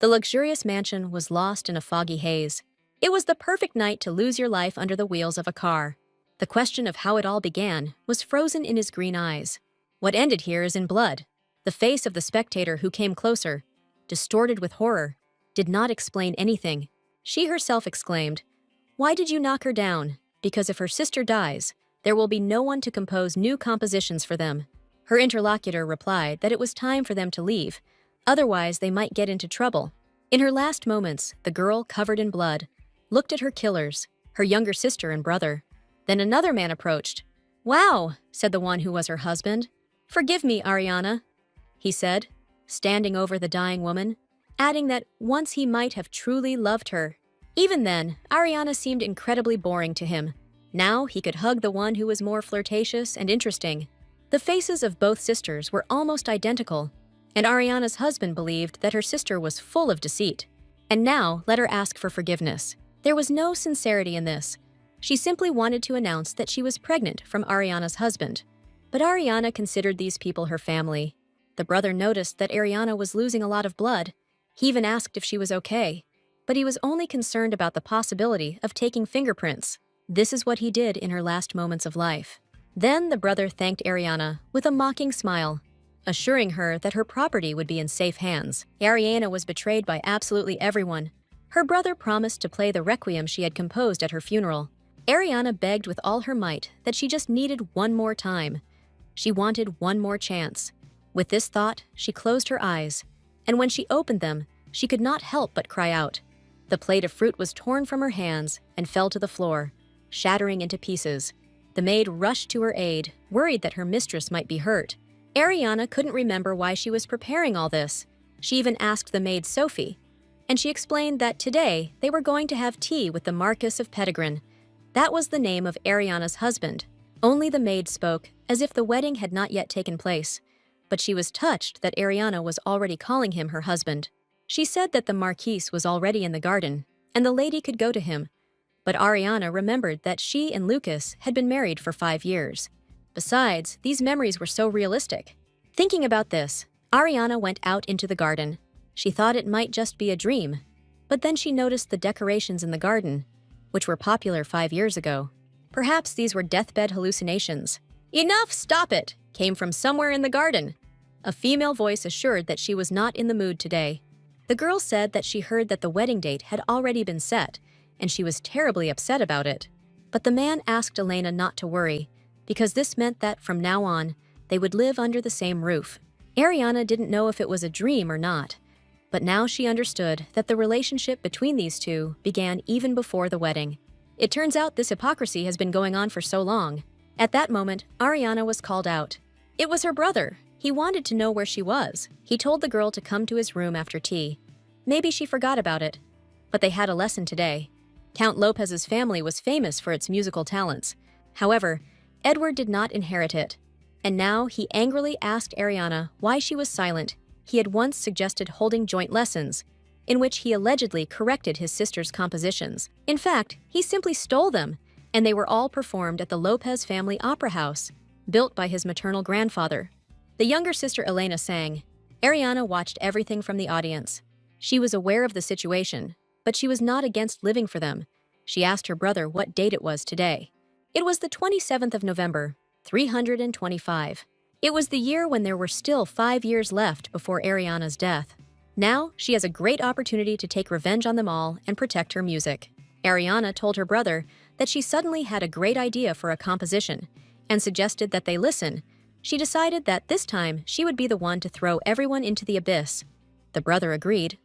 The luxurious mansion was lost in a foggy haze. It was the perfect night to lose your life under the wheels of a car. The question of how it all began was frozen in his green eyes. What ended here is in blood. The face of the spectator who came closer, distorted with horror, did not explain anything. She herself exclaimed, "Why did you knock her down? Because if her sister dies, there will be no one to compose new compositions for them." Her interlocutor replied that it was time for them to leave, otherwise they might get into trouble. In her last moments, the girl, covered in blood, looked at her killers, her younger sister and brother. Then another man approached. "Wow," said the one who was her husband. "Forgive me, Ariana," he said, standing over the dying woman, adding that once he might have truly loved her. Even then, Ariana seemed incredibly boring to him. Now he could hug the one who was more flirtatious and interesting. The faces of both sisters were almost identical, and Ariana's husband believed that her sister was full of deceit. And now let her ask for forgiveness. There was no sincerity in this. She simply wanted to announce that she was pregnant from Ariana's husband. But Ariana considered these people her family. The brother noticed that Ariana was losing a lot of blood. He even asked if she was okay, but he was only concerned about the possibility of taking fingerprints. This is what he did in her last moments of life. Then the brother thanked Ariana with a mocking smile, assuring her that her property would be in safe hands. Ariana was betrayed by absolutely everyone. Her brother promised to play the requiem she had composed at her funeral. Ariana begged with all her might that she just needed one more time. She wanted one more chance. With this thought, she closed her eyes, and when she opened them, she could not help but cry out. The plate of fruit was torn from her hands and fell to the floor, shattering into pieces. The maid rushed to her aid, worried that her mistress might be hurt. Ariana couldn't remember why she was preparing all this. She even asked the maid Sophie, and she explained that today they were going to have tea with the Marquis of Pedigrin. That was the name of Ariana's husband. Only the maid spoke, as if the wedding had not yet taken place, but she was touched that Ariana was already calling him her husband. She said that the Marquis was already in the garden, and the lady could go to him. But Ariana remembered that she and Lucas had been married for 5 years. Besides, these memories were so realistic. Thinking about this, Ariana went out into the garden. She thought it might just be a dream, but then she noticed the decorations in the garden, which were popular 5 years ago. Perhaps these were deathbed hallucinations. "Enough, stop it!" came from somewhere in the garden. A female voice assured that she was not in the mood today. The girl said that she heard that the wedding date had already been set, and she was terribly upset about it. But the man asked Elena not to worry, because this meant that from now on, they would live under the same roof. Ariana didn't know if it was a dream or not, but now she understood that the relationship between these two began even before the wedding. It turns out this hypocrisy has been going on for so long. At that moment, Ariana was called out. It was her brother. He wanted to know where she was. He told the girl to come to his room after tea. Maybe she forgot about it, but they had a lesson today. Count Lopez's family was famous for its musical talents. However, Edward did not inherit it. And now he angrily asked Ariana why she was silent. He had once suggested holding joint lessons, in which he allegedly corrected his sister's compositions. In fact, he simply stole them, and they were all performed at the Lopez family opera house, built by his maternal grandfather. The younger sister Elena sang. Ariana watched everything from the audience. She was aware of the situation, but she was not against living for them. She asked her brother what date it was today. It was the 27th of November, 325. It was the year when there were still 5 years left before Ariana's death. Now, she has a great opportunity to take revenge on them all and protect her music. Ariana told her brother that she suddenly had a great idea for a composition and suggested that they listen. She decided that this time she would be the one to throw everyone into the abyss. The brother agreed,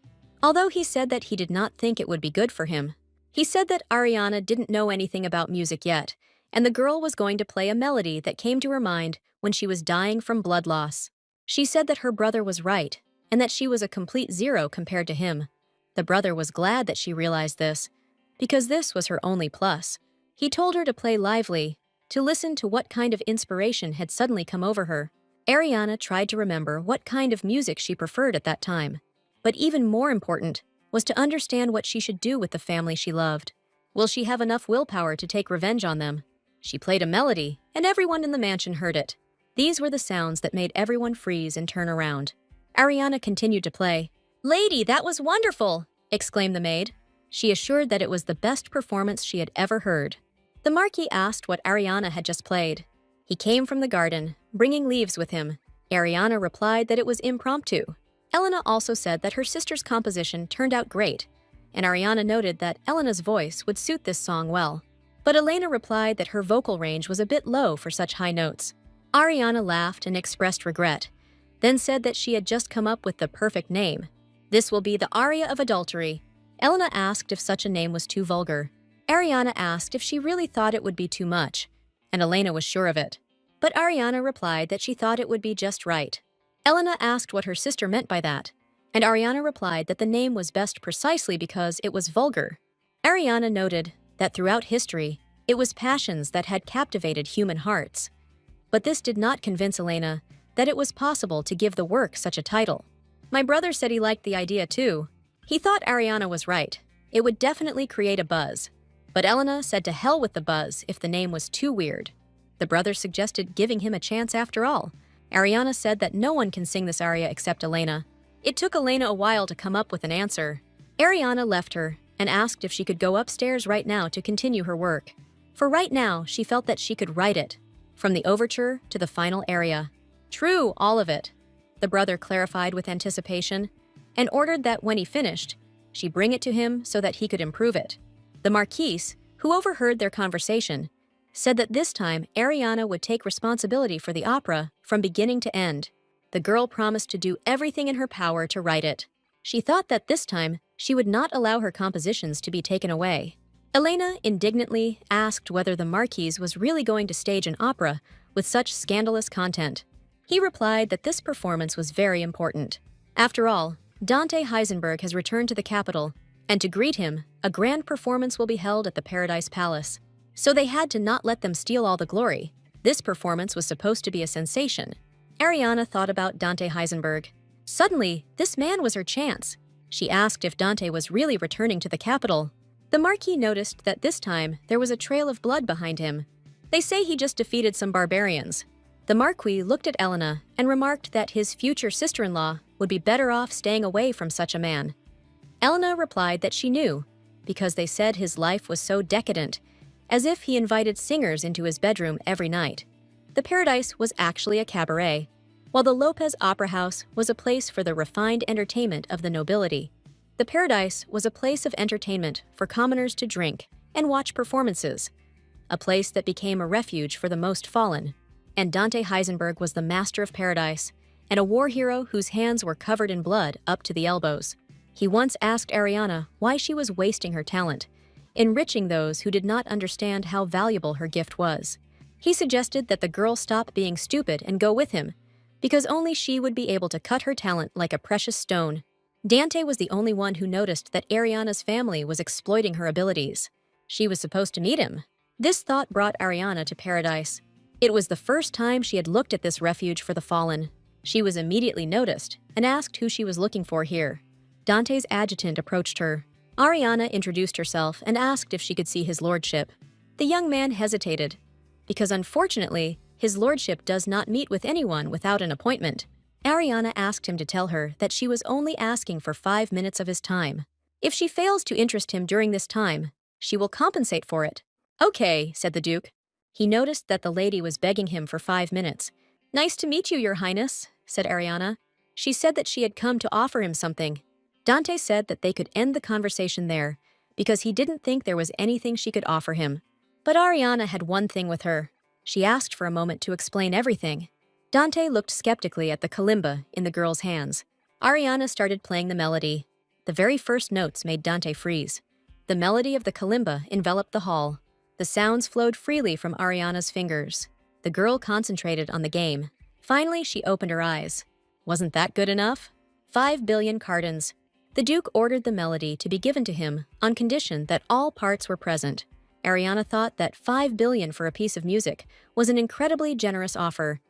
although he said that he did not think it would be good for him. He said that Ariana didn't know anything about music yet, and the girl was going to play a melody that came to her mind when she was dying from blood loss. She said that her brother was right, and that she was a complete zero compared to him. The brother was glad that she realized this, because this was her only plus. He told her to play lively, to listen to what kind of inspiration had suddenly come over her. Ariana tried to remember what kind of music she preferred at that time. But even more important was to understand what she should do with the family she loved. Will she have enough willpower to take revenge on them? She played a melody, and everyone in the mansion heard it. These were the sounds that made everyone freeze and turn around. Ariana continued to play, "Lady, that was wonderful!" exclaimed the maid. She assured that it was the best performance she had ever heard. The Marquis asked what Ariana had just played. He came from the garden, bringing leaves with him. Ariana replied that it was impromptu. Elena also said that her sister's composition turned out great, and Ariana noted that Elena's voice would suit this song well. But Elena replied that her vocal range was a bit low for such high notes. Ariana laughed and expressed regret, then said that she had just come up with the perfect name. "This will be the aria of adultery." Elena asked if such a name was too vulgar. Ariana asked if she really thought it would be too much, and Elena was sure of it. But Ariana replied that she thought it would be just right. Elena asked what her sister meant by that, and Ariana replied that the name was best precisely because it was vulgar. Ariana noted that throughout history, it was passions that had captivated human hearts. But this did not convince Elena that it was possible to give the work such a title. "My brother said he liked the idea too. He thought Ariana was right. It would definitely create a buzz. But Elena said to hell with the buzz if the name was too weird." The brother suggested giving him a chance after all. Ariana said that no one can sing this aria except Elena. It took Elena a while to come up with an answer. Ariana left her and asked if she could go upstairs right now to continue her work. For right now, she felt that she could write it, from the overture to the final aria. "True, all of it," the brother clarified with anticipation, and ordered that when he finished, she bring it to him so that he could improve it. The Marquise, who overheard their conversation, said that this time Ariana would take responsibility for the opera from beginning to end. The girl promised to do everything in her power to write it. She thought that this time she would not allow her compositions to be taken away. Elena indignantly asked whether the Marquise was really going to stage an opera with such scandalous content. He replied that this performance was very important. After all, Dante Heisenberg has returned to the capital, and to greet him, a grand performance will be held at the Paradise Palace. So they had to not let them steal all the glory. This performance was supposed to be a sensation. Ariana thought about Dante Heisenberg. Suddenly, this man was her chance. She asked if Dante was really returning to the capital. The Marquis noticed that this time there was a trail of blood behind him. "They say he just defeated some barbarians." The Marquis looked at Elena and remarked that his future sister-in-law would be better off staying away from such a man. Elena replied that she knew, because they said his life was so decadent, as if he invited singers into his bedroom every night. The Paradise was actually a cabaret, while the Lopez Opera House was a place for the refined entertainment of the nobility. The Paradise was a place of entertainment for commoners to drink and watch performances, a place that became a refuge for the most fallen. And Dante Heisenberg was the master of Paradise, and a war hero whose hands were covered in blood up to the elbows. He once asked Ariana why she was wasting her talent, enriching those who did not understand how valuable her gift was. He suggested that the girl stop being stupid and go with him, because only she would be able to cut her talent like a precious stone. Dante was the only one who noticed that Ariana's family was exploiting her abilities. She was supposed to meet him. This thought brought Ariana to Paradise. It was the first time she had looked at this refuge for the fallen. She was immediately noticed and asked who she was looking for here. Dante's adjutant approached her. Ariana introduced herself and asked if she could see his lordship. The young man hesitated, because unfortunately, his lordship does not meet with anyone without an appointment. Ariana asked him to tell her that she was only asking for 5 minutes of his time. If she fails to interest him during this time, she will compensate for it. "Okay," said the Duke. He noticed that the lady was begging him for 5 minutes. "Nice to meet you, Your Highness," said Ariana. She said that she had come to offer him something. Dante said that they could end the conversation there, because he didn't think there was anything she could offer him. But Ariana had one thing with her. She asked for a moment to explain everything. Dante looked skeptically at the kalimba in the girl's hands. Ariana started playing the melody. The very first notes made Dante freeze. The melody of the kalimba enveloped the hall. The sounds flowed freely from Ariana's fingers. The girl concentrated on the game. Finally, she opened her eyes. Wasn't that good enough? 5 billion cardons. The Duke ordered the melody to be given to him on condition that all parts were present. Ariana thought that 5 billion for a piece of music was an incredibly generous offer,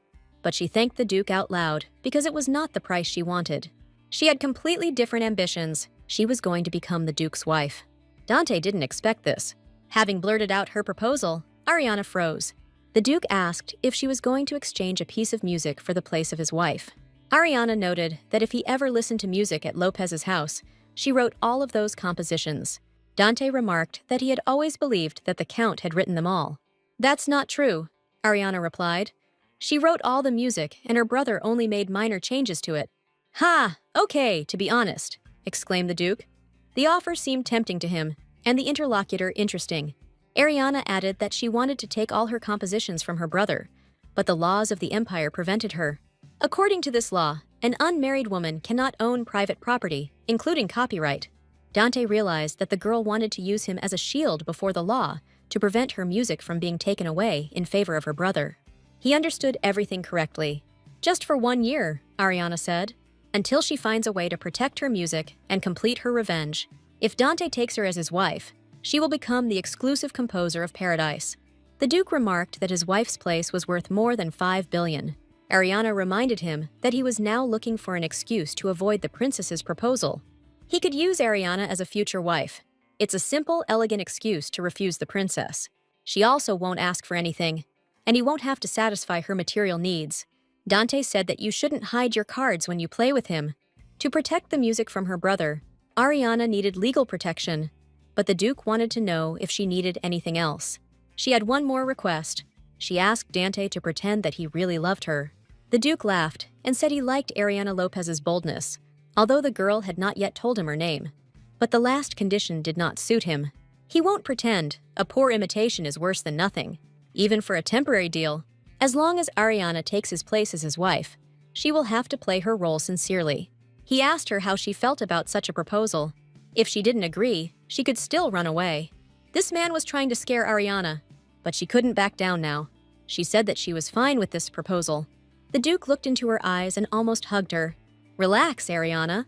but she thanked the Duke out loud because it was not the price she wanted. She had completely different ambitions. She was going to become the Duke's wife. Dante didn't expect this. Having blurted out her proposal, Ariana froze. The Duke asked if she was going to exchange a piece of music for the place of his wife. Ariana noted that if he ever listened to music at Lopez's house, she wrote all of those compositions. Dante remarked that he had always believed that the Count had written them all. "That's not true," Ariana replied. "She wrote all the music and her brother only made minor changes to it." "Ha! Okay, to be honest," exclaimed the Duke. The offer seemed tempting to him, and the interlocutor interesting. Ariana added that she wanted to take all her compositions from her brother, but the laws of the Empire prevented her. According to this law, an unmarried woman cannot own private property, including copyright. Dante realized that the girl wanted to use him as a shield before the law to prevent her music from being taken away in favor of her brother. He understood everything correctly. "Just for 1 year," Ariana said, "until she finds a way to protect her music and complete her revenge. If Dante takes her as his wife, she will become the exclusive composer of Paradise." The Duke remarked that his wife's place was worth more than 5 billion. Ariana reminded him that he was now looking for an excuse to avoid the princess's proposal. He could use Ariana as a future wife. It's a simple, elegant excuse to refuse the princess. She also won't ask for anything, and he won't have to satisfy her material needs. Dante said that you shouldn't hide your cards when you play with him. To protect the music from her brother, Ariana needed legal protection, but the Duke wanted to know if she needed anything else. She had one more request. She asked Dante to pretend that he really loved her. The Duke laughed and said he liked Ariana Lopez's boldness, although the girl had not yet told him her name. But the last condition did not suit him. He won't pretend. A poor imitation is worse than nothing, even for a temporary deal. As long as Ariana takes his place as his wife, she will have to play her role sincerely. He asked her how she felt about such a proposal. If she didn't agree, she could still run away. This man was trying to scare Ariana, but she couldn't back down now. She said that she was fine with this proposal. The Duke looked into her eyes and almost hugged her. "Relax, Ariana,"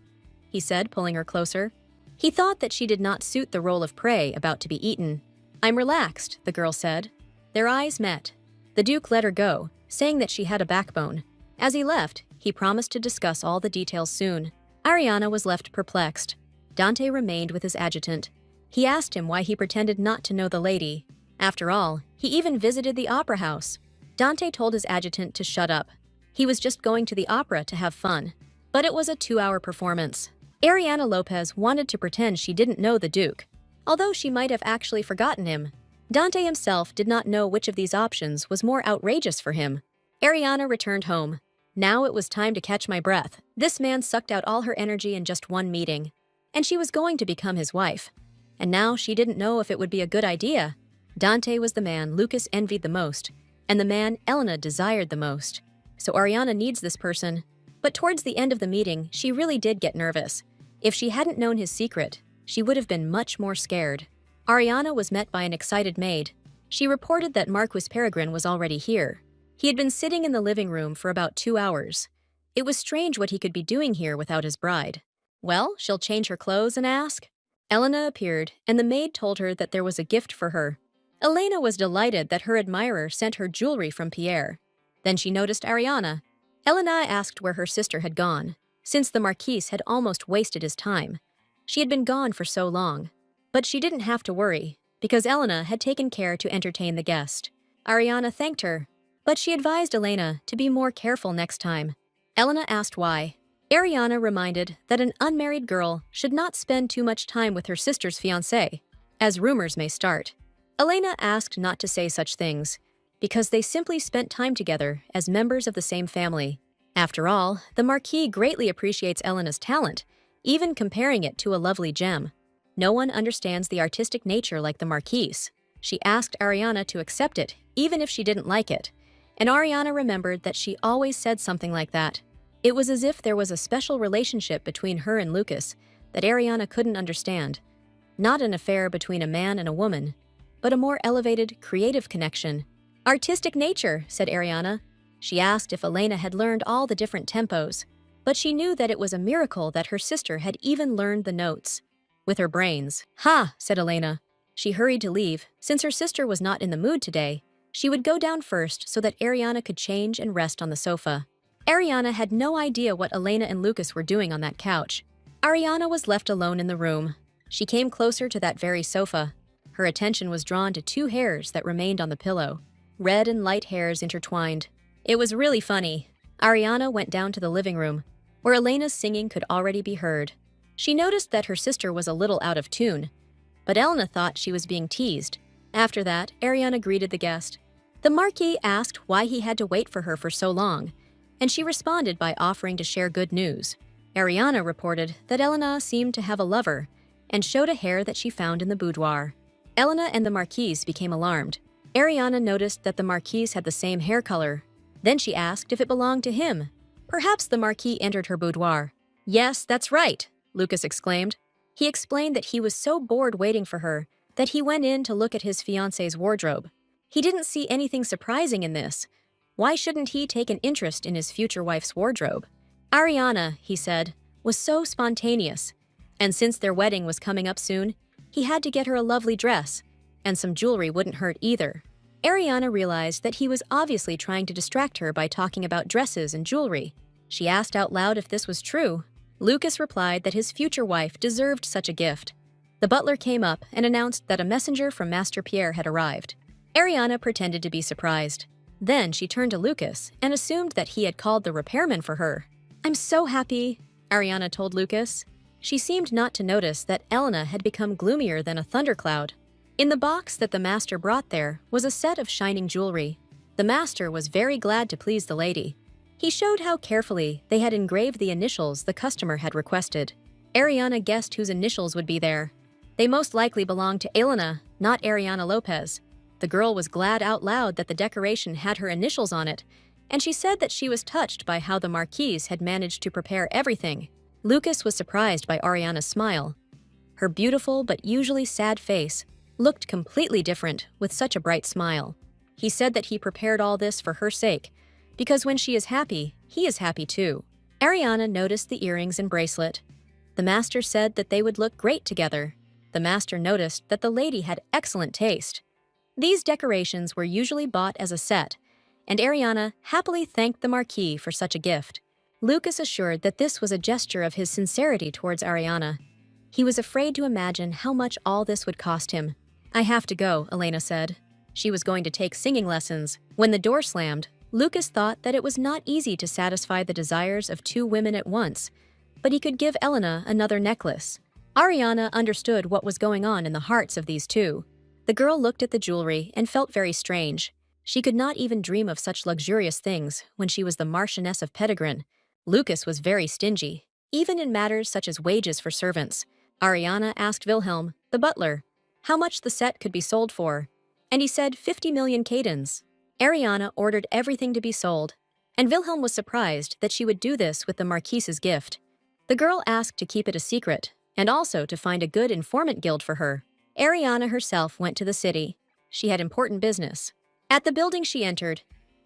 he said, pulling her closer. He thought that she did not suit the role of prey about to be eaten. "I'm relaxed," the girl said. Their eyes met. The Duke let her go, saying that she had a backbone. As he left, he promised to discuss all the details soon. Ariana was left perplexed. Dante remained with his adjutant. He asked him why he pretended not to know the lady. After all, he even visited the opera house. Dante told his adjutant to shut up. He was just going to the opera to have fun. But it was a 2-hour performance. Ariana Lopez wanted to pretend she didn't know the Duke, although she might have actually forgotten him. Dante himself did not know which of these options was more outrageous for him. Ariana returned home. Now it was time to catch my breath. This man sucked out all her energy in just one meeting. And she was going to become his wife. And now she didn't know if it would be a good idea. Dante was the man Lucas envied the most, and the man Elena desired the most. So Ariana needs this person. But towards the end of the meeting, she really did get nervous. If she hadn't known his secret, she would have been much more scared. Ariana was met by an excited maid. She reported that Marquis Pedigrin was already here. He had been sitting in the living room for about 2 hours. It was strange what he could be doing here without his bride. Well, she'll change her clothes and ask? Elena appeared, and the maid told her that there was a gift for her. Elena was delighted that her admirer sent her jewelry from Pierre. Then she noticed Ariana. Elena asked where her sister had gone, since the Marquis had almost wasted his time. She had been gone for so long. But she didn't have to worry, because Elena had taken care to entertain the guest. Ariana thanked her, but she advised Elena to be more careful next time. Elena asked why. Ariana reminded that an unmarried girl should not spend too much time with her sister's fiancé, as rumors may start. Elena asked not to say such things, because they simply spent time together as members of the same family. After all, the Marquis greatly appreciates Elena's talent, even comparing it to a lovely gem. No one understands the artistic nature like the Marquis. She asked Ariana to accept it, even if she didn't like it. And Ariana remembered that she always said something like that. It was as if there was a special relationship between her and Lucas that Ariana couldn't understand. Not an affair between a man and a woman, but a more elevated, creative connection. "Artistic nature," said Ariana. She asked if Elena had learned all the different tempos, but she knew that it was a miracle that her sister had even learned the notes. With her brains. "Ha," said Elena. She hurried to leave. Since her sister was not in the mood today, she would go down first so that Ariana could change and rest on the sofa. Ariana had no idea what Elena and Lucas were doing on that couch. Ariana was left alone in the room. She came closer to that very sofa. Her attention was drawn to 2 hairs that remained on the pillow. Red and light hairs intertwined. It was really funny. Ariana went down to the living room, where Elena's singing could already be heard. She noticed that her sister was a little out of tune, but Elena thought she was being teased. After that, Ariana greeted the guest. The Marquis asked why he had to wait for her for so long, and she responded by offering to share good news. Ariana reported that Elena seemed to have a lover and showed a hair that she found in the boudoir. Elena and the Marquis became alarmed. Ariana noticed that the Marquis had the same hair color. Then she asked if it belonged to him. Perhaps the Marquis entered her boudoir. "Yes, that's right," Lucas exclaimed. He explained that he was so bored waiting for her that he went in to look at his fiancée's wardrobe. He didn't see anything surprising in this. Why shouldn't he take an interest in his future wife's wardrobe? Ariana, he said, was so spontaneous, and since their wedding was coming up soon, he had to get her a lovely dress, and some jewelry wouldn't hurt either. Ariana realized that he was obviously trying to distract her by talking about dresses and jewelry. She asked out loud if this was true. Lucas replied that his future wife deserved such a gift. The butler came up and announced that a messenger from Master Pierre had arrived. Ariana pretended to be surprised. Then she turned to Lucas and assumed that he had called the repairman for her. "I'm so happy," Ariana told Lucas. She seemed not to notice that Elena had become gloomier than a thundercloud. In the box that the master brought there was a set of shining jewelry. The master was very glad to please the lady. He showed how carefully they had engraved the initials the customer had requested. Ariana guessed whose initials would be there. They most likely belonged to Elena, not Ariana Lopez. The girl was glad out loud that the decoration had her initials on it, and she said that she was touched by how the Marquis had managed to prepare everything. Lucas was surprised by Ariana's smile. Her beautiful but usually sad face looked completely different with such a bright smile. He said that he prepared all this for her sake, because when she is happy, he is happy too. Ariana noticed the earrings and bracelet. The master said that they would look great together. The master noticed that the lady had excellent taste. These decorations were usually bought as a set, and Ariana happily thanked the Marquis for such a gift. Lucas assured that this was a gesture of his sincerity towards Ariana. He was afraid to imagine how much all this would cost him. "I have to go," Elena said. She was going to take singing lessons. When the door slammed, Lucas thought that it was not easy to satisfy the desires of two women at once, but he could give Elena another necklace. Ariana understood what was going on in the hearts of these two. The girl looked at the jewelry and felt very strange. She could not even dream of such luxurious things when she was the Marchioness of Pedigrin. Lucas was very stingy, even in matters such as wages for servants. Ariana asked Wilhelm, the butler, how much the set could be sold for, and he said 50 million cadens. Ariana ordered everything to be sold, and Wilhelm was surprised that she would do this with the Marquis's gift. The girl asked to keep it a secret, and also to find a good informant guild for her. Ariana herself went to the city. She had important business. At the building she entered,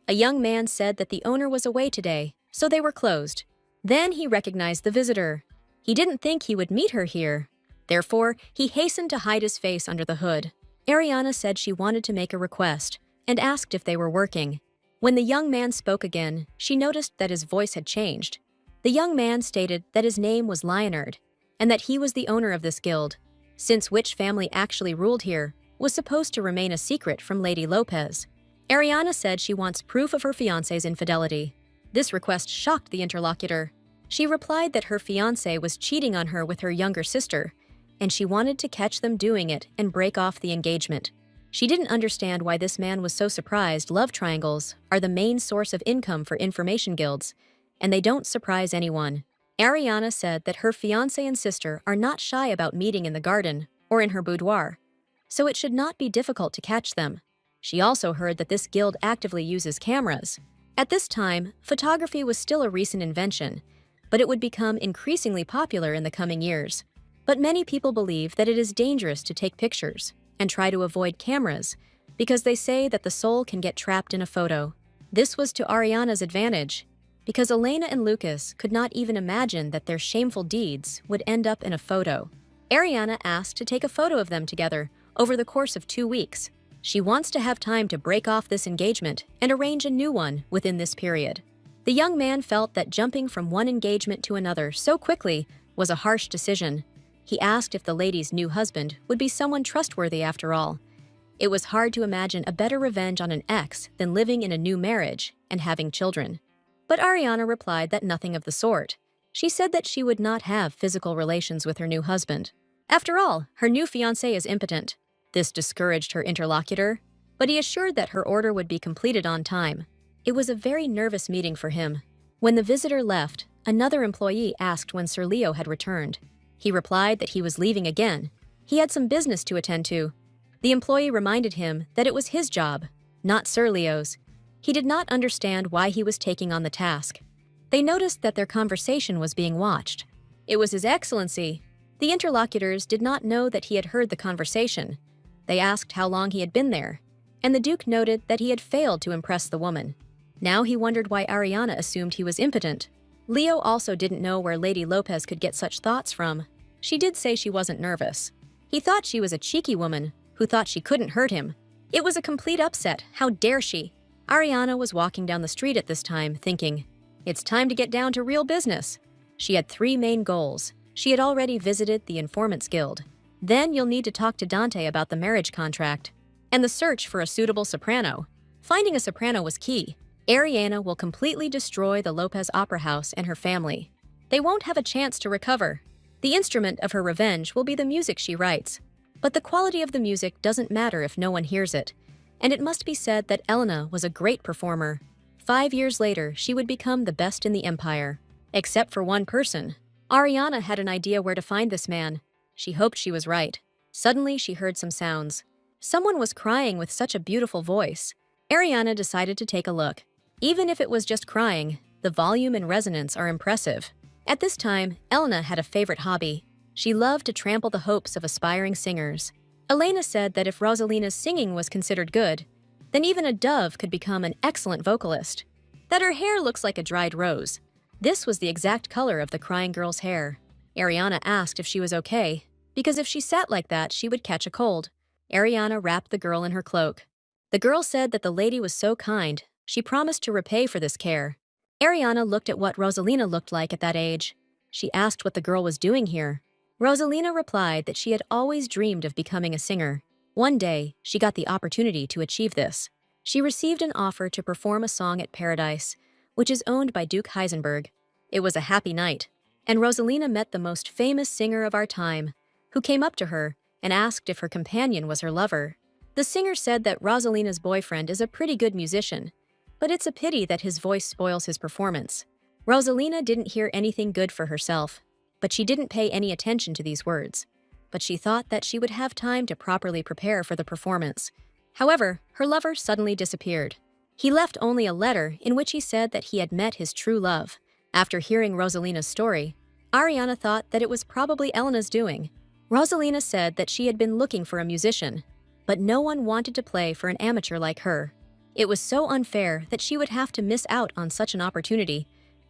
a young man said that the owner was away today, so they were closed. Then he recognized the visitor. He didn't think he would meet her here. Therefore, he hastened to hide his face under the hood. Ariana said she wanted to make a request and asked if they were working. When the young man spoke again, she noticed that his voice had changed. The young man stated that his name was Leonard and that he was the owner of this guild, since which family actually ruled here was supposed to remain a secret from Lady Lopez. Ariana said she wants proof of her fiancé's infidelity. This request shocked the interlocutor. She replied that her fiancé was cheating on her with her younger sister, and she wanted to catch them doing it and break off the engagement. She didn't understand why this man was so surprised. Love triangles are the main source of income for information guilds, and they don't surprise anyone. Ariana said that her fiancé and sister are not shy about meeting in the garden or in her boudoir, so it should not be difficult to catch them. She also heard that this guild actively uses cameras. At this time, photography was still a recent invention, but it would become increasingly popular in the coming years. But many people believe that it is dangerous to take pictures and try to avoid cameras because they say that the soul can get trapped in a photo. This was to Ariana's advantage, because Elena and Lucas could not even imagine that their shameful deeds would end up in a photo. Ariana asked to take a photo of them together over the course of 2 weeks. She wants to have time to break off this engagement and arrange a new one within this period. The young man felt that jumping from one engagement to another so quickly was a harsh decision. He asked if the lady's new husband would be someone trustworthy after all. It was hard to imagine a better revenge on an ex than living in a new marriage and having children. But Ariana replied that nothing of the sort. She said that she would not have physical relations with her new husband. After all, her new fiancé is impotent. This discouraged her interlocutor, but he assured that her order would be completed on time. It was a very nervous meeting for him. When the visitor left, another employee asked when Sir Leo had returned. He replied that he was leaving again. He had some business to attend to. The employee reminded him that it was his job, not Sir Leo's. He did not understand why he was taking on the task. They noticed that their conversation was being watched. It was His Excellency. The interlocutors did not know that he had heard the conversation. They asked how long he had been there, and the Duke noted that he had failed to impress the woman. Now he wondered why Ariana assumed he was impotent. Leo also didn't know where Lady Lopez could get such thoughts from. She did say she wasn't nervous. He thought she was a cheeky woman who thought she couldn't hurt him. It was a complete upset. How dare she? Ariana was walking down the street at this time, thinking, it's time to get down to real business. She had 3 main goals. She had already visited the Informants Guild. Then you'll need to talk to Dante about the marriage contract and the search for a suitable soprano. Finding a soprano was key. Ariana will completely destroy the Lopez Opera House and her family. They won't have a chance to recover. The instrument of her revenge will be the music she writes. But the quality of the music doesn't matter if no one hears it. And it must be said that Elena was a great performer. 5 years later, she would become the best in the empire. Except for one person. Ariana had an idea where to find this man. She hoped she was right. Suddenly, she heard some sounds. Someone was crying with such a beautiful voice. Ariana decided to take a look. Even if it was just crying, the volume and resonance are impressive. At this time, Elena had a favorite hobby. She loved to trample the hopes of aspiring singers. Elena said that if Roselina's singing was considered good, then even a dove could become an excellent vocalist. That her hair looks like a dried rose. This was the exact color of the crying girl's hair. Ariana asked if she was okay, because if she sat like that, she would catch a cold. Ariana wrapped the girl in her cloak. The girl said that the lady was so kind, she promised to repay for this care. Ariana looked at what Roselina looked like at that age. She asked what the girl was doing here. Roselina replied that she had always dreamed of becoming a singer. One day, she got the opportunity to achieve this. She received an offer to perform a song at Paradise, which is owned by Duke Heisenberg. It was a happy night, and Roselina met the most famous singer of our time, who came up to her and asked if her companion was her lover. The singer said that Roselina's boyfriend is a pretty good musician, but it's a pity that his voice spoils his performance. Roselina didn't hear anything good for herself, but she didn't pay any attention to these words. But she thought that she would have time to properly prepare for the performance. However, her lover suddenly disappeared. He left only a letter in which he said that he had met his true love. After hearing Roselina's story, Ariana thought that it was probably Elena's doing. Roselina said that she had been looking for a musician, but no one wanted to play for an amateur like her. It was so unfair that she would have to miss out on such an opportunity,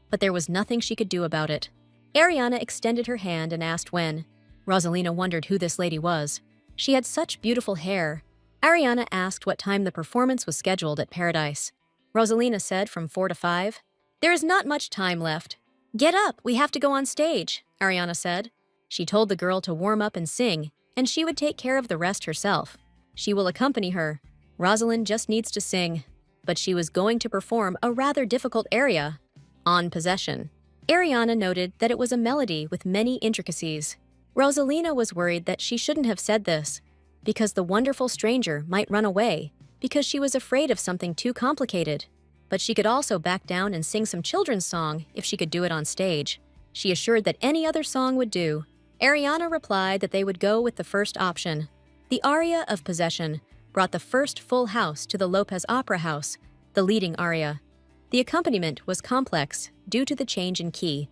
but there was nothing she could do about it. Ariana extended her hand and asked when. Roselina wondered who this lady was. She had such beautiful hair. Ariana asked what time the performance was scheduled at Paradise. Roselina said from 4 to 5. There is not much time left. Get up, we have to go on stage, Ariana said. She told the girl to warm up and sing, and she would take care of the rest herself. She will accompany her. Rosalind just needs to sing, but she was going to perform a rather difficult aria, On Possession. Ariana noted that it was a melody with many intricacies. Roselina was worried that she shouldn't have said this, because the wonderful stranger might run away, because she was afraid of something too complicated. But she could also back down and sing some children's song if she could do it on stage. She assured that any other song would do. Ariana replied that they would go with the first option. The aria of Possession brought the first full house to the Lopez Opera House, the leading aria. The accompaniment was complex due to the change in key,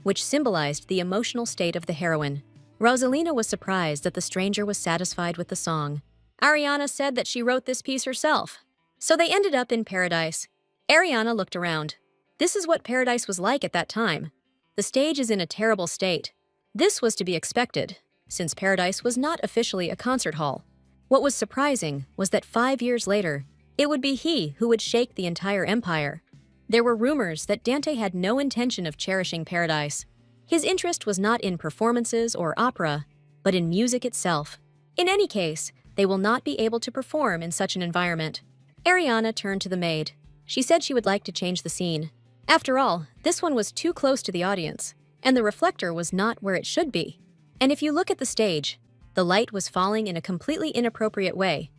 which symbolized the emotional state of the heroine. Roselina was surprised that the stranger was satisfied with the song. Ariana said that she wrote this piece herself. So they ended up in Paradise. Ariana looked around. This is what Paradise was like at that time. The stage is in a terrible state. This was to be expected, since Paradise was not officially a concert hall. What was surprising was that 5 years later, it would be he who would shake the entire empire. There were rumors that Dante had no intention of cherishing Paradise. His interest was not in performances or opera, but in music itself. In any case, they will not be able to perform in such an environment. Ariana turned to the maid. She said she would like to change the scene. After all, this one was too close to the audience, and the reflector was not where it should be. And if you look at the stage, the light was falling in a completely inappropriate way.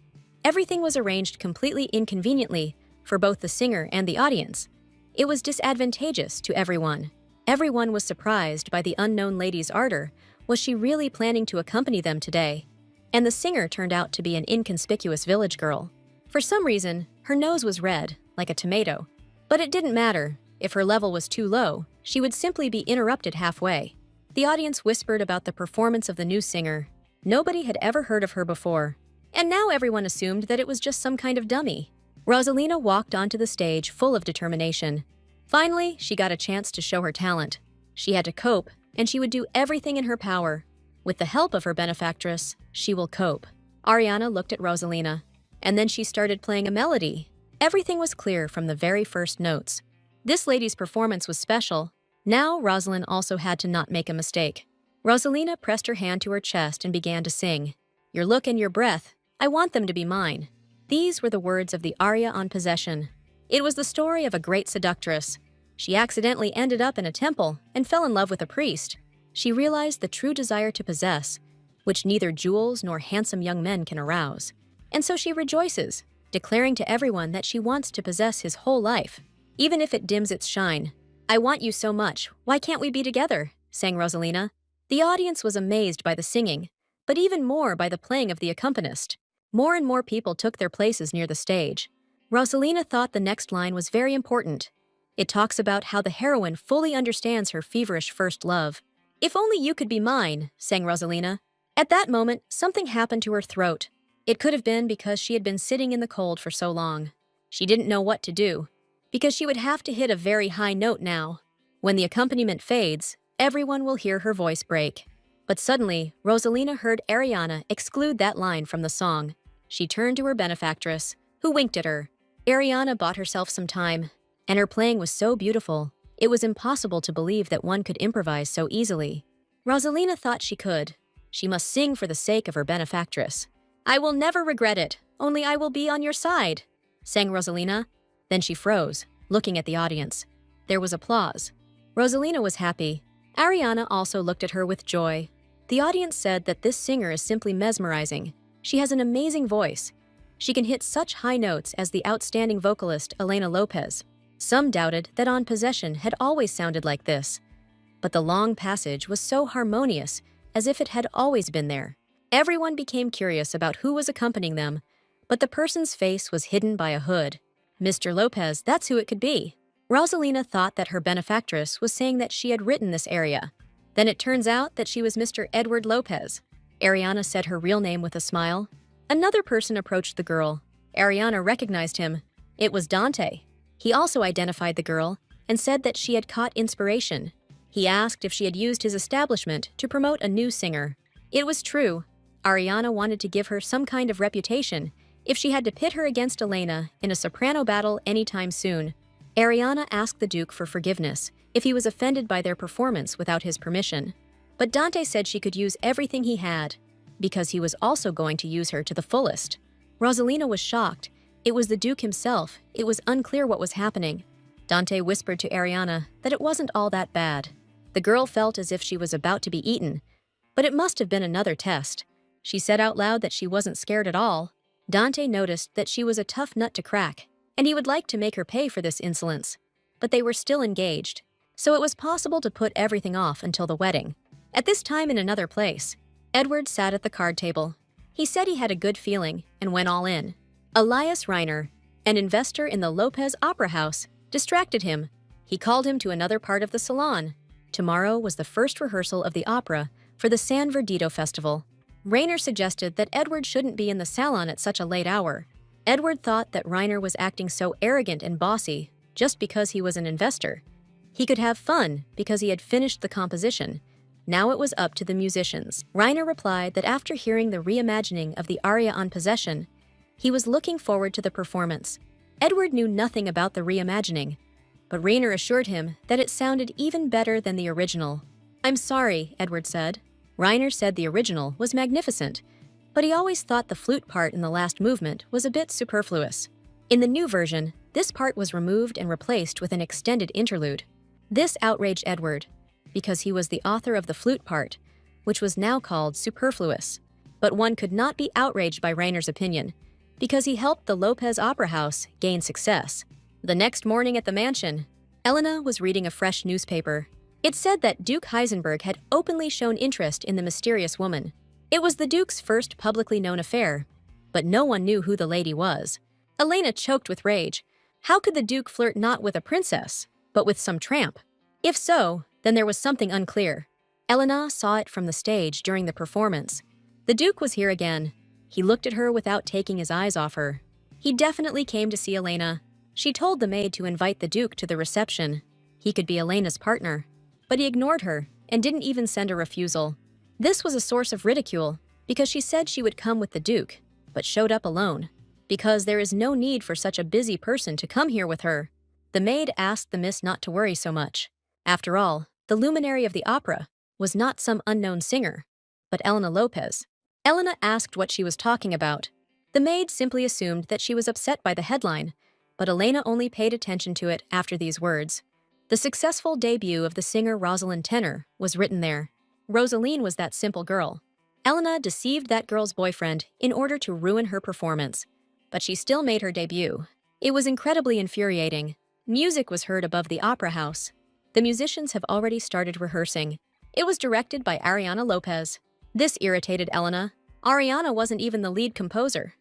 Everything was arranged completely inconveniently for both the singer and the audience. It was disadvantageous to everyone. Everyone was surprised by the unknown lady's ardor. Was she really planning to accompany them today? And the singer turned out to be an inconspicuous village girl. For some reason, her nose was red, like a tomato. But it didn't matter. If her level was too low, she would simply be interrupted halfway. The audience whispered about the performance of the new singer. Nobody had ever heard of her before. And now everyone assumed that it was just some kind of dummy. Roselina walked onto the stage full of determination. Finally, she got a chance to show her talent. She had to cope, and she would do everything in her power. With the help of her benefactress, she will cope. Ariana looked at Roselina, and then she started playing a melody. Everything was clear from the very first notes. This lady's performance was special. Now Rosalind also had to not make a mistake. Roselina pressed her hand to her chest and began to sing. Your look and your breath, I want them to be mine. These were the words of the aria on possession. It was the story of a great seductress. She accidentally ended up in a temple and fell in love with a priest. She realized the true desire to possess, which neither jewels nor handsome young men can arouse. And so she rejoices, declaring to everyone that she wants to possess his whole life, even if it dims its shine. I want you so much, why can't we be together? Sang Roselina. The audience was amazed by the singing, but even more by the playing of the accompanist. More and more people took their places near the stage. Roselina thought the next line was very important. It talks about how the heroine fully understands her feverish first love. If only you could be mine, sang Roselina. At that moment, something happened to her throat. It could have been because she had been sitting in the cold for so long. She didn't know what to do, because she would have to hit a very high note now. When the accompaniment fades, everyone will hear her voice break. But suddenly, Roselina heard Ariana exclude that line from the song. She turned to her benefactress, who winked at her. Ariana bought herself some time, and her playing was so beautiful, it was impossible to believe that one could improvise so easily. Roselina thought she could. She must sing for the sake of her benefactress. I will never regret it, only I will be on your side, sang Roselina. Then she froze, looking at the audience. There was applause. Roselina was happy. Ariana also looked at her with joy. The audience said that this singer is simply mesmerizing. She has an amazing voice. She can hit such high notes as the outstanding vocalist Elena Lopez. Some doubted that On Possession had always sounded like this. But the long passage was so harmonious, as if it had always been there. Everyone became curious about who was accompanying them, but the person's face was hidden by a hood. Mr. Lopez, that's who it could be. Roselina thought that her benefactress was saying that she had written this aria. Then it turns out that she was Mr. Edward Lopez. Ariana said her real name with a smile. Another person approached the girl. Ariana recognized him. It was Dante. He also identified the girl and said that she had caught inspiration. He asked if she had used his establishment to promote a new singer. It was true. Ariana wanted to give her some kind of reputation if she had to pit her against Elena in a soprano battle anytime soon. Ariana asked the Duke for forgiveness if he was offended by their performance without his permission. But Dante said she could use everything he had, because he was also going to use her to the fullest. Roselina was shocked. It was the Duke himself. It was unclear what was happening. Dante whispered to Ariana that it wasn't all that bad. The girl felt as if she was about to be eaten, but it must have been another test. She said out loud that she wasn't scared at all. Dante noticed that she was a tough nut to crack, and he would like to make her pay for this insolence. But they were still engaged, so it was possible to put everything off until the wedding. At this time in another place, Edward sat at the card table. He said he had a good feeling and went all in. Elias Reiner, an investor in the Lopez Opera House, distracted him. He called him to another part of the salon. Tomorrow was the first rehearsal of the opera for the San Verdito Festival. Reiner suggested that Edward shouldn't be in the salon at such a late hour. Edward thought that Reiner was acting so arrogant and bossy just because he was an investor. He could have fun because he had finished the composition. Now it was up to the musicians. Reiner replied that after hearing the reimagining of the aria on Possession, he was looking forward to the performance. Edward knew nothing about the reimagining, but Reiner assured him that it sounded even better than the original. I'm sorry, Edward said. Reiner said the original was magnificent, but he always thought the flute part in the last movement was a bit superfluous. In the new version, this part was removed and replaced with an extended interlude. This outraged Edward, because he was the author of the flute part, which was now called superfluous. But one could not be outraged by Rainer's opinion, because he helped the Lopez Opera House gain success. The next morning at the mansion, Elena was reading a fresh newspaper. It said that Duke Heisenberg had openly shown interest in the mysterious woman. It was the Duke's first publicly known affair, but no one knew who the lady was. Elena choked with rage. How could the Duke flirt not with a princess, but with some tramp? If so, then there was something unclear. Elena saw it from the stage during the performance. The Duke was here again. He looked at her without taking his eyes off her. He definitely came to see Elena. She told the maid to invite the Duke to the reception. He could be Elena's partner. But he ignored her and didn't even send a refusal. This was a source of ridicule because she said she would come with the Duke, but showed up alone. Because there is no need for such a busy person to come here with her. The maid asked the miss not to worry so much. After all, the luminary of the opera was not some unknown singer, but Elena Lopez. Elena asked what she was talking about. The maid simply assumed that she was upset by the headline, but Elena only paid attention to it after these words. The successful debut of the singer Rosalind Tenor was written there. Roseline was that simple girl. Elena deceived that girl's boyfriend in order to ruin her performance, but she still made her debut. It was incredibly infuriating. Music was heard above the opera house. The musicians have already started rehearsing. It was directed by Ariana Lopez. This irritated Elena. Ariana wasn't even the lead composer,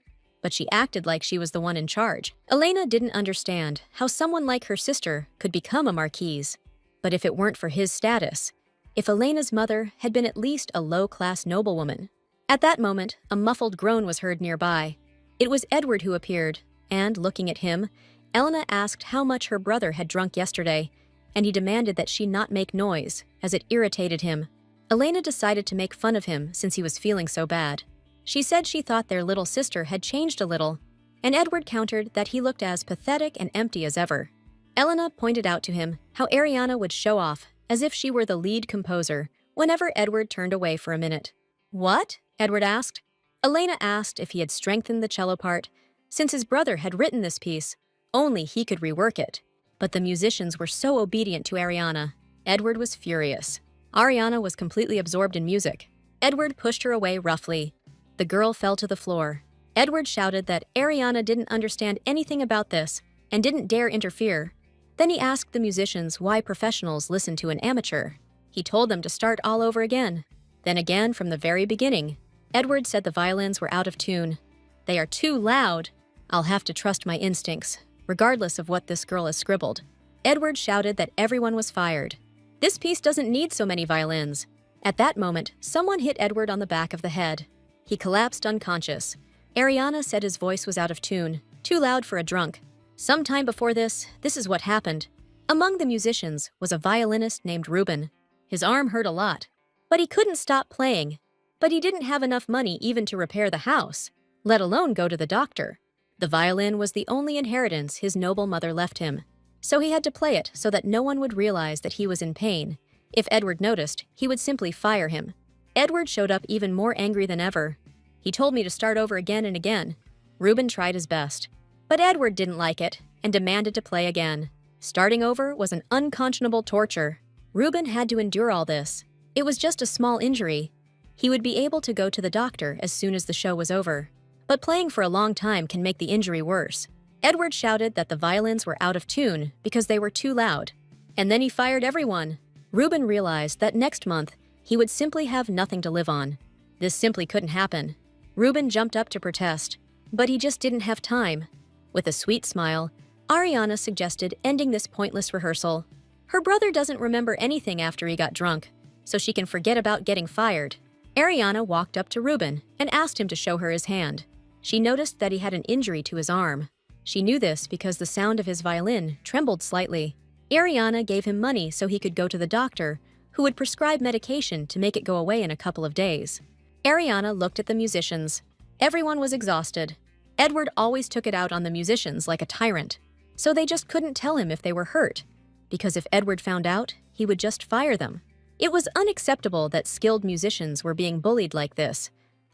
but she acted like she was the one in charge. Elena didn't understand how someone like her sister could become a marquise. But if it weren't for his status, if Elena's mother had been at least a low-class noblewoman. At that moment, a muffled groan was heard nearby. It was Edward who appeared, and, looking at him, Elena asked how much her brother had drunk yesterday, and he demanded that she not make noise, as it irritated him. Elena decided to make fun of him since he was feeling so bad. She said she thought their little sister had changed a little, and Edward countered that he looked as pathetic and empty as ever. Elena pointed out to him how Ariana would show off as if she were the lead composer whenever Edward turned away for a minute. What? Edward asked. Elena asked if he had strengthened the cello part, since his brother had written this piece. Only he could rework it. But the musicians were so obedient to Ariana. Edward was furious. Ariana was completely absorbed in music. Edward pushed her away roughly. The girl fell to the floor. Edward shouted that Ariana didn't understand anything about this and didn't dare interfere. Then he asked the musicians why professionals listen to an amateur. He told them to start all over again. Then again from the very beginning. Edward said the violins were out of tune. They are too loud. I'll have to trust my instincts, regardless of what this girl has scribbled. Edward shouted that everyone was fired. This piece doesn't need so many violins. At that moment, someone hit Edward on the back of the head. He collapsed unconscious. Ariana said his voice was out of tune, too loud for a drunk. Sometime before this is what happened. Among the musicians was a violinist named Ruben. His arm hurt a lot, but he couldn't stop playing. But he didn't have enough money even to repair the house, let alone go to the doctor. The violin was the only inheritance his noble mother left him, so he had to play it so that no one would realize that he was in pain. If Edward noticed, he would simply fire him. Edward showed up even more angry than ever. He told me to start over again and again. Ruben tried his best, but Edward didn't like it and demanded to play again. Starting over was an unconscionable torture. Ruben had to endure all this. It was just a small injury. He would be able to go to the doctor as soon as the show was over. But playing for a long time can make the injury worse. Edward shouted that the violins were out of tune because they were too loud. And then he fired everyone. Ruben realized that next month, he would simply have nothing to live on. This simply couldn't happen. Ruben jumped up to protest, but he just didn't have time. With a sweet smile, Ariana suggested ending this pointless rehearsal. Her brother doesn't remember anything after he got drunk, so she can forget about getting fired. Ariana walked up to Ruben and asked him to show her his hand. She noticed that he had an injury to his arm. She knew this because the sound of his violin trembled slightly. Ariana gave him money so he could go to the doctor, who would prescribe medication to make it go away in a couple of days. Ariana looked at the musicians. Everyone was exhausted. Edward always took it out on the musicians like a tyrant, so they just couldn't tell him if they were hurt, because if Edward found out, he would just fire them. It was unacceptable that skilled musicians were being bullied like this.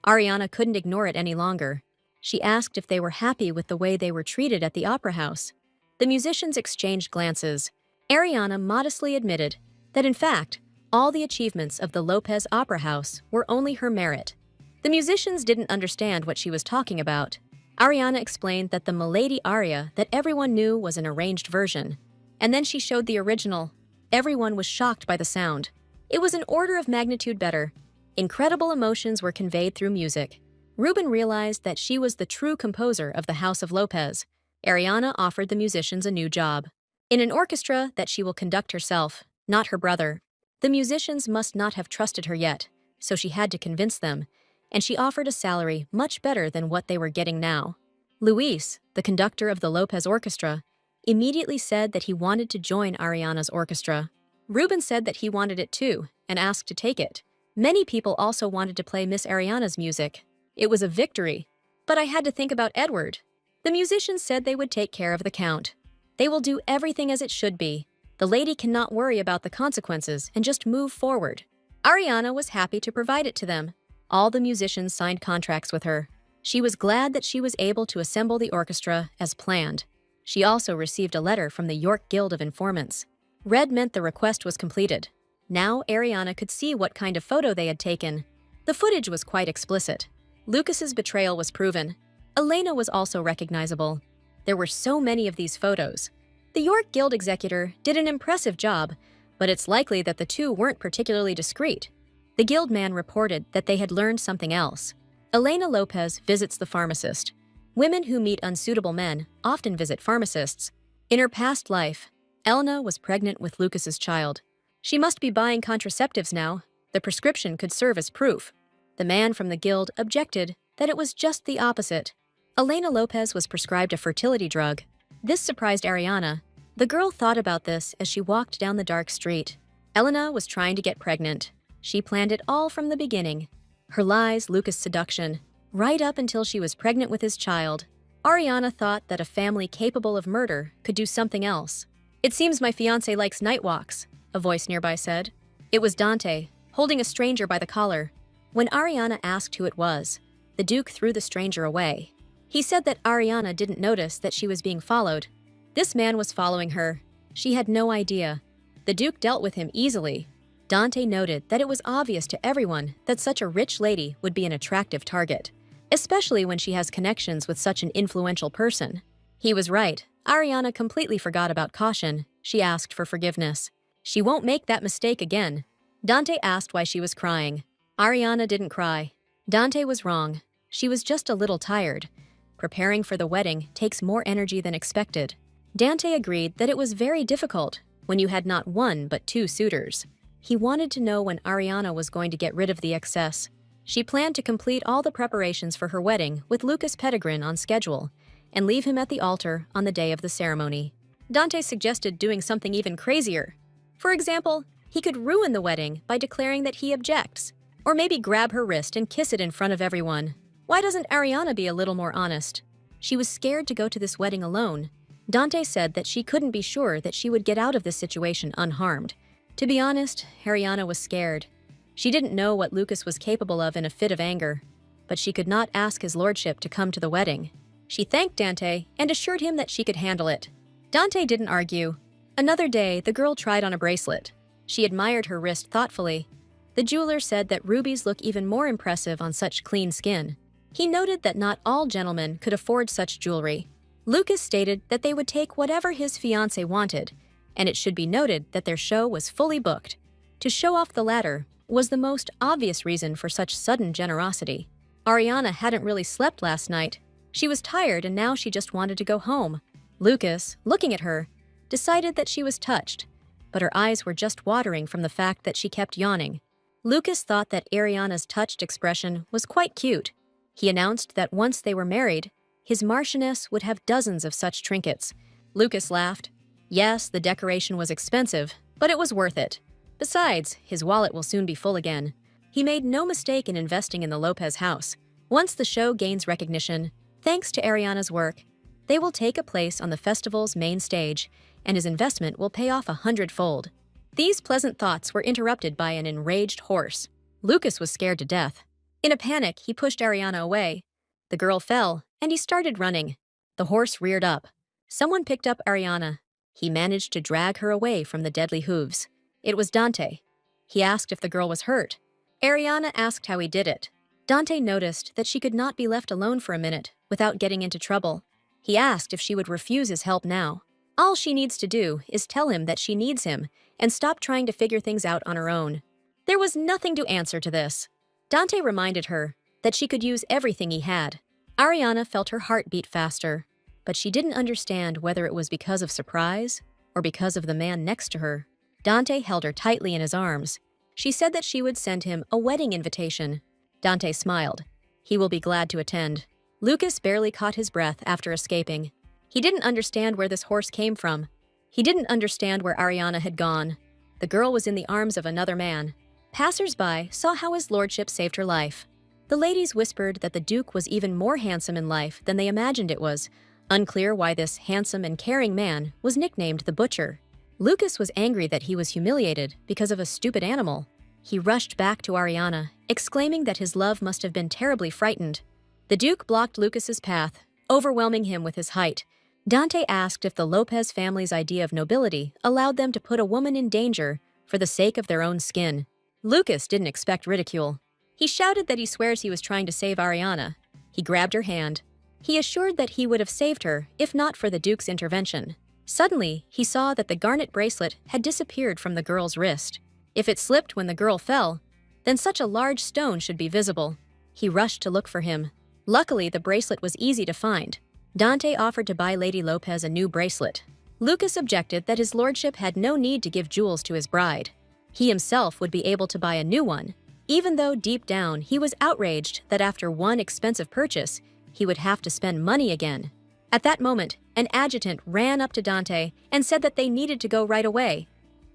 Ariana couldn't ignore it any longer. She asked if they were happy with the way they were treated at the opera house. The musicians exchanged glances. Ariana modestly admitted that, in fact, all the achievements of the Lopez Opera House were only her merit. The musicians didn't understand what she was talking about. Ariana explained that the Milady aria that everyone knew was an arranged version, and then she showed the original. Everyone was shocked by the sound. It was an order of magnitude better. Incredible emotions were conveyed through music. Ruben realized that she was the true composer of the House of Lopez. Ariana offered the musicians a new job in an orchestra that she will conduct herself, not her brother. The musicians must not have trusted her yet, so she had to convince them, and she offered a salary much better than what they were getting now. Luis, the conductor of the Lopez Orchestra, immediately said that he wanted to join Ariana's orchestra. Ruben said that he wanted it too and asked to take it. Many people also wanted to play Miss Ariana's music. It was a victory. But I had to think about Edward. The musicians said they would take care of the count. They will do everything as it should be. The lady cannot worry about the consequences and just move forward. Ariana was happy to provide it to them. All the musicians signed contracts with her. She was glad that she was able to assemble the orchestra as planned. She also received a letter from the York Guild of Informants. Red meant the request was completed. Now Ariana could see what kind of photo they had taken. The footage was quite explicit. Lucas's betrayal was proven. Elena was also recognizable. There were so many of these photos. The York Guild executor did an impressive job, but it's likely that the two weren't particularly discreet. The guild man reported that they had learned something else. Elena Lopez visits the pharmacist. Women who meet unsuitable men often visit pharmacists. In her past life, Elena was pregnant with Lucas's child. She must be buying contraceptives now. The prescription could serve as proof. The man from the guild objected that it was just the opposite. Elena Lopez was prescribed a fertility drug. This surprised Ariana. The girl thought about this as she walked down the dark street. Elena was trying to get pregnant. She planned it all from the beginning. Her lies, Lucas' seduction, right up until she was pregnant with his child. Ariana thought that a family capable of murder could do something else. "It seems my fiancé likes night walks," a voice nearby said. It was Dante, holding a stranger by the collar. When Ariana asked who it was, the Duke threw the stranger away. He said that Ariana didn't notice that she was being followed. This man was following her. She had no idea. The Duke dealt with him easily. Dante noted that it was obvious to everyone that such a rich lady would be an attractive target, especially when she has connections with such an influential person. He was right. Ariana completely forgot about caution. She asked for forgiveness. She won't make that mistake again. Dante asked why she was crying. Ariana didn't cry. Dante was wrong. She was just a little tired. Preparing for the wedding takes more energy than expected. Dante agreed that it was very difficult when you had not one but two suitors. He wanted to know when Ariana was going to get rid of the excess. She planned to complete all the preparations for her wedding with Lucas Pedigrin on schedule and leave him at the altar on the day of the ceremony. Dante suggested doing something even crazier. For example, he could ruin the wedding by declaring that he objects, or maybe grab her wrist and kiss it in front of everyone. Why doesn't Ariana be a little more honest? She was scared to go to this wedding alone. Dante said that she couldn't be sure that she would get out of this situation unharmed. To be honest, Ariana was scared. She didn't know what Lucas was capable of in a fit of anger, but she could not ask his lordship to come to the wedding. She thanked Dante and assured him that she could handle it. Dante didn't argue. Another day, the girl tried on a bracelet. She admired her wrist thoughtfully. The jeweler said that rubies look even more impressive on such clean skin. He noted that not all gentlemen could afford such jewelry. Lucas stated that they would take whatever his fiancée wanted, and it should be noted that their show was fully booked. To show off the latter was the most obvious reason for such sudden generosity. Ariana hadn't really slept last night. She was tired and now she just wanted to go home. Lucas, looking at her, decided that she was touched, but her eyes were just watering from the fact that she kept yawning. Lucas thought that Ariana's touched expression was quite cute. He announced that once they were married, his Marchioness would have dozens of such trinkets. Lucas laughed. Yes, the decoration was expensive, but it was worth it. Besides, his wallet will soon be full again. He made no mistake in investing in the Lopez house. Once the show gains recognition, thanks to Ariana's work, they will take a place on the festival's main stage, and his investment will pay off 100-fold. These pleasant thoughts were interrupted by an enraged horse. Lucas was scared to death. In a panic, he pushed Ariana away. The girl fell, and he started running. The horse reared up. Someone picked up Ariana. He managed to drag her away from the deadly hooves. It was Dante. He asked if the girl was hurt. Ariana asked how he did it. Dante noticed that she could not be left alone for a minute without getting into trouble. He asked if she would refuse his help now. All she needs to do is tell him that she needs him and stop trying to figure things out on her own. There was nothing to answer to this. Dante reminded her that she could use everything he had. Ariana felt her heart beat faster, but she didn't understand whether it was because of surprise or because of the man next to her. Dante held her tightly in his arms. She said that she would send him a wedding invitation. Dante smiled. He will be glad to attend. Lucas barely caught his breath after escaping. He didn't understand where this horse came from. He didn't understand where Ariana had gone. The girl was in the arms of another man. Passers-by saw how his lordship saved her life. The ladies whispered that the Duke was even more handsome in life than they imagined it was. Unclear why this handsome and caring man was nicknamed the Butcher. Lucas was angry that he was humiliated because of a stupid animal. He rushed back to Ariana, exclaiming that his love must have been terribly frightened. The Duke blocked Lucas's path, overwhelming him with his height. Dante asked if the Lopez family's idea of nobility allowed them to put a woman in danger for the sake of their own skin. Lucas didn't expect ridicule. He shouted that he swears he was trying to save Ariana. He grabbed her hand. He assured that he would have saved her if not for the Duke's intervention. Suddenly, he saw that the garnet bracelet had disappeared from the girl's wrist. If it slipped when the girl fell, then such a large stone should be visible. He rushed to look for him. Luckily, the bracelet was easy to find. Dante offered to buy Lady Lopez a new bracelet. Lucas objected that his lordship had no need to give jewels to his bride. He himself would be able to buy a new one, even though deep down he was outraged that after one expensive purchase, he would have to spend money again. At that moment, an adjutant ran up to Dante and said that they needed to go right away.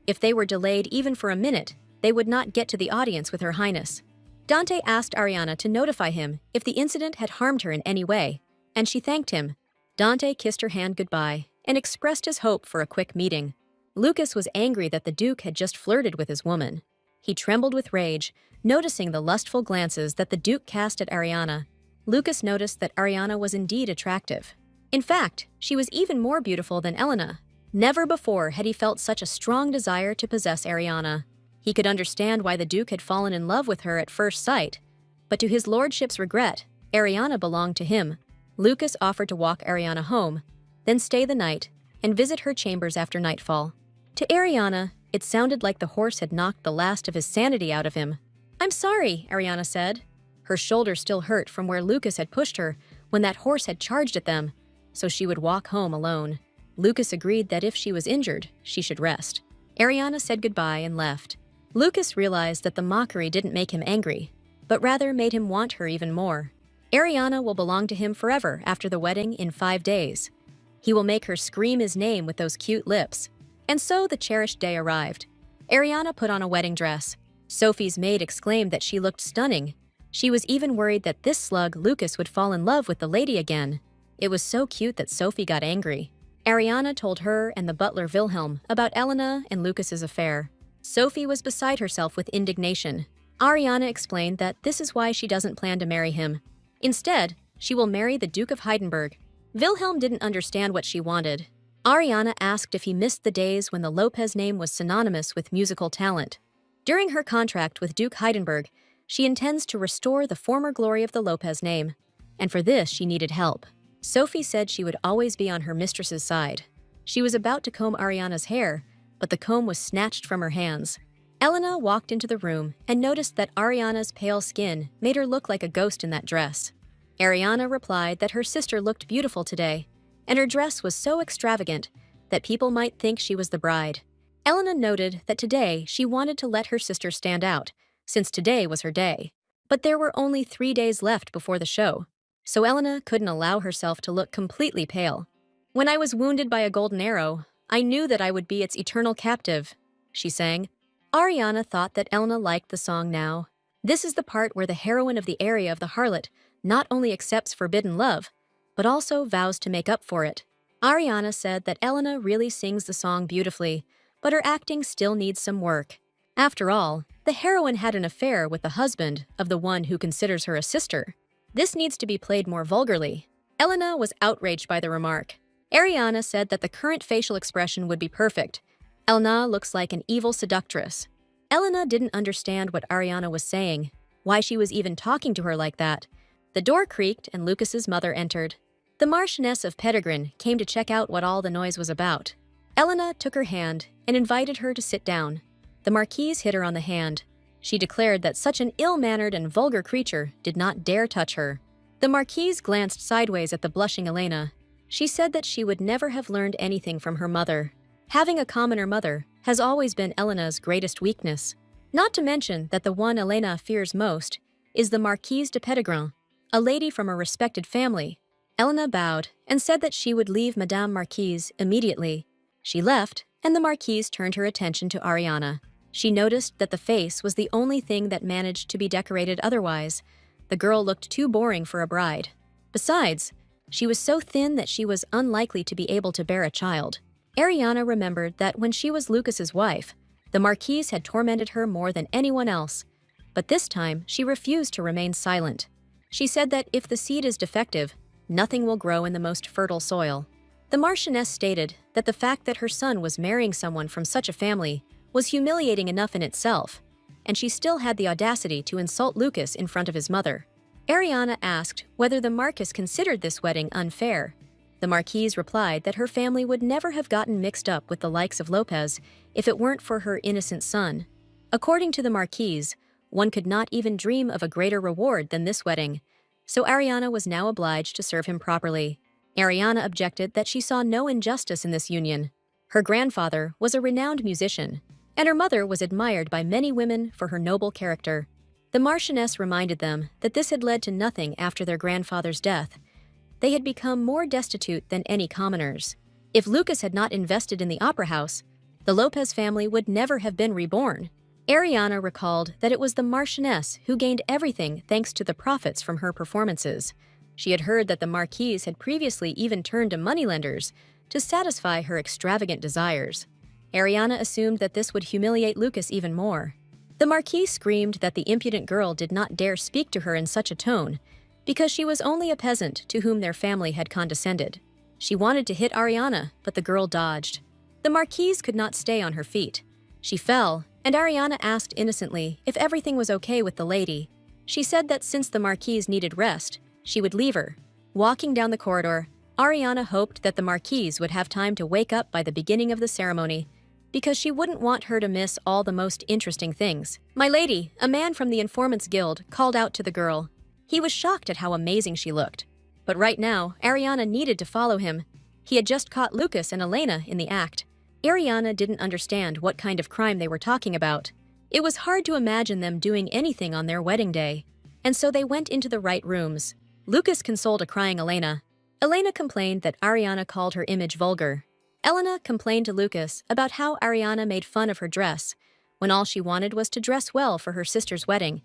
If they were delayed even for a minute, they would not get to the audience with Her Highness. Dante asked Ariana to notify him if the incident had harmed her in any way, and she thanked him. Dante kissed her hand goodbye and expressed his hope for a quick meeting. Lucas was angry that the Duke had just flirted with his woman. He trembled with rage, noticing the lustful glances that the Duke cast at Ariana. Lucas noticed that Ariana was indeed attractive. In fact, she was even more beautiful than Elena. Never before had he felt such a strong desire to possess Ariana. He could understand why the Duke had fallen in love with her at first sight, but to his lordship's regret, Ariana belonged to him. Lucas offered to walk Ariana home, then stay the night, and visit her chambers after nightfall. To Ariana, it sounded like the horse had knocked the last of his sanity out of him. "I'm sorry," Ariana said. Her shoulder still hurt from where Lucas had pushed her when that horse had charged at them, so she would walk home alone. Lucas agreed that if she was injured, she should rest. Ariana said goodbye and left. Lucas realized that the mockery didn't make him angry, but rather made him want her even more. Ariana will belong to him forever after the wedding in 5 days. He will make her scream his name with those cute lips. And so the cherished day arrived. Ariana put on a wedding dress. Sophie's maid exclaimed that she looked stunning. She was even worried that this slug Lucas would fall in love with the lady again. It was so cute that Sophie got angry. Ariana told her and the butler Wilhelm about Elena and Lucas's affair. Sophie was beside herself with indignation. Ariana explained that this is why she doesn't plan to marry him. Instead, she will marry the Duke of Heidelberg. Wilhelm didn't understand what she wanted. Ariana asked if he missed the days when the Lopez name was synonymous with musical talent. During her contract with Duke Heidelberg, she intends to restore the former glory of the Lopez name, and for this she needed help. Sophie said she would always be on her mistress's side. She was about to comb Ariana's hair, but the comb was snatched from her hands. Elena walked into the room and noticed that Ariana's pale skin made her look like a ghost in that dress. Ariana replied that her sister looked beautiful today, and her dress was so extravagant that people might think she was the bride. Elena noted that today she wanted to let her sister stand out, since today was her day. But there were only 3 days left before the show, so Elena couldn't allow herself to look completely pale. "When I was wounded by a golden arrow, I knew that I would be its eternal captive," she sang. Ariana thought that Elena liked the song now. This is the part where the heroine of the aria of the harlot not only accepts forbidden love, but also vows to make up for it. Ariana said that Elena really sings the song beautifully, but her acting still needs some work. After all, the heroine had an affair with the husband of the one who considers her a sister. This needs to be played more vulgarly. Elena was outraged by the remark. Ariana said that the current facial expression would be perfect. Elena looks like an evil seductress. Elena didn't understand what Ariana was saying, why she was even talking to her like that. The door creaked and Lucas's mother entered. The Marchioness of Pedigrin came to check out what all the noise was about. Elena took her hand and invited her to sit down. The Marquise hit her on the hand. She declared that such an ill-mannered and vulgar creature did not dare touch her. The Marquise glanced sideways at the blushing Elena. She said that she would never have learned anything from her mother. Having a commoner mother has always been Elena's greatest weakness. Not to mention that the one Elena fears most is the Marquise de Pedigrin, a lady from a respected family. Elena bowed and said that she would leave Madame Marquise immediately. She left, and the Marquise turned her attention to Ariana. She noticed that the face was the only thing that managed to be decorated otherwise. The girl looked too boring for a bride. Besides, she was so thin that she was unlikely to be able to bear a child. Ariana remembered that when she was Lucas's wife, the Marquise had tormented her more than anyone else. But this time, she refused to remain silent. She said that if the seed is defective, nothing will grow in the most fertile soil. The Marchioness stated that the fact that her son was marrying someone from such a family was humiliating enough in itself, and she still had the audacity to insult Lucas in front of his mother. Ariana asked whether the Marquis considered this wedding unfair. The Marquise replied that her family would never have gotten mixed up with the likes of Lopez if it weren't for her innocent son. According to the Marquise, one could not even dream of a greater reward than this wedding, so Ariana was now obliged to serve him properly. Ariana objected that she saw no injustice in this union. Her grandfather was a renowned musician, and her mother was admired by many women for her noble character. The Marchioness reminded them that this had led to nothing after their grandfather's death. They had become more destitute than any commoners. If Lucas had not invested in the opera house, the Lopez family would never have been reborn. Ariana recalled that it was the Marchioness who gained everything thanks to the profits from her performances. She had heard that the Marquise had previously even turned to moneylenders to satisfy her extravagant desires. Ariana assumed that this would humiliate Lucas even more. The Marquise screamed that the impudent girl did not dare speak to her in such a tone, because she was only a peasant to whom their family had condescended. She wanted to hit Ariana, but the girl dodged. The Marquise could not stay on her feet. She fell, and Ariana asked innocently if everything was okay with the lady. She said that since the Marquise needed rest, she would leave her. Walking down the corridor, Ariana hoped that the Marquise would have time to wake up by the beginning of the ceremony, because she wouldn't want her to miss all the most interesting things. "My lady," a man from the Informants Guild called out to the girl. He was shocked at how amazing she looked. But right now, Ariana needed to follow him. He had just caught Lucas and Elena in the act. Ariana didn't understand what kind of crime they were talking about. It was hard to imagine them doing anything on their wedding day. And so they went into the right rooms. Lucas consoled a crying Elena. Elena complained that Ariana called her image vulgar. Elena complained to Lucas about how Ariana made fun of her dress, when all she wanted was to dress well for her sister's wedding.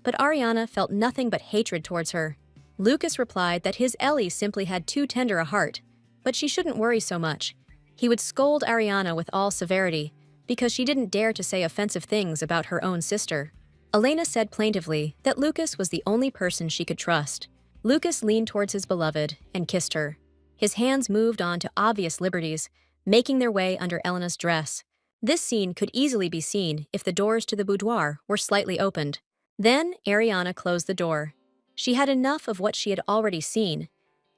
But Ariana felt nothing but hatred towards her. Lucas replied that his Ellie simply had too tender a heart, but she shouldn't worry so much. He would scold Ariana with all severity, because she didn't dare to say offensive things about her own sister. Elena said plaintively that Lucas was the only person she could trust. Lucas leaned towards his beloved and kissed her. His hands moved on to obvious liberties, making their way under Elena's dress. This scene could easily be seen if the doors to the boudoir were slightly opened. Then Ariana closed the door. She had enough of what she had already seen.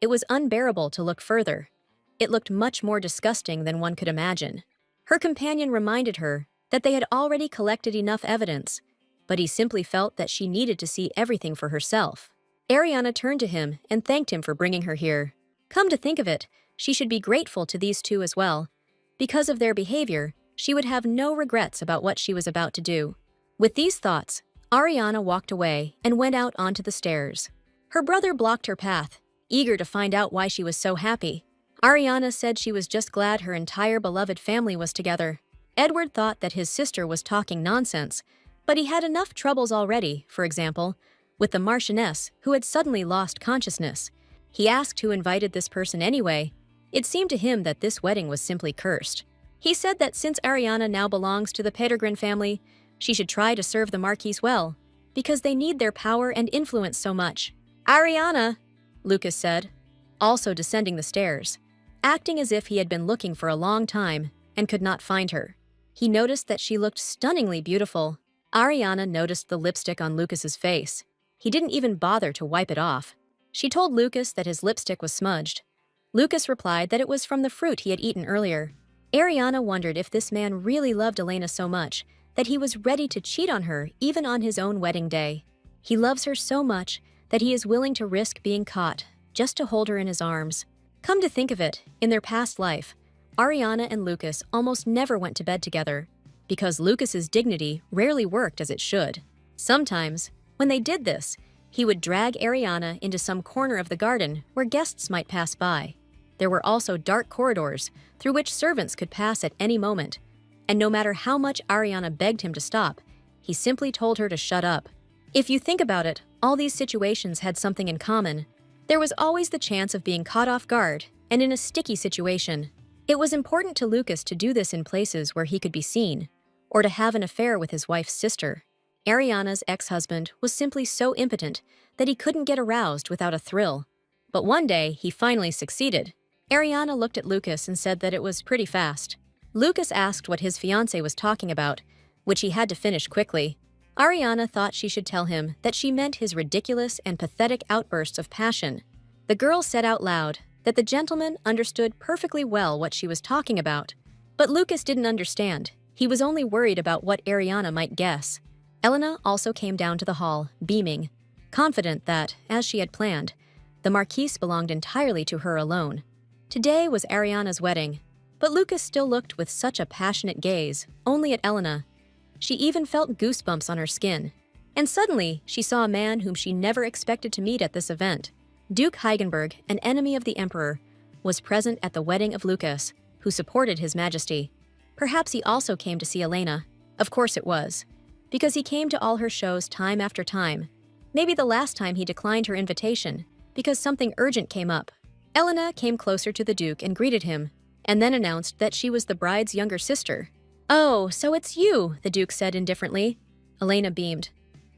It was unbearable to look further. It looked much more disgusting than one could imagine. Her companion reminded her that they had already collected enough evidence, but he simply felt that she needed to see everything for herself. Ariana turned to him and thanked him for bringing her here. Come to think of it, she should be grateful to these two as well. Because of their behavior, she would have no regrets about what she was about to do. With these thoughts, Ariana walked away and went out onto the stairs. Her brother blocked her path, eager to find out why she was so happy. Ariana said she was just glad her entire beloved family was together. Edward thought that his sister was talking nonsense, but he had enough troubles already, for example, with the Marchioness, who had suddenly lost consciousness. He asked who invited this person anyway. It seemed to him that this wedding was simply cursed. He said that since Ariana now belongs to the Pedigrin family, she should try to serve the Marquise well, because they need their power and influence so much. "Ariana," Lucas said, also descending the stairs. acting as if he had been looking for a long time and could not find her. He noticed that she looked stunningly beautiful. Ariana noticed the lipstick on Lucas's face. He didn't even bother to wipe it off. She told Lucas that his lipstick was smudged. Lucas replied that it was from the fruit he had eaten earlier. Ariana wondered if this man really loved Elena so much that he was ready to cheat on her even on his own wedding day. He loves her so much that he is willing to risk being caught just to hold her in his arms. Come to think of it, in their past life, Ariana and Lucas almost never went to bed together because Lucas's dignity rarely worked as it should. Sometimes, when they did this, he would drag Ariana into some corner of the garden where guests might pass by. There were also dark corridors through which servants could pass at any moment, and no matter how much Ariana begged him to stop, he simply told her to shut up. If you think about it, all these situations had something in common. There was always the chance of being caught off guard and in a sticky situation. It was important to Lucas to do this in places where he could be seen, or to have an affair with his wife's sister. Ariana's ex-husband was simply so impotent that he couldn't get aroused without a thrill. But one day, he finally succeeded. Ariana looked at Lucas and said that it was pretty fast. Lucas asked what his fiancé was talking about, which he had to finish quickly. Ariana thought she should tell him that she meant his ridiculous and pathetic outbursts of passion. The girl said out loud that the gentleman understood perfectly well what she was talking about. But Lucas didn't understand. He was only worried about what Ariana might guess. Elena also came down to the hall, beaming, confident that, as she had planned, the marquise belonged entirely to her alone. Today was Ariana's wedding, but Lucas still looked with such a passionate gaze, only at Elena. She even felt goosebumps on her skin. And suddenly, she saw a man whom she never expected to meet at this event. Duke Heigenberg, an enemy of the emperor, was present at the wedding of Lucas, who supported his majesty. Perhaps he also came to see Elena. Of course it was, because he came to all her shows time after time. Maybe the last time he declined her invitation, because something urgent came up. Elena came closer to the Duke and greeted him, and then announced that she was the bride's younger sister. "Oh, so it's you," the Duke said indifferently. Elena beamed.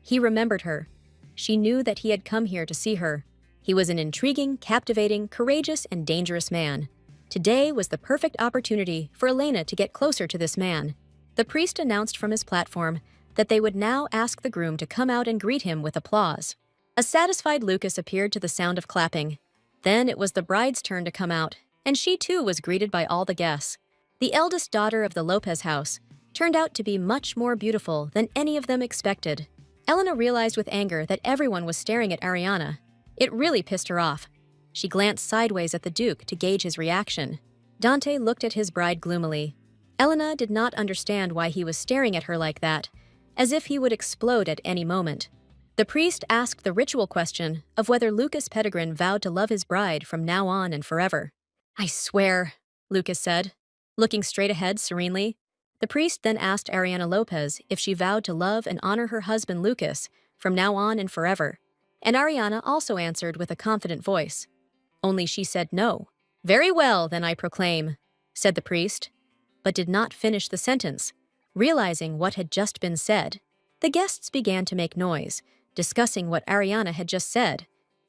He remembered her. She knew that he had come here to see her. He was an intriguing, captivating, courageous, and dangerous man. Today was the perfect opportunity for Elena to get closer to this man. The priest announced from his platform that they would now ask the groom to come out and greet him with applause. A satisfied Lucas appeared to the sound of clapping. Then it was the bride's turn to come out, and she too was greeted by all the guests. The eldest daughter of the Lopez house turned out to be much more beautiful than any of them expected. Elena realized with anger that everyone was staring at Ariana. It really pissed her off. She glanced sideways at the Duke to gauge his reaction. Dante looked at his bride gloomily. Elena did not understand why he was staring at her like that, as if he would explode at any moment. The priest asked the ritual question of whether Lucas Pedigrin vowed to love his bride from now on and forever. "I swear," Lucas said, looking straight ahead serenely. The priest then asked Ariana Lopez if she vowed to love and honor her husband Lucas from now on and forever, and Ariana also answered with a confident voice. Only she said no. "Very well, then I proclaim," said the priest, but did not finish the sentence. Realizing what had just been said, the guests began to make noise, discussing what Ariana had just said.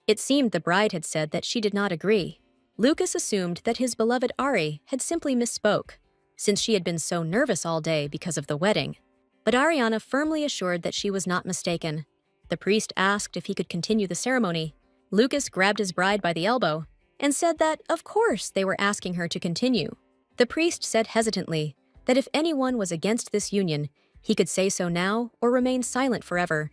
It seemed the bride had said that she did not agree. Lucas assumed that his beloved Ari had simply misspoke, since she had been so nervous all day because of the wedding. But Ariana firmly assured that she was not mistaken. The priest asked if he could continue the ceremony. Lucas grabbed his bride by the elbow and said that, of course, they were asking her to continue. The priest said hesitantly that if anyone was against this union, he could say so now or remain silent forever.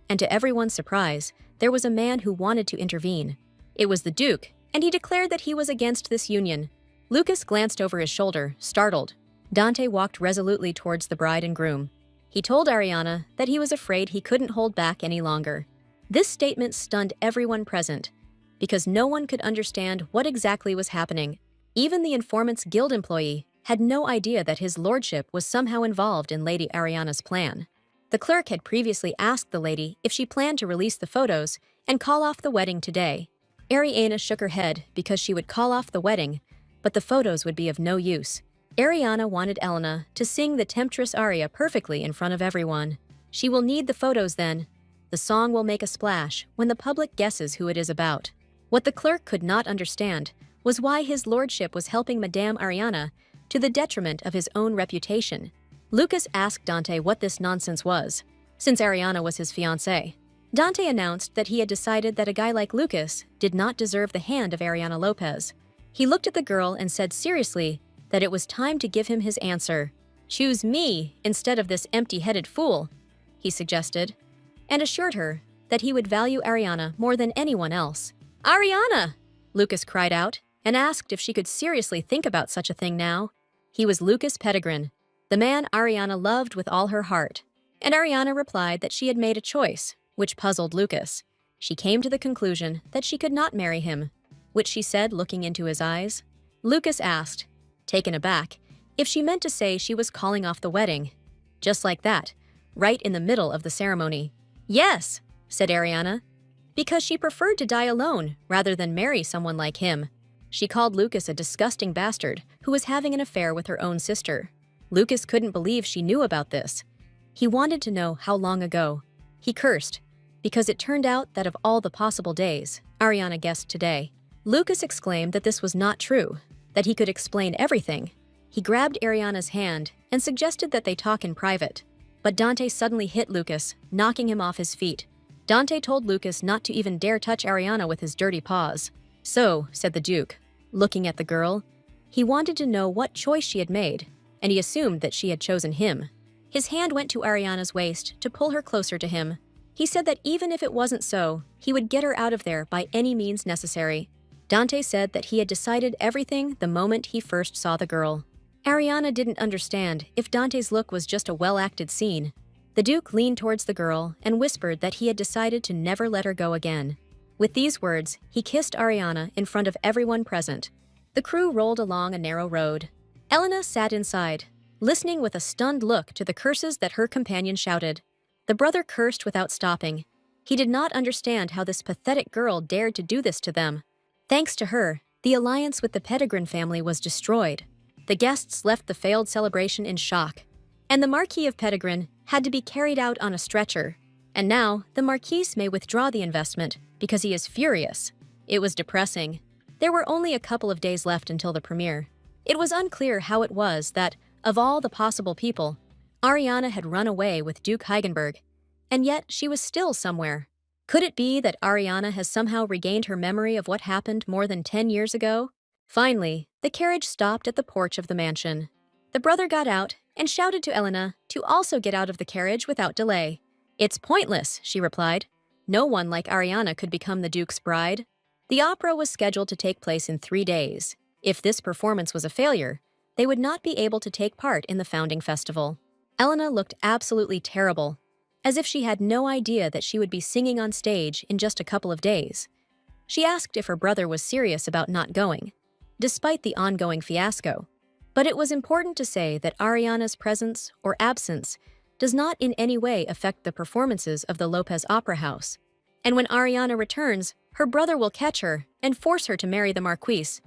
And to everyone's surprise, there was a man who wanted to intervene. It was the Duke, and he declared that he was against this union. Lucas glanced over his shoulder, startled. Dante walked resolutely towards the bride and groom. He told Ariana that he was afraid he couldn't hold back any longer. This statement stunned everyone present, because no one could understand what exactly was happening. Even the informant's guild employee had no idea that his lordship was somehow involved in Lady Ariana's plan. The clerk had previously asked the lady if she planned to release the photos and call off the wedding today. Ariana shook her head because she would call off the wedding, but the photos would be of no use. Ariana wanted Elena to sing the temptress aria perfectly in front of everyone. She will need the photos then. The song will make a splash when the public guesses who it is about. What the clerk could not understand was why his lordship was helping Madame Ariana to the detriment of his own reputation. Lucas asked Dante what this nonsense was, since Ariana was his fiancée. Dante announced that he had decided that a guy like Lucas did not deserve the hand of Ariana Lopez. He looked at the girl and said seriously that it was time to give him his answer. "Choose me instead of this empty-headed fool," he suggested, and assured her that he would value Ariana more than anyone else. "Ariana!" Lucas cried out and asked if she could seriously think about such a thing now. He was Lucas Pedigrin, the man Ariana loved with all her heart, and Ariana replied that she had made a choice, which puzzled Lucas. She came to the conclusion that she could not marry him, which she said looking into his eyes. Lucas asked, taken aback, if she meant to say she was calling off the wedding. Just like that, right in the middle of the ceremony. "Yes," said Ariana, because she preferred to die alone rather than marry someone like him. She called Lucas a disgusting bastard who was having an affair with her own sister. Lucas couldn't believe she knew about this. He wanted to know how long ago. He cursed, because it turned out that of all the possible days, Ariana guessed today. Lucas exclaimed that this was not true, that he could explain everything. He grabbed Ariana's hand and suggested that they talk in private. But Dante suddenly hit Lucas, knocking him off his feet. Dante told Lucas not to even dare touch Ariana with his dirty paws. "So," said the Duke, looking at the girl, he wanted to know what choice she had made, and he assumed that she had chosen him. His hand went to Ariana's waist to pull her closer to him. He said that even if it wasn't so, he would get her out of there by any means necessary. Dante said that he had decided everything the moment he first saw the girl. Ariana didn't understand if Dante's look was just a well-acted scene. The Duke leaned towards the girl and whispered that he had decided to never let her go again. With these words, he kissed Ariana in front of everyone present. The crew rolled along a narrow road. Elena sat inside, listening with a stunned look to the curses that her companion shouted. The brother cursed without stopping. He did not understand how this pathetic girl dared to do this to them. Thanks to her, the alliance with the Pedigrin family was destroyed. The guests left the failed celebration in shock, and the Marquis of Pedigrin had to be carried out on a stretcher. And now, the Marquis may withdraw the investment because he is furious. It was depressing. There were only a couple of days left until the premiere. It was unclear how it was that, of all the possible people, Ariana had run away with Duke Heigenberg, and yet she was still somewhere. Could it be that Ariana has somehow regained her memory of what happened more than 10 years ago? Finally, the carriage stopped at the porch of the mansion. The brother got out and shouted to Elena to also get out of the carriage without delay. "It's pointless," she replied. "No one like Ariana could become the Duke's bride." The opera was scheduled to take place in 3 days. If this performance was a failure, they would not be able to take part in the founding festival. Elena looked absolutely terrible, as if she had no idea that she would be singing on stage in just a couple of days. She asked if her brother was serious about not going, despite the ongoing fiasco. But it was important to say that Ariana's presence or absence does not in any way affect the performances of the Lopez Opera House. And when Ariana returns, her brother will catch her and force her to marry the Marquis,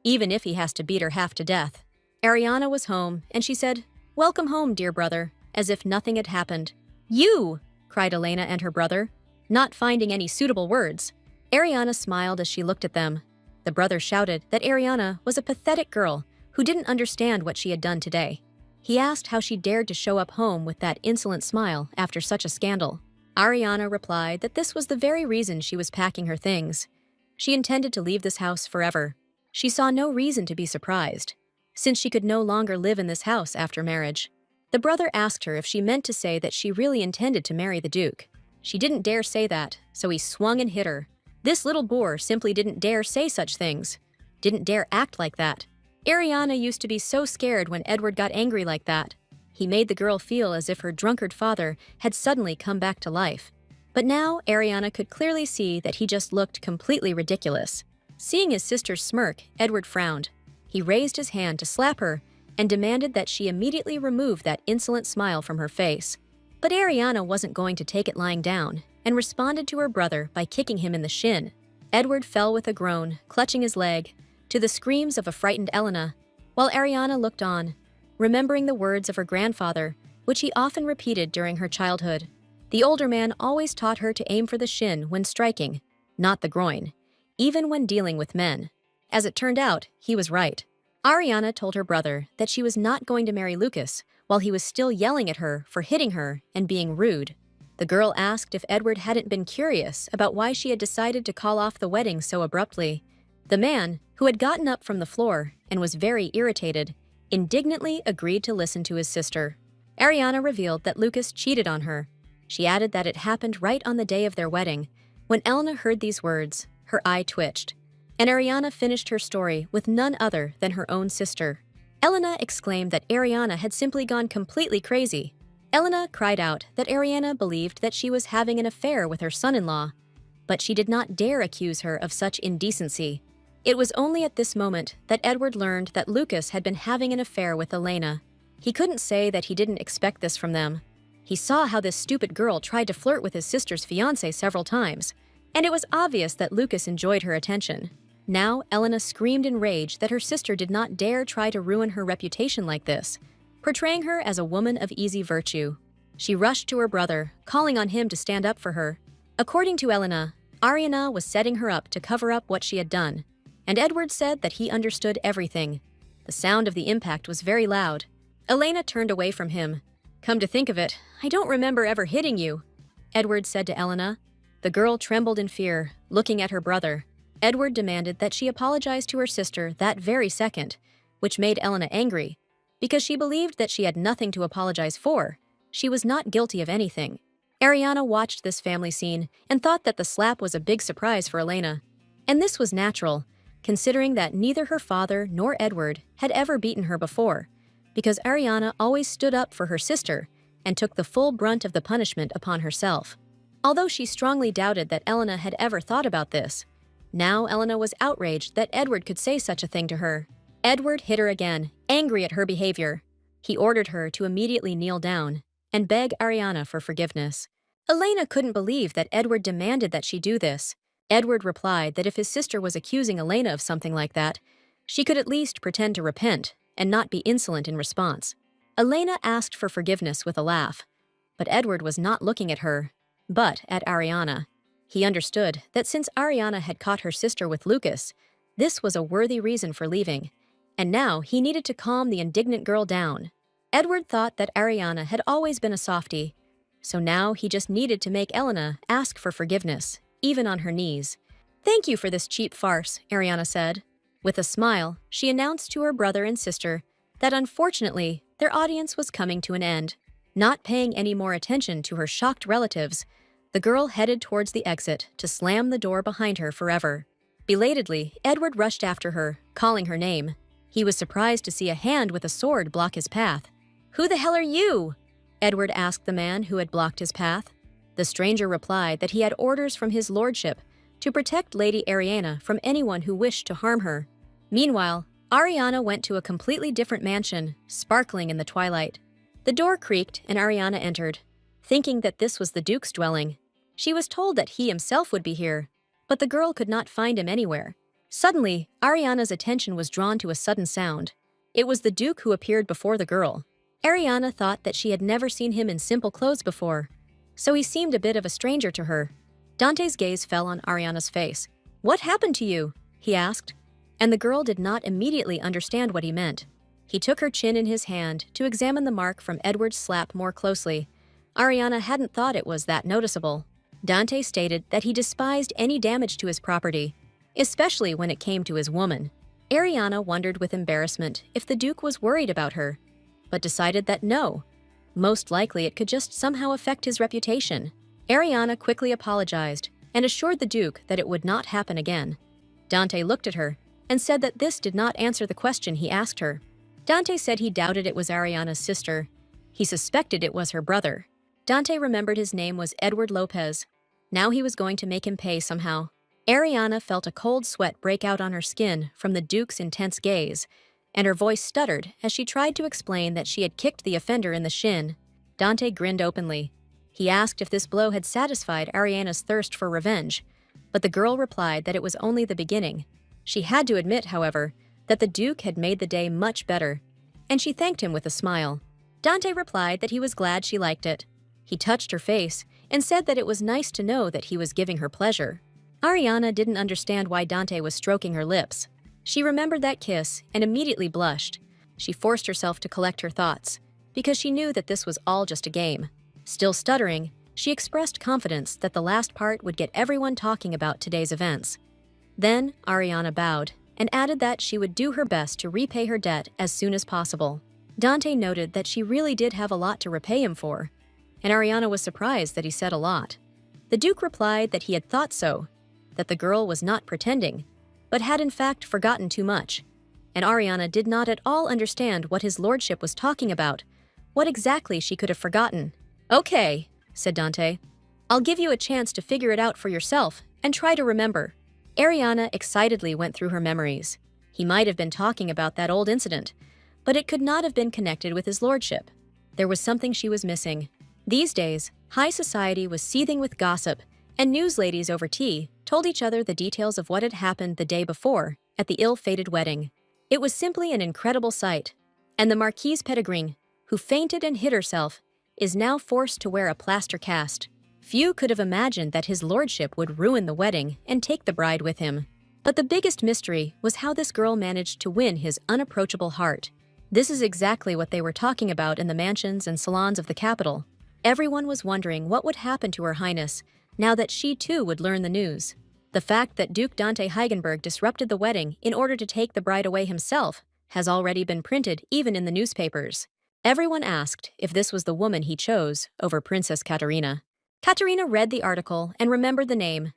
even if he has to beat her half to death. Ariana was home, and she said, "Welcome home, dear brother," as if nothing had happened. "You!" cried Elena and her brother, not finding any suitable words. Ariana smiled as she looked at them. The brother shouted that Ariana was a pathetic girl who didn't understand what she had done today. He asked how she dared to show up home with that insolent smile after such a scandal. Ariana replied that this was the very reason she was packing her things. She intended to leave this house forever. She saw no reason to be surprised, since she could no longer live in this house after marriage. The brother asked her if she meant to say that she really intended to marry the Duke. She didn't dare say that, so he swung and hit her. This little boor simply didn't dare say such things, didn't dare act like that. Ariana used to be so scared when Edward got angry like that. He made the girl feel as if her drunkard father had suddenly come back to life. But now Ariana could clearly see that he just looked completely ridiculous. Seeing his sister's smirk, Edward frowned. He raised his hand to slap her and demanded that she immediately remove that insolent smile from her face. But Ariana wasn't going to take it lying down and responded to her brother by kicking him in the shin. Edward fell with a groan, clutching his leg, to the screams of a frightened Elena, while Ariana looked on, remembering the words of her grandfather, which he often repeated during her childhood. The older man always taught her to aim for the shin when striking, not the groin, even when dealing with men. As it turned out, he was right. Ariana told her brother that she was not going to marry Lucas while he was still yelling at her for hitting her and being rude. The girl asked if Edward hadn't been curious about why she had decided to call off the wedding so abruptly. The man, who had gotten up from the floor and was very irritated, indignantly agreed to listen to his sister. Ariana revealed that Lucas cheated on her. She added that it happened right on the day of their wedding. When Elena heard these words, her eye twitched, and Ariana finished her story with none other than her own sister. Elena exclaimed that Ariana had simply gone completely crazy. Elena cried out that Ariana believed that she was having an affair with her son-in-law, but she did not dare accuse her of such indecency. It was only at this moment that Edward learned that Lucas had been having an affair with Elena. He couldn't say that he didn't expect this from them. He saw how this stupid girl tried to flirt with his sister's fiancé several times, and it was obvious that Lucas enjoyed her attention. Now, Elena screamed in rage that her sister did not dare try to ruin her reputation like this, portraying her as a woman of easy virtue. She rushed to her brother, calling on him to stand up for her. According to Elena, Ariana was setting her up to cover up what she had done, and Edward said that he understood everything. The sound of the impact was very loud. Elena turned away from him. "Come to think of it, I don't remember ever hitting you," Edward said to Elena. The girl trembled in fear, looking at her brother. Edward demanded that she apologize to her sister that very second, which made Elena angry, because she believed that she had nothing to apologize for. She was not guilty of anything. Ariana watched this family scene and thought that the slap was a big surprise for Elena. And this was natural, considering that neither her father nor Edward had ever beaten her before, because Ariana always stood up for her sister and took the full brunt of the punishment upon herself. Although she strongly doubted that Elena had ever thought about this, now Elena was outraged that Edward could say such a thing to her. Edward hit her again, angry at her behavior. He ordered her to immediately kneel down and beg Ariana for forgiveness. Elena couldn't believe that Edward demanded that she do this. Edward replied that if his sister was accusing Elena of something like that, she could at least pretend to repent and not be insolent in response. Elena asked for forgiveness with a laugh, but Edward was not looking at her, but at Ariana. He understood that since Ariana had caught her sister with Lucas, this was a worthy reason for leaving, and now he needed to calm the indignant girl down. Edward thought that Ariana had always been a softie, so now he just needed to make Elena ask for forgiveness, even on her knees. "Thank you for this cheap farce," Ariana said. With a smile, she announced to her brother and sister that unfortunately, their audience was coming to an end. Not paying any more attention to her shocked relatives, the girl headed towards the exit to slam the door behind her forever. Belatedly, Edward rushed after her, calling her name. He was surprised to see a hand with a sword block his path. "Who the hell are you?" Edward asked the man who had blocked his path. The stranger replied that he had orders from his lordship to protect Lady Ariana from anyone who wished to harm her. Meanwhile, Ariana went to a completely different mansion, sparkling in the twilight. The door creaked and Ariana entered, thinking that this was the Duke's dwelling. She was told that he himself would be here, but the girl could not find him anywhere. Suddenly, Ariana's attention was drawn to a sudden sound. It was the Duke who appeared before the girl. Ariana thought that she had never seen him in simple clothes before, so he seemed a bit of a stranger to her. Dante's gaze fell on Ariana's face. "What happened to you?" he asked, and the girl did not immediately understand what he meant. He took her chin in his hand to examine the mark from Edward's slap more closely. Ariana hadn't thought it was that noticeable. Dante stated that he despised any damage to his property, especially when it came to his woman. Ariana wondered with embarrassment if the Duke was worried about her, but decided that no. Most likely it could just somehow affect his reputation. Ariana quickly apologized and assured the Duke that it would not happen again. Dante looked at her and said that this did not answer the question he asked her. Dante said he doubted it was Ariana's sister. He suspected it was her brother. Dante remembered his name was Edward Lopez. Now he was going to make him pay somehow. Ariana felt a cold sweat break out on her skin from the Duke's intense gaze, and her voice stuttered as she tried to explain that she had kicked the offender in the shin. Dante grinned openly. He asked if this blow had satisfied Ariana's thirst for revenge, but the girl replied that it was only the beginning. She had to admit, however, that the Duke had made the day much better, and she thanked him with a smile. Dante replied that he was glad she liked it. He touched her face and said that it was nice to know that he was giving her pleasure. Ariana didn't understand why Dante was stroking her lips. She remembered that kiss and immediately blushed. She forced herself to collect her thoughts, because she knew that this was all just a game. Still stuttering, she expressed confidence that the last part would get everyone talking about today's events. Then, Ariana bowed and added that she would do her best to repay her debt as soon as possible. Dante noted that she really did have a lot to repay him for, and Ariana was surprised that he said a lot. The Duke replied that he had thought so, that the girl was not pretending, but had in fact forgotten too much, and Ariana did not at all understand what his lordship was talking about, what exactly she could have forgotten. "Okay," said Dante. "I'll give you a chance to figure it out for yourself and try to remember." Ariana excitedly went through her memories. He might have been talking about that old incident, but it could not have been connected with his lordship. There was something she was missing. These days, high society was seething with gossip, and news ladies over tea told each other the details of what had happened the day before at the ill-fated wedding. It was simply an incredible sight, and the Marquise Pedigrin, who fainted and hid herself, is now forced to wear a plaster cast. Few could have imagined that his lordship would ruin the wedding and take the bride with him. But the biggest mystery was how this girl managed to win his unapproachable heart. This is exactly what they were talking about in the mansions and salons of the capital. Everyone was wondering what would happen to Her Highness now that she too would learn the news. The fact that Duke Dante Heigenberg disrupted the wedding in order to take the bride away himself has already been printed even in the newspapers. Everyone asked if this was the woman he chose over Princess Katerina. Katerina read the article and remembered the name,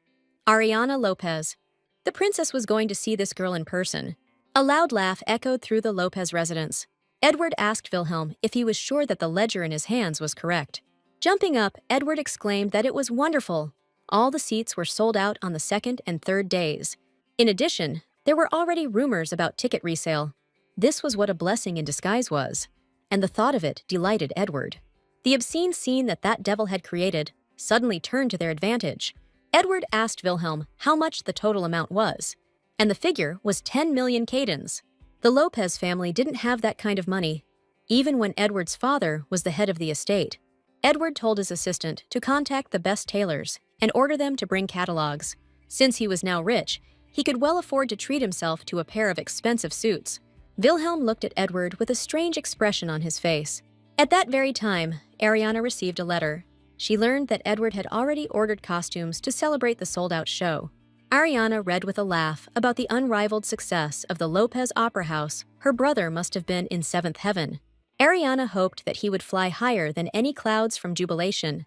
Ariana Lopez. The princess was going to see this girl in person. A loud laugh echoed through the Lopez residence. Edward asked Wilhelm if he was sure that the ledger in his hands was correct. Jumping up, Edward exclaimed that it was wonderful. All the seats were sold out on the second and third days. In addition, there were already rumors about ticket resale. This was what a blessing in disguise was, and the thought of it delighted Edward. The obscene scene that devil had created suddenly turned to their advantage. Edward asked Wilhelm how much the total amount was, and the figure was 10 million cadens. The Lopez family didn't have that kind of money, even when Edward's father was the head of the estate. Edward told his assistant to contact the best tailors and order them to bring catalogs. Since he was now rich, he could well afford to treat himself to a pair of expensive suits. Wilhelm looked at Edward with a strange expression on his face. At that very time, Ariana received a letter. She learned that Edward had already ordered costumes to celebrate the sold-out show. Ariana read with a laugh about the unrivaled success of the Lopez Opera House. Her brother must have been in seventh heaven. Ariana hoped that he would fly higher than any clouds from jubilation,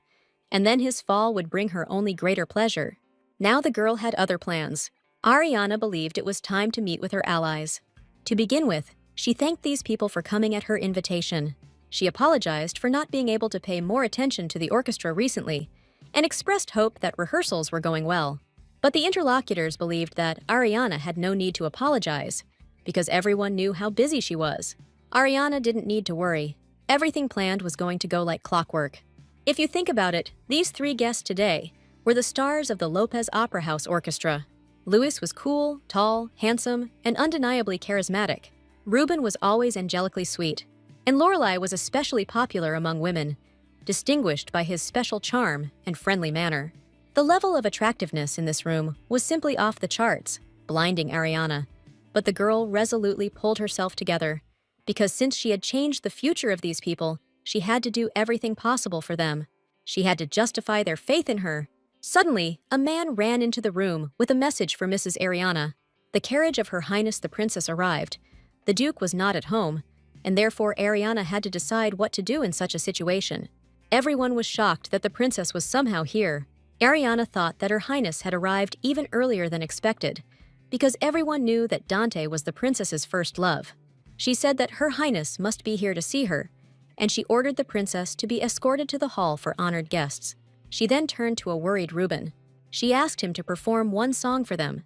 and then his fall would bring her only greater pleasure. Now the girl had other plans. Ariana believed it was time to meet with her allies. To begin with, she thanked these people for coming at her invitation. She apologized for not being able to pay more attention to the orchestra recently, and expressed hope that rehearsals were going well. But the interlocutors believed that Ariana had no need to apologize, because everyone knew how busy she was. Ariana didn't need to worry. Everything planned was going to go like clockwork. If you think about it, these three guests today were the stars of the Lopez Opera House Orchestra. Louis was cool, tall, handsome, and undeniably charismatic. Ruben was always angelically sweet, and Lorelei was especially popular among women, distinguished by his special charm and friendly manner. The level of attractiveness in this room was simply off the charts, blinding Ariana. But the girl resolutely pulled herself together, because since she had changed the future of these people, she had to do everything possible for them. She had to justify their faith in her. Suddenly, a man ran into the room with a message for Mrs. Ariana. The carriage of Her Highness the Princess arrived. The Duke was not at home, and therefore Ariana had to decide what to do in such a situation. Everyone was shocked that the princess was somehow here. Ariana thought that Her Highness had arrived even earlier than expected, because everyone knew that Dante was the princess's first love. She said that Her Highness must be here to see her, and she ordered the princess to be escorted to the hall for honored guests. She then turned to a worried Ruben. She asked him to perform one song for them.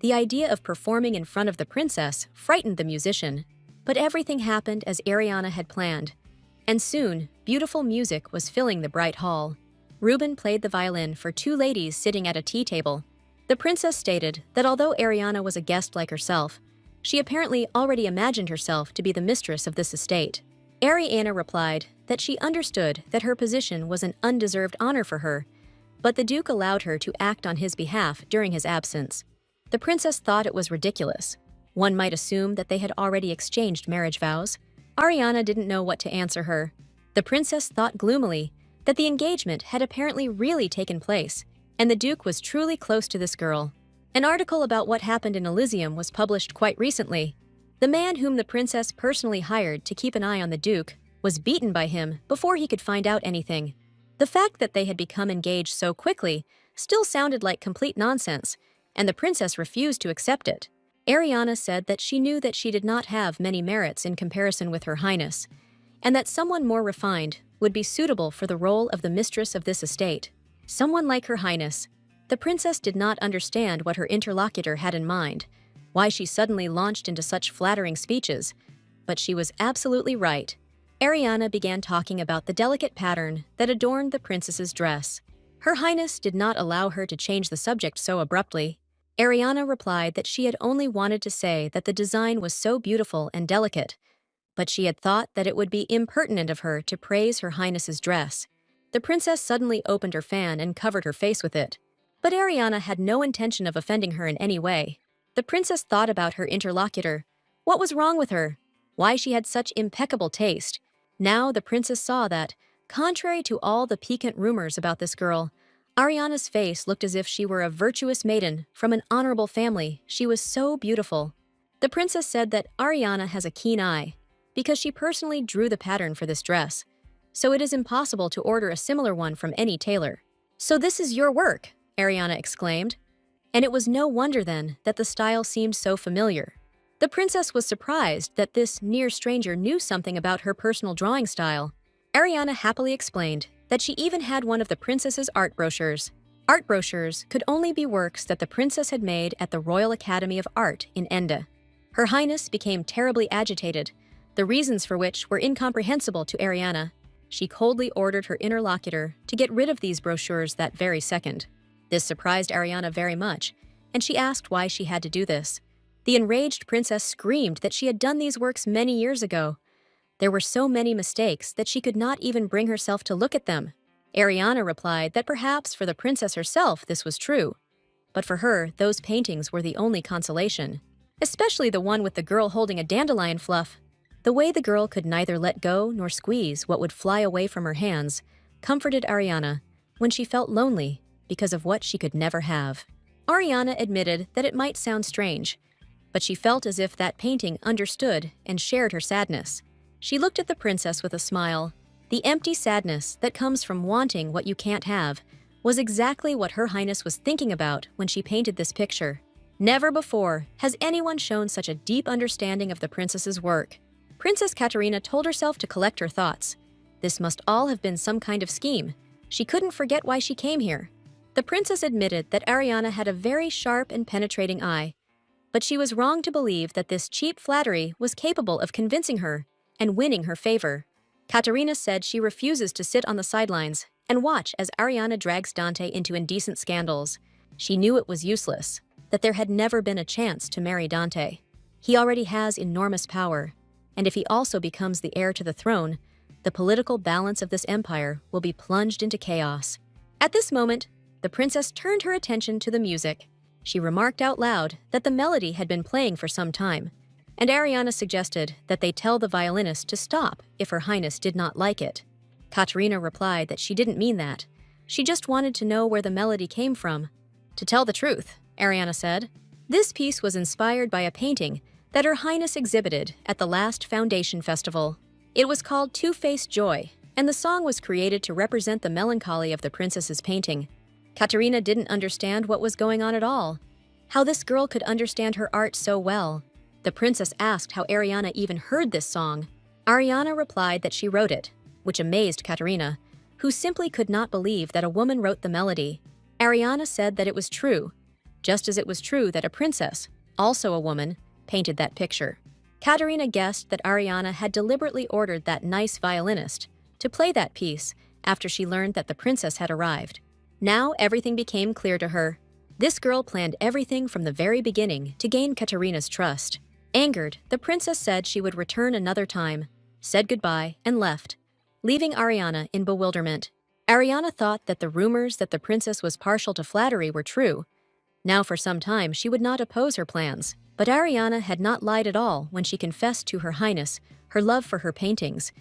The idea of performing in front of the princess frightened the musician, but everything happened as Ariana had planned, and soon, beautiful music was filling the bright hall. Ruben played the violin for two ladies sitting at a tea table. The princess stated that although Ariana was a guest like herself, she apparently already imagined herself to be the mistress of this estate. Ariana replied that she understood that her position was an undeserved honor for her, but the Duke allowed her to act on his behalf during his absence. The princess thought it was ridiculous. One might assume that they had already exchanged marriage vows. Ariana didn't know what to answer her. The princess thought gloomily that the engagement had apparently really taken place, and the Duke was truly close to this girl. An article about what happened in Elysium was published quite recently. The man whom the princess personally hired to keep an eye on the Duke was beaten by him before he could find out anything. The fact that they had become engaged so quickly still sounded like complete nonsense, and the princess refused to accept it. Ariana said that she knew that she did not have many merits in comparison with Her Highness, and that someone more refined would be suitable for the role of the mistress of this estate. Someone like Her Highness. The princess did not understand what her interlocutor had in mind, why she suddenly launched into such flattering speeches, but she was absolutely right. Ariana began talking about the delicate pattern that adorned the princess's dress. Her Highness did not allow her to change the subject so abruptly. Ariana replied that she had only wanted to say that the design was so beautiful and delicate, but she had thought that it would be impertinent of her to praise Her Highness's dress. The princess suddenly opened her fan and covered her face with it. But Ariana had no intention of offending her in any way. The princess thought about her interlocutor. What was wrong with her? Why she had such impeccable taste? Now the princess saw that, contrary to all the piquant rumors about this girl, Ariana's face looked as if she were a virtuous maiden from an honorable family. She was so beautiful. The princess said that Ariana has a keen eye, because she personally drew the pattern for this dress, so it is impossible to order a similar one from any tailor. "So this is your work," Ariana exclaimed. And it was no wonder then that the style seemed so familiar. The princess was surprised that this near stranger knew something about her personal drawing style. Ariana happily explained that she even had one of the princess's art brochures. Art brochures could only be works that the princess had made at the Royal Academy of Art in Enda. Her Highness became terribly agitated, the reasons for which were incomprehensible to Ariana. She coldly ordered her interlocutor to get rid of these brochures that very second. This surprised Ariana very much, and she asked why she had to do this. The enraged princess screamed that she had done these works many years ago. There were so many mistakes that she could not even bring herself to look at them. Ariana replied that perhaps for the princess herself this was true, but for her those paintings were the only consolation, especially the one with the girl holding a dandelion fluff. The way the girl could neither let go nor squeeze what would fly away from her hands comforted Ariana when she felt lonely because of what she could never have. Ariana admitted that it might sound strange, but she felt as if that painting understood and shared her sadness. She looked at the princess with a smile. The empty sadness that comes from wanting what you can't have was exactly what Her Highness was thinking about when she painted this picture. Never before has anyone shown such a deep understanding of the princess's work. Princess Katerina told herself to collect her thoughts. This must all have been some kind of scheme. She couldn't forget why she came here. The princess admitted that Ariana had a very sharp and penetrating eye, but she was wrong to believe that this cheap flattery was capable of convincing her and winning her favor. Katerina said she refuses to sit on the sidelines and watch as Ariana drags Dante into indecent scandals. She knew it was useless, that there had never been a chance to marry Dante. He already has enormous power, and if he also becomes the heir to the throne, the political balance of this empire will be plunged into chaos. At this moment, the princess turned her attention to the music. She remarked out loud that the melody had been playing for some time, and Ariana suggested that they tell the violinist to stop if Her Highness did not like it. Katerina replied that she didn't mean that. She just wanted to know where the melody came from. To tell the truth, Ariana said, this piece was inspired by a painting that Her Highness exhibited at the last Foundation Festival. It was called Two-Faced Joy, and the song was created to represent the melancholy of the princess's painting. Katerina didn't understand what was going on at all, how this girl could understand her art so well. The princess asked how Ariana even heard this song. Ariana replied that she wrote it, which amazed Katerina, who simply could not believe that a woman wrote the melody. Ariana said that it was true, just as it was true that a princess, also a woman, painted that picture. Katerina guessed that Ariana had deliberately ordered that nice violinist to play that piece after she learned that the princess had arrived. Now everything became clear to her. This girl planned everything from the very beginning to gain Katerina's trust. Angered, the princess said she would return another time, said goodbye, and left, leaving Ariana in bewilderment. Ariana thought that the rumors that the princess was partial to flattery were true. Now for some time she would not oppose her plans. But Ariana had not lied at all when she confessed to Her Highness her love for her paintings,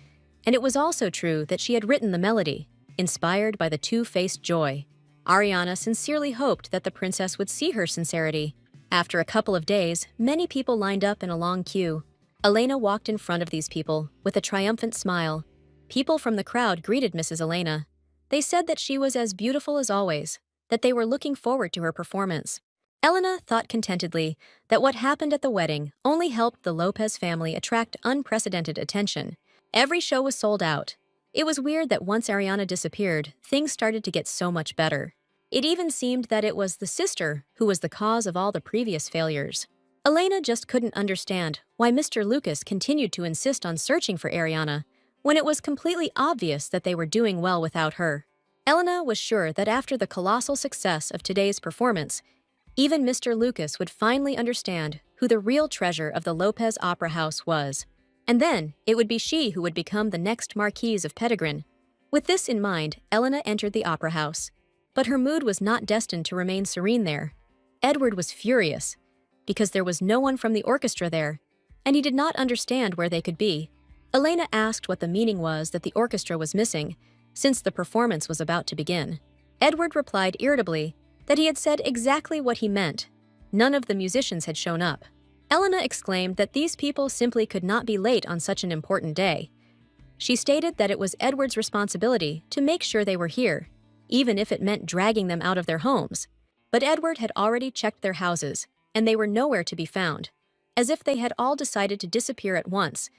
and it was also true that she had written the melody, inspired by the two-faced joy. Ariana sincerely hoped that the princess would see her sincerity. After a couple of days, many people lined up in a long queue. Elena walked in front of these people with a triumphant smile. People from the crowd greeted Mrs. Elena. They said that she was as beautiful as always, that they were looking forward to her performance. Elena thought contentedly that what happened at the wedding only helped the Lopez family attract unprecedented attention. Every show was sold out. It was weird that once Ariana disappeared, things started to get so much better. It even seemed that it was the sister who was the cause of all the previous failures. Elena just couldn't understand why Mr. Lucas continued to insist on searching for Ariana when it was completely obvious that they were doing well without her. Elena was sure that after the colossal success of today's performance, even Mr. Lucas would finally understand who the real treasure of the Lopez Opera House was. And then, it would be she who would become the next Marquise of Pedigrin. With this in mind, Elena entered the opera house. But her mood was not destined to remain serene there. Edward was furious, because there was no one from the orchestra there, and he did not understand where they could be. Elena asked what the meaning was that the orchestra was missing, since the performance was about to begin. Edward replied irritably that he had said exactly what he meant. None of the musicians had shown up. Elena exclaimed that these people simply could not be late on such an important day. She stated that it was Edward's responsibility to make sure they were here, even if it meant dragging them out of their homes. But Edward had already checked their houses, and they were nowhere to be found, as if they had all decided to disappear at once.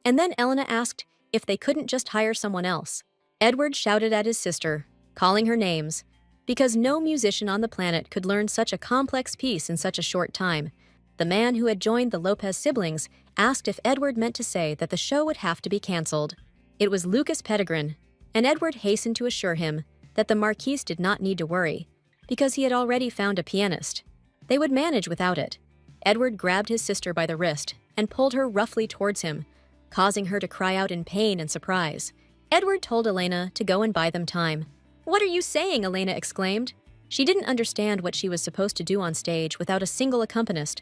And then Elena asked if they couldn't just hire someone else. Edward shouted at his sister, calling her names, because no musician on the planet could learn such a complex piece in such a short time. The man who had joined the Lopez siblings asked if Edward meant to say that the show would have to be cancelled. It was Lucas Pedigrin, and Edward hastened to assure him that the Marquise did not need to worry, because he had already found a pianist. They would manage without it. Edward grabbed his sister by the wrist and pulled her roughly towards him, causing her to cry out in pain and surprise. Edward told Elena to go and buy them time. "What are you saying?" Elena exclaimed. She didn't understand what she was supposed to do on stage without a single accompanist,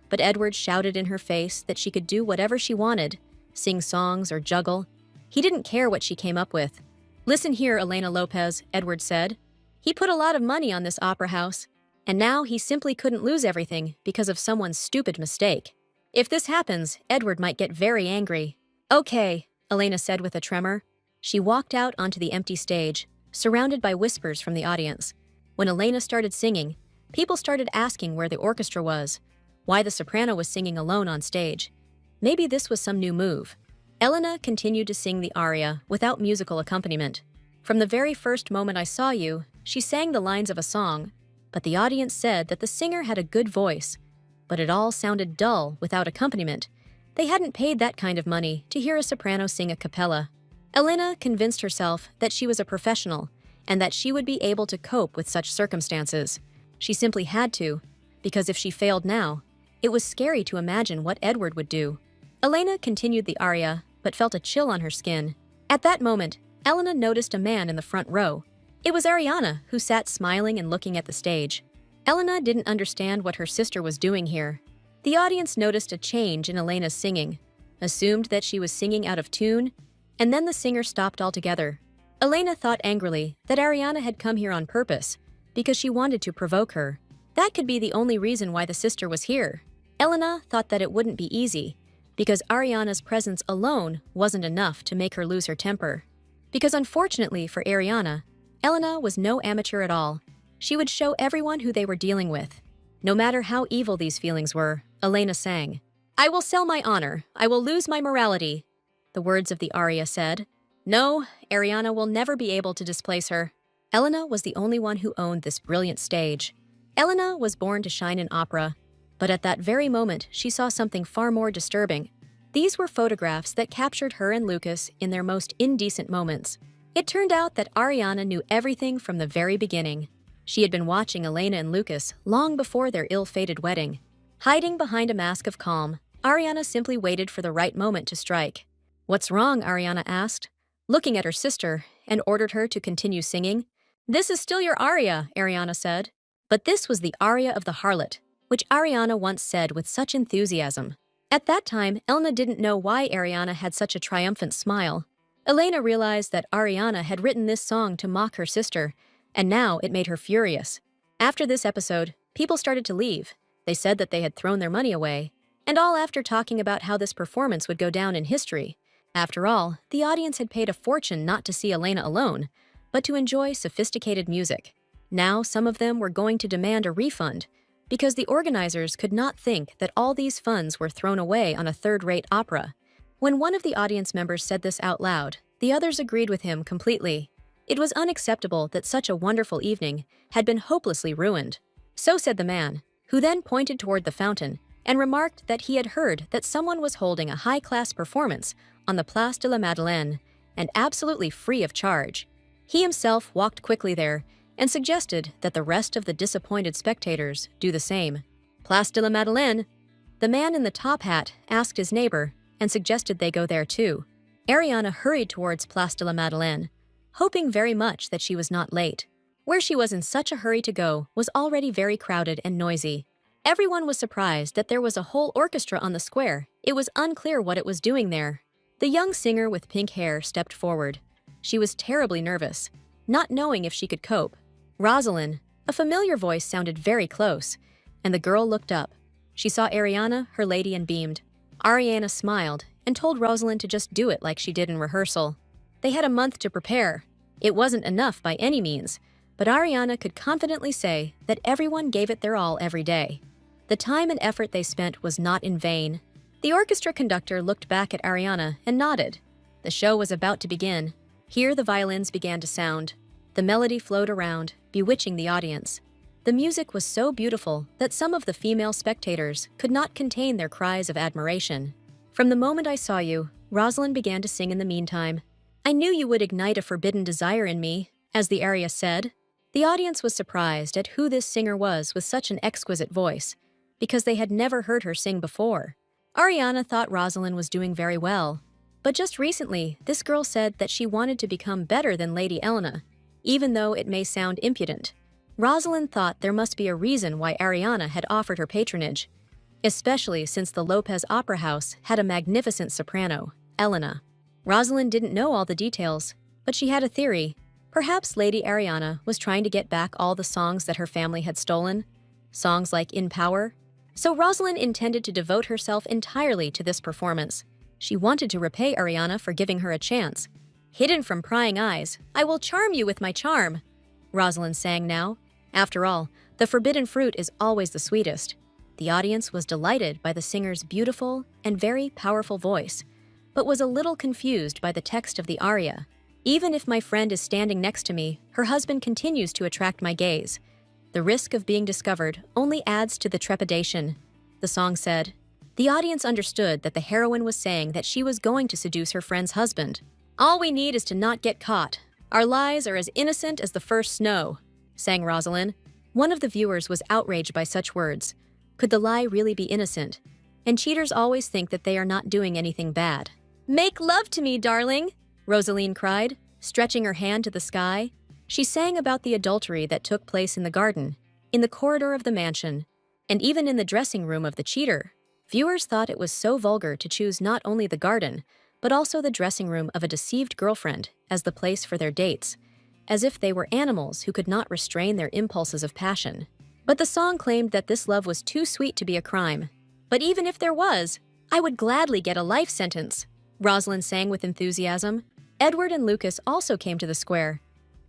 but Edward shouted in her face that she could do whatever she wanted, sing songs or juggle. He didn't care what she came up with. "Listen here, Elena Lopez," Edward said. "He put a lot of money on this opera house, and now he simply couldn't lose everything because of someone's stupid mistake. If this happens, Edward might get very angry." "Okay," Elena said with a tremor. She walked out onto the empty stage, surrounded by whispers from the audience. When Elena started singing, people started asking where the orchestra was, why the soprano was singing alone on stage. Maybe this was some new move. Elena continued to sing the aria without musical accompaniment. "From the very first moment I saw you," she sang the lines of a song, but the audience said that the singer had a good voice, but it all sounded dull without accompaniment. They hadn't paid that kind of money to hear a soprano sing a cappella. Elena convinced herself that she was a professional and that she would be able to cope with such circumstances. She simply had to, because if she failed now, it was scary to imagine what Edward would do. Elena continued the aria, but felt a chill on her skin. At that moment, Elena noticed a man in the front row. It was Ariana, who sat smiling and looking at the stage. Elena didn't understand what her sister was doing here. The audience noticed a change in Elena's singing, assumed that she was singing out of tune, and then the singer stopped altogether. Elena thought angrily that Ariana had come here on purpose, because she wanted to provoke her. That could be the only reason why the sister was here. Elena thought that it wouldn't be easy, because Ariana's presence alone wasn't enough to make her lose her temper. Because unfortunately for Ariana, Elena was no amateur at all. She would show everyone who they were dealing with. No matter how evil these feelings were, Elena sang, "I will sell my honor. I will lose my morality," the words of the aria said. No, Ariana will never be able to displace her. Elena was the only one who owned this brilliant stage. Elena was born to shine in opera, but at that very moment she saw something far more disturbing. These were photographs that captured her and Lucas in their most indecent moments. It turned out that Ariana knew everything from the very beginning. She had been watching Elena and Lucas long before their ill-fated wedding. Hiding behind a mask of calm, Ariana simply waited for the right moment to strike. "What's wrong?" Ariana asked, looking at her sister, and ordered her to continue singing. "This is still your aria," Ariana said. But this was the aria of the harlot, which Ariana once said with such enthusiasm. At that time, Elena didn't know why Ariana had such a triumphant smile. Elena realized that Ariana had written this song to mock her sister, and now it made her furious. After this episode, people started to leave. They said that they had thrown their money away, and all after talking about how this performance would go down in history. After all, the audience had paid a fortune not to see Elena alone, but to enjoy sophisticated music. Now some of them were going to demand a refund, because the organizers could not think that all these funds were thrown away on a third-rate opera. When one of the audience members said this out loud, the others agreed with him completely. It was unacceptable that such a wonderful evening had been hopelessly ruined. So said the man, who then pointed toward the fountain and remarked that he had heard that someone was holding a high-class performance on the Place de la Madeleine, and absolutely free of charge. He himself walked quickly there and suggested that the rest of the disappointed spectators do the same. Place de la Madeleine? The man in the top hat asked his neighbor and suggested they go there too. Ariana hurried towards Place de la Madeleine, hoping very much that she was not late. Where she was in such a hurry to go was already very crowded and noisy. Everyone was surprised that there was a whole orchestra on the square. It was unclear what it was doing there. The young singer with pink hair stepped forward. She was terribly nervous, not knowing if she could cope. Roselina, a familiar voice sounded very close, and the girl looked up. She saw Ariana, her lady, and beamed. Ariana smiled and told Roselina to just do it like she did in rehearsal. They had a month to prepare. It wasn't enough by any means, but Ariana could confidently say that everyone gave it their all every day. The time and effort they spent was not in vain. The orchestra conductor looked back at Ariana and nodded. The show was about to begin. Here the violins began to sound. The melody flowed around, bewitching the audience. The music was so beautiful that some of the female spectators could not contain their cries of admiration. From the moment I saw you, Roselina began to sing in the meantime. I knew you would ignite a forbidden desire in me, as the aria said. The audience was surprised at who this singer was with such an exquisite voice, because they had never heard her sing before. Ariana thought Roselina was doing very well, but just recently, this girl said that she wanted to become better than Lady Elena, even though it may sound impudent. Roselina thought there must be a reason why Ariana had offered her patronage, especially since the Lopez Opera House had a magnificent soprano, Elena. Roselina didn't know all the details, but she had a theory. Perhaps Lady Ariana was trying to get back all the songs that her family had stolen, songs like In Power. So Roselina intended to devote herself entirely to this performance. She wanted to repay Ariana for giving her a chance. Hidden from prying eyes, I will charm you with my charm, Roselina sang now. After all, the forbidden fruit is always the sweetest. The audience was delighted by the singer's beautiful and very powerful voice, but was a little confused by the text of the aria. Even if my friend is standing next to me, her husband continues to attract my gaze. The risk of being discovered only adds to the trepidation, the song said. The audience understood that the heroine was saying that she was going to seduce her friend's husband. All we need is to not get caught. Our lies are as innocent as the first snow, sang Roselina. One of the viewers was outraged by such words. Could the lie really be innocent? And cheaters always think that they are not doing anything bad. Make love to me, darling, Roselina cried, stretching her hand to the sky. She sang about the adultery that took place in the garden, in the corridor of the mansion, and even in the dressing room of the cheater. Viewers thought it was so vulgar to choose not only the garden, but also the dressing room of a deceived girlfriend as the place for their dates, as if they were animals who could not restrain their impulses of passion. But the song claimed that this love was too sweet to be a crime. But even if there was, I would gladly get a life sentence, Roselina sang with enthusiasm. Edward and Lucas also came to the square.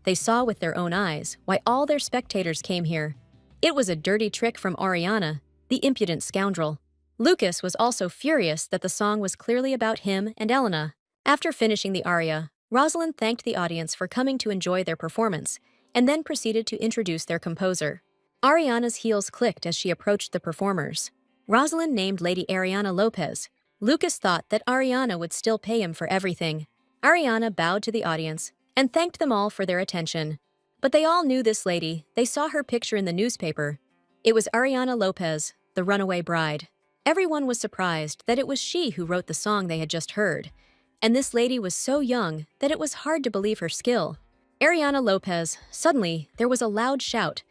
They saw with their own eyes why all their spectators came here. It was a dirty trick from Ariana, the impudent scoundrel. Lucas was also furious that the song was clearly about him and Elena. After finishing the aria, Roselina thanked the audience for coming to enjoy their performance, and then proceeded to introduce their composer. Ariana's heels clicked as she approached the performers. Roselina named Lady Ariana Lopez. Lucas thought that Ariana would still pay him for everything. Ariana bowed to the audience and thanked them all for their attention. But they all knew this lady. They saw her picture in the newspaper. It was Ariana Lopez, the runaway bride. Everyone was surprised that it was she who wrote the song they had just heard, and this lady was so young that it was hard to believe her skill. Ariana Lopez, suddenly there was a loud shout,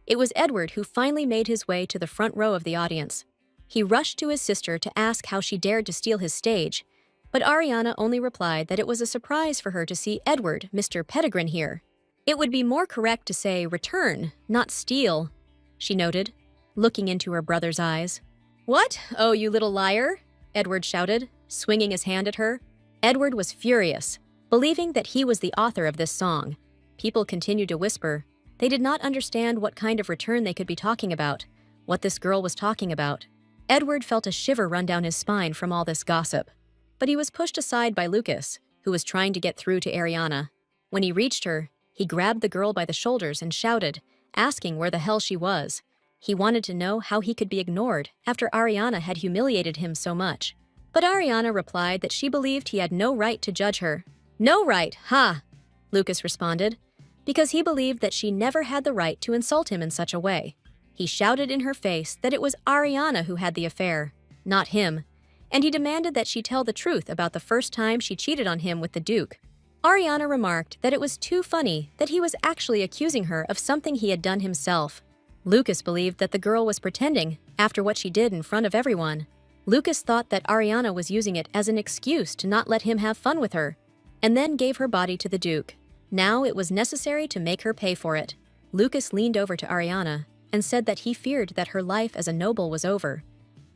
It was Edward who finally made his way to the front row of the audience. He rushed to his sister to ask how she dared to steal his stage, but Ariana only replied that it was a surprise for her to see Edward, Mr. Pedigrin, here. It would be more correct to say return, not steal, she noted, looking into her brother's eyes. What? Oh, you little liar, Edward shouted, swinging his hand at her. Edward was furious, believing that he was the author of this song. People continued to whisper. They did not understand what kind of return they could be talking about, what this girl was talking about. Edward felt a shiver run down his spine from all this gossip. But he was pushed aside by Lucas, who was trying to get through to Ariana. When he reached her, he grabbed the girl by the shoulders and shouted, asking where the hell she was. He wanted to know how he could be ignored after Ariana had humiliated him so much. But Ariana replied that she believed he had no right to judge her. No right, ha! Lucas responded, because he believed that she never had the right to insult him in such a way. He shouted in her face that it was Ariana who had the affair, not him, and he demanded that she tell the truth about the first time she cheated on him with the Duke. Ariana remarked that it was too funny that he was actually accusing her of something he had done himself. Lucas believed that the girl was pretending after what she did in front of everyone. Lucas thought that Ariana was using it as an excuse to not let him have fun with her, and then gave her body to the Duke. Now it was necessary to make her pay for it. Lucas leaned over to Ariana and said that he feared that her life as a noble was over,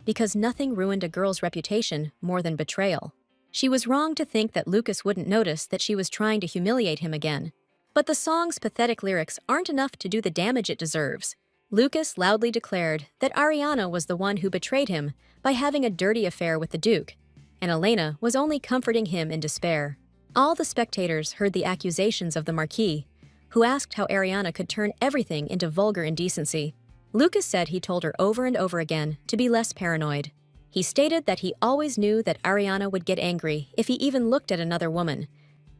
because nothing ruined a girl's reputation more than betrayal. She was wrong to think that Lucas wouldn't notice that she was trying to humiliate him again. But the song's pathetic lyrics aren't enough to do the damage it deserves. Lucas loudly declared that Ariana was the one who betrayed him by having a dirty affair with the Duke, and Elena was only comforting him in despair. All the spectators heard the accusations of the Marquis, who asked how Ariana could turn everything into vulgar indecency. Lucas said he told her over and over again to be less paranoid. He stated that he always knew that Ariana would get angry if he even looked at another woman,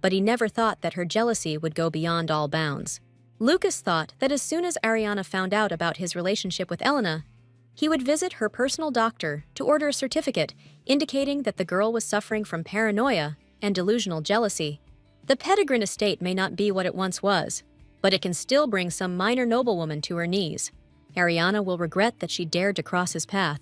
but he never thought that her jealousy would go beyond all bounds. Lucas thought that as soon as Ariana found out about his relationship with Elena, he would visit her personal doctor to order a certificate indicating that the girl was suffering from paranoia and delusional jealousy. The Pedigrin estate may not be what it once was, but it can still bring some minor noblewoman to her knees. Ariana will regret that she dared to cross his path.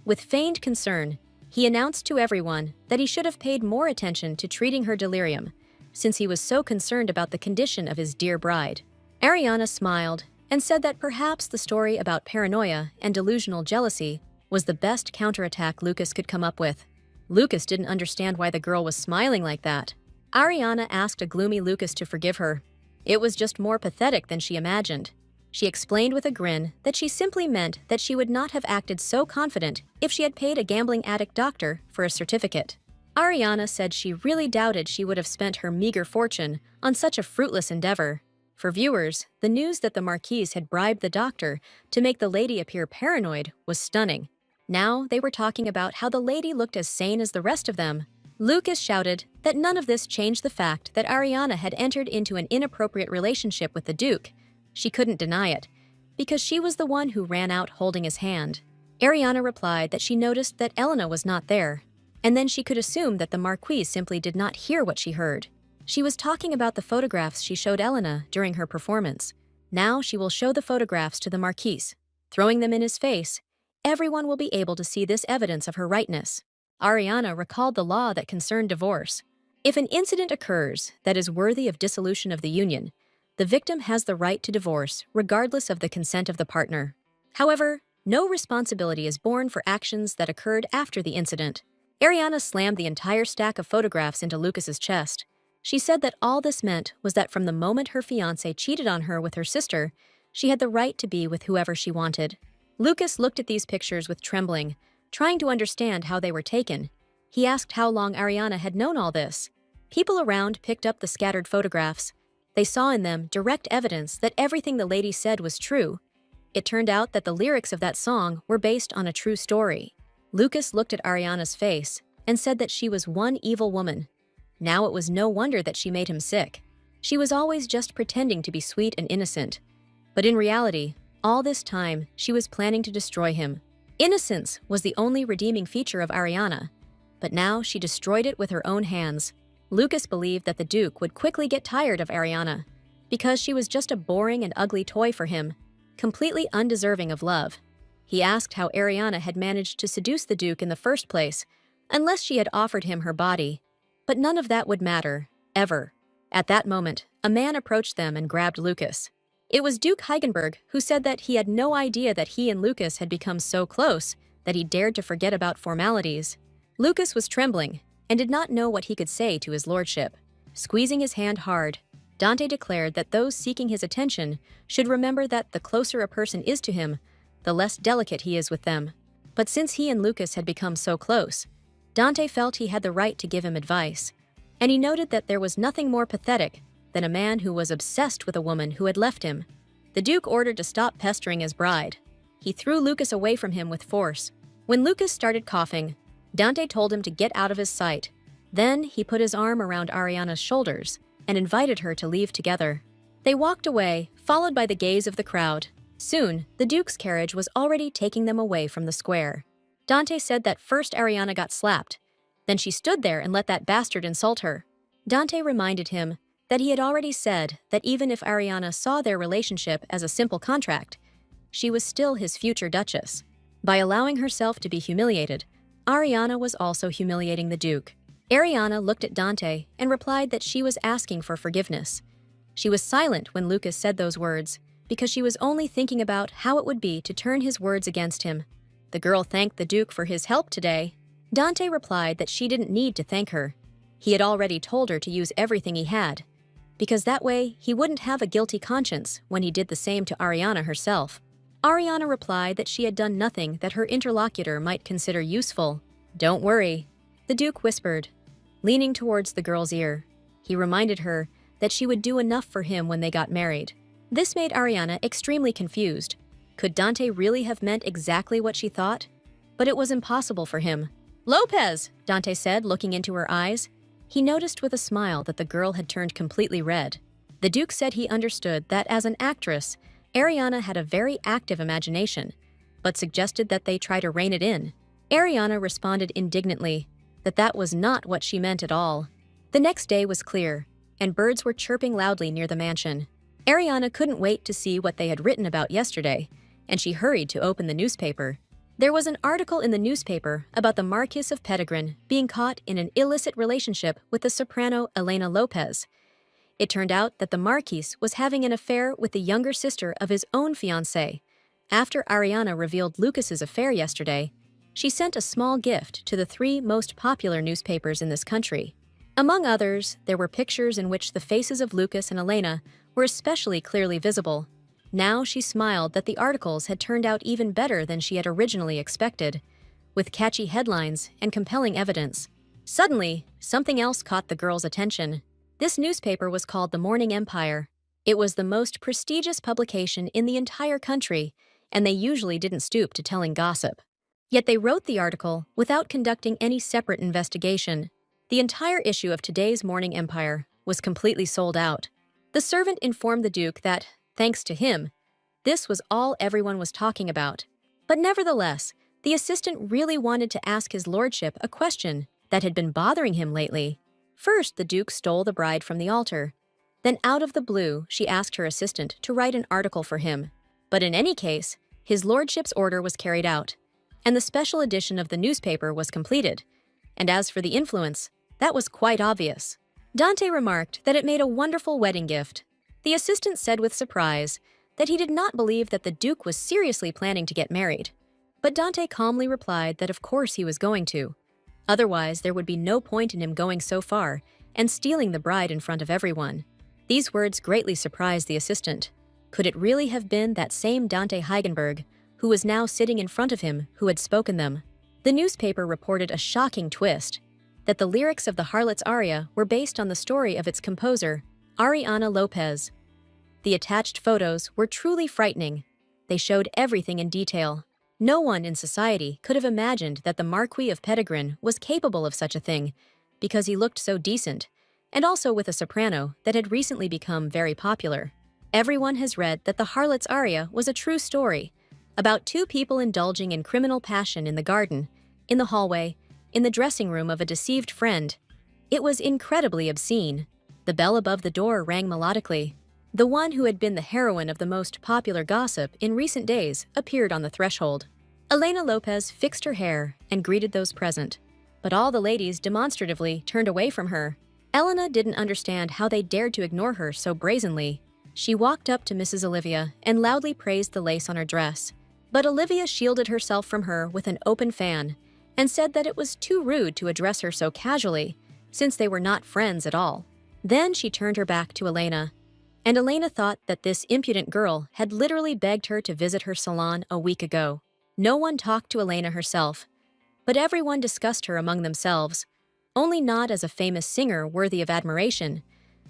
With feigned concern, he announced to everyone that he should have paid more attention to treating her delirium, since he was so concerned about the condition of his dear bride. Ariana smiled and said that perhaps the story about paranoia and delusional jealousy was the best counterattack Lucas could come up with. Lucas didn't understand why the girl was smiling like that. Ariana asked a gloomy Lucas to forgive her. It was just more pathetic than she imagined. She explained with a grin that she simply meant that she would not have acted so confident if she had paid a gambling addict doctor for a certificate. Ariana said she really doubted she would have spent her meager fortune on such a fruitless endeavor. For viewers, the news that the Marquis had bribed the doctor to make the lady appear paranoid was stunning. Now they were talking about how the lady looked as sane as the rest of them. Lucas shouted that none of this changed the fact that Ariana had entered into an inappropriate relationship with the Duke. She couldn't deny it, because she was the one who ran out holding his hand. Ariana replied that she noticed that Elena was not there, and then she could assume that the Marquis simply did not hear what she heard. She was talking about the photographs she showed Elena during her performance. Now she will show the photographs to the Marquis. Throwing them in his face, everyone will be able to see this evidence of her rightness. Ariana recalled the law that concerned divorce. If an incident occurs that is worthy of dissolution of the union, the victim has the right to divorce regardless of the consent of the partner. However, no responsibility is borne for actions that occurred after the incident. Ariana slammed the entire stack of photographs into Lucas's chest. She said that all this meant was that from the moment her fiancé cheated on her with her sister, she had the right to be with whoever she wanted. Lucas looked at these pictures with trembling, trying to understand how they were taken. He asked how long Ariana had known all this. People around picked up the scattered photographs. They saw in them direct evidence that everything the lady said was true. It turned out that the lyrics of that song were based on a true story. Lucas looked at Ariana's face and said that she was one evil woman. Now it was no wonder that she made him sick. She was always just pretending to be sweet and innocent. But in reality, all this time, she was planning to destroy him. Innocence was the only redeeming feature of Ariana, but now she destroyed it with her own hands. Lucas believed that the Duke would quickly get tired of Ariana, because she was just a boring and ugly toy for him. completely undeserving of love. He asked how Ariana had managed to seduce the Duke in the first place, unless she had offered him her body. But none of that would matter, ever. At that moment, a man approached them and grabbed Lucas. It was Duke Heigenberg who said that he had no idea that he and Lucas had become so close that he dared to forget about formalities. Lucas was trembling and did not know what he could say to his lordship. Squeezing his hand hard, Dante declared that those seeking his attention should remember that the closer a person is to him, the less delicate he is with them. But since he and Lucas had become so close, Dante felt he had the right to give him advice, and he noted that there was nothing more pathetic than a man who was obsessed with a woman who had left him. The Duke ordered to stop pestering his bride. He threw Lucas away from him with force. When Lucas started coughing, Dante told him to get out of his sight. Then he put his arm around Ariana's shoulders and invited her to leave together. They walked away, followed by the gaze of the crowd. Soon, the Duke's carriage was already taking them away from the square. Dante said that first Ariana got slapped, then she stood there and let that bastard insult her. Dante reminded him that he had already said that even if Ariana saw their relationship as a simple contract, she was still his future duchess. By allowing herself to be humiliated, Ariana was also humiliating the Duke. Ariana looked at Dante and replied that she was asking for forgiveness. She was silent when Lucas said those words, because she was only thinking about how it would be to turn his words against him. The girl thanked the Duke for his help today. Dante replied that she didn't need to thank her. He had already told her to use everything he had, because that way he wouldn't have a guilty conscience when he did the same to Ariana herself. Ariana replied that she had done nothing that her interlocutor might consider useful. "Don't worry," the Duke whispered, leaning towards the girl's ear. He reminded her that she would do enough for him when they got married. This made Ariana extremely confused. Could Dante really have meant exactly what she thought? But it was impossible for him. "Lopez," Dante said, looking into her eyes. He noticed with a smile that the girl had turned completely red. The Duke said he understood that as an actress, Ariana had a very active imagination, but suggested that they try to rein it in. Ariana responded indignantly that that was not what she meant at all. The next day was clear, and birds were chirping loudly near the mansion. Ariana couldn't wait to see what they had written about yesterday, and she hurried to open the newspaper. There was an article in the newspaper about the Marquis of Pedigrin being caught in an illicit relationship with the soprano Elena Lopez. It turned out that the Marquis was having an affair with the younger sister of his own fiancé. After Ariana revealed Lucas's affair yesterday, she sent a small gift to the 3 most popular newspapers in this country. Among others, there were pictures in which the faces of Lucas and Elena were especially clearly visible. Now she smiled that the articles had turned out even better than she had originally expected, with catchy headlines and compelling evidence. Suddenly, something else caught the girl's attention. This newspaper was called the Morning Empire. It was the most prestigious publication in the entire country, and they usually didn't stoop to telling gossip. Yet they wrote the article without conducting any separate investigation. The entire issue of today's Morning Empire was completely sold out. The servant informed the Duke that, thanks to him, this was all everyone was talking about. But nevertheless, the assistant really wanted to ask his lordship a question that had been bothering him lately. First, the Duke stole the bride from the altar. Then out of the blue, she asked her assistant to write an article for him. But in any case, his lordship's order was carried out, and the special edition of the newspaper was completed. And as for the influence, that was quite obvious. Dante remarked that it made a wonderful wedding gift. The assistant said with surprise that he did not believe that the Duke was seriously planning to get married. But Dante calmly replied that of course he was going to. Otherwise, there would be no point in him going so far and stealing the bride in front of everyone. These words greatly surprised the assistant. Could it really have been that same Dante Heigenberg, who was now sitting in front of him, who had spoken them? The newspaper reported a shocking twist, that the lyrics of the Harlot's aria were based on the story of its composer, Ariana Lopez. The attached photos were truly frightening. They showed everything in detail. No one in society could have imagined that the Marquis of Pedigrin was capable of such a thing, because he looked so decent, and also with a soprano that had recently become very popular. Everyone has read that the Harlot's aria was a true story, about 2 people indulging in criminal passion in the garden, in the hallway, in the dressing room of a deceived friend. It was incredibly obscene. The bell above the door rang melodically. The one who had been the heroine of the most popular gossip in recent days appeared on the threshold. Elena Lopez fixed her hair and greeted those present, but all the ladies demonstratively turned away from her. Elena didn't understand how they dared to ignore her so brazenly. She walked up to Mrs. Olivia and loudly praised the lace on her dress, but Olivia shielded herself from her with an open fan and said that it was too rude to address her so casually, since they were not friends at all. Then she turned her back to Elena, and Elena thought that this impudent girl had literally begged her to visit her salon a week ago. No one talked to Elena herself, but everyone discussed her among themselves, only not as a famous singer worthy of admiration,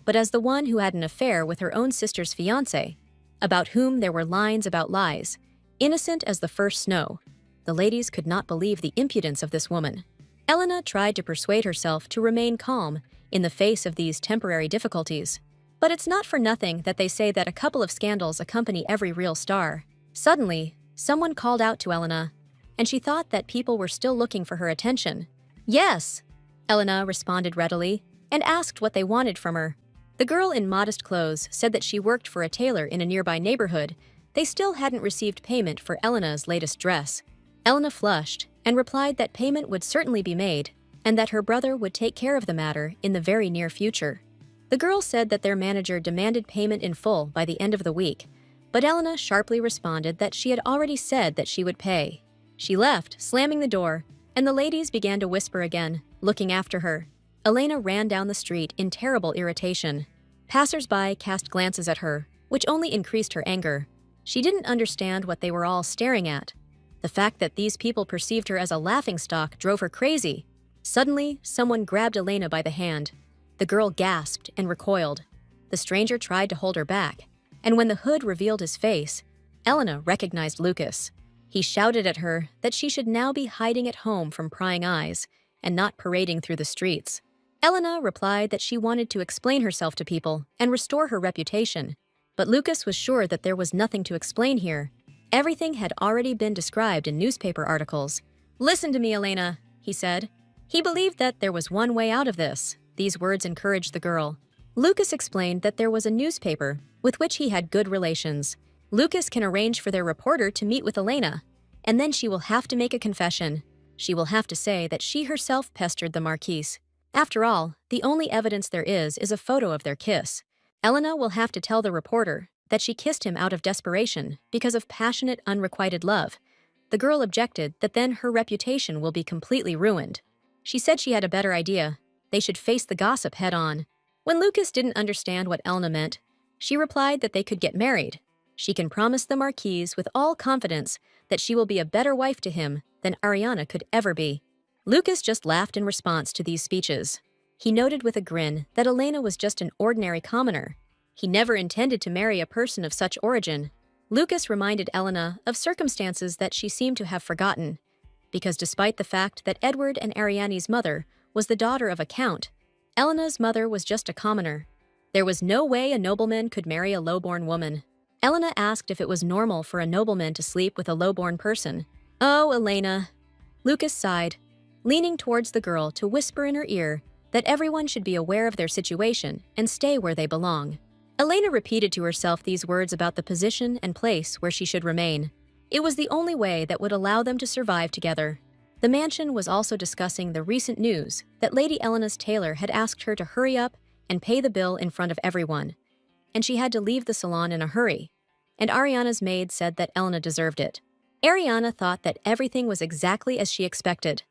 but as the one who had an affair with her own sister's fiancé, about whom there were lines about lies, innocent as the first snow. The ladies could not believe the impudence of this woman. Elena tried to persuade herself to remain calm in the face of these temporary difficulties. But it's not for nothing that they say that a couple of scandals accompany every real star. Suddenly, someone called out to Elena, and she thought that people were still looking for her attention. "Yes," Elena responded readily, and asked what they wanted from her. The girl in modest clothes said that she worked for a tailor in a nearby neighborhood. They still hadn't received payment for Elena's latest dress. Elena flushed and replied that payment would certainly be made, and that her brother would take care of the matter in the very near future. The girl said that their manager demanded payment in full by the end of the week, but Elena sharply responded that she had already said that she would pay. She left, slamming the door, and the ladies began to whisper again, looking after her. Elena ran down the street in terrible irritation. Passers-by cast glances at her, which only increased her anger. She didn't understand what they were all staring at. The fact that these people perceived her as a laughingstock drove her crazy. Suddenly, someone grabbed Elena by the hand. The girl gasped and recoiled. The stranger tried to hold her back, and when the hood revealed his face, Elena recognized Lucas. He shouted at her that she should now be hiding at home from prying eyes and not parading through the streets. Elena replied that she wanted to explain herself to people and restore her reputation, but Lucas was sure that there was nothing to explain here. Everything had already been described in newspaper articles. "Listen to me, Elena," he said. He believed that there was one way out of this. These words encouraged the girl. Lucas explained that there was a newspaper with which he had good relations. Lucas can arrange for their reporter to meet with Elena, and then she will have to make a confession. She will have to say that she herself pestered the Marquise. After all, the only evidence there is a photo of their kiss. Elena will have to tell the reporter that she kissed him out of desperation because of passionate, unrequited love. The girl objected that then her reputation will be completely ruined. She said she had a better idea. They should face the gossip head-on. When Lucas didn't understand what Elena meant, she replied that they could get married. She can promise the Marquise with all confidence that she will be a better wife to him than Ariana could ever be. Lucas just laughed in response to these speeches. He noted with a grin that Elena was just an ordinary commoner. He never intended to marry a person of such origin. Lucas reminded Elena of circumstances that she seemed to have forgotten, because despite the fact that Edward and Ariane's mother was the daughter of a count, Elena's mother was just a commoner. There was no way a nobleman could marry a low-born woman. Elena asked if it was normal for a nobleman to sleep with a low-born person. "Oh, Elena," Lucas sighed, leaning towards the girl to whisper in her ear that everyone should be aware of their situation and stay where they belong. Elena repeated to herself these words about the position and place where she should remain. It was the only way that would allow them to survive together. The mansion was also discussing the recent news that Lady Elena's tailor had asked her to hurry up and pay the bill in front of everyone, and she had to leave the salon in a hurry, and Ariana's maid said that Elena deserved it. Ariana thought that everything was exactly as she expected.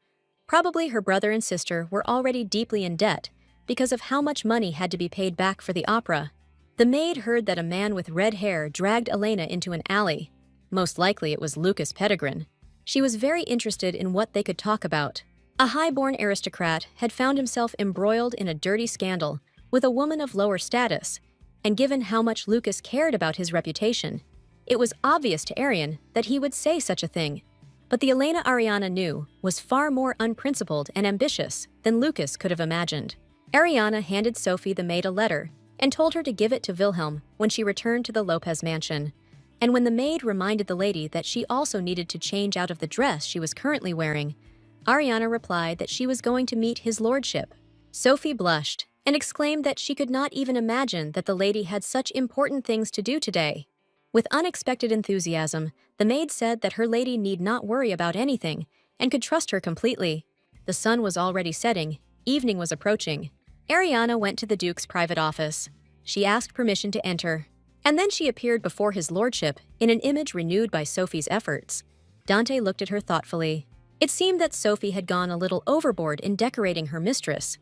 Probably her brother and sister were already deeply in debt because of how much money had to be paid back for the opera. The maid heard that a man with red hair dragged Elena into an alley. Most likely it was Lucas Pedigrin. She was very interested in what they could talk about. A high-born aristocrat had found himself embroiled in a dirty scandal with a woman of lower status, and given how much Lucas cared about his reputation, it was obvious to Arian that he would say such a thing. But the Elena Ariana knew was far more unprincipled and ambitious than Lucas could have imagined. Ariana handed Sophie the maid a letter and told her to give it to Wilhelm when she returned to the Lopez mansion. And when the maid reminded the lady that she also needed to change out of the dress she was currently wearing, Ariana replied that she was going to meet his lordship. Sophie blushed and exclaimed that she could not even imagine that the lady had such important things to do today. With unexpected enthusiasm, the maid said that her lady need not worry about anything and could trust her completely. The sun was already setting, evening was approaching. Ariana went to the Duke's private office. She asked permission to enter, and then she appeared before his lordship in an image renewed by Sophie's efforts. Dante looked at her thoughtfully. It seemed that Sophie had gone a little overboard in decorating her mistress,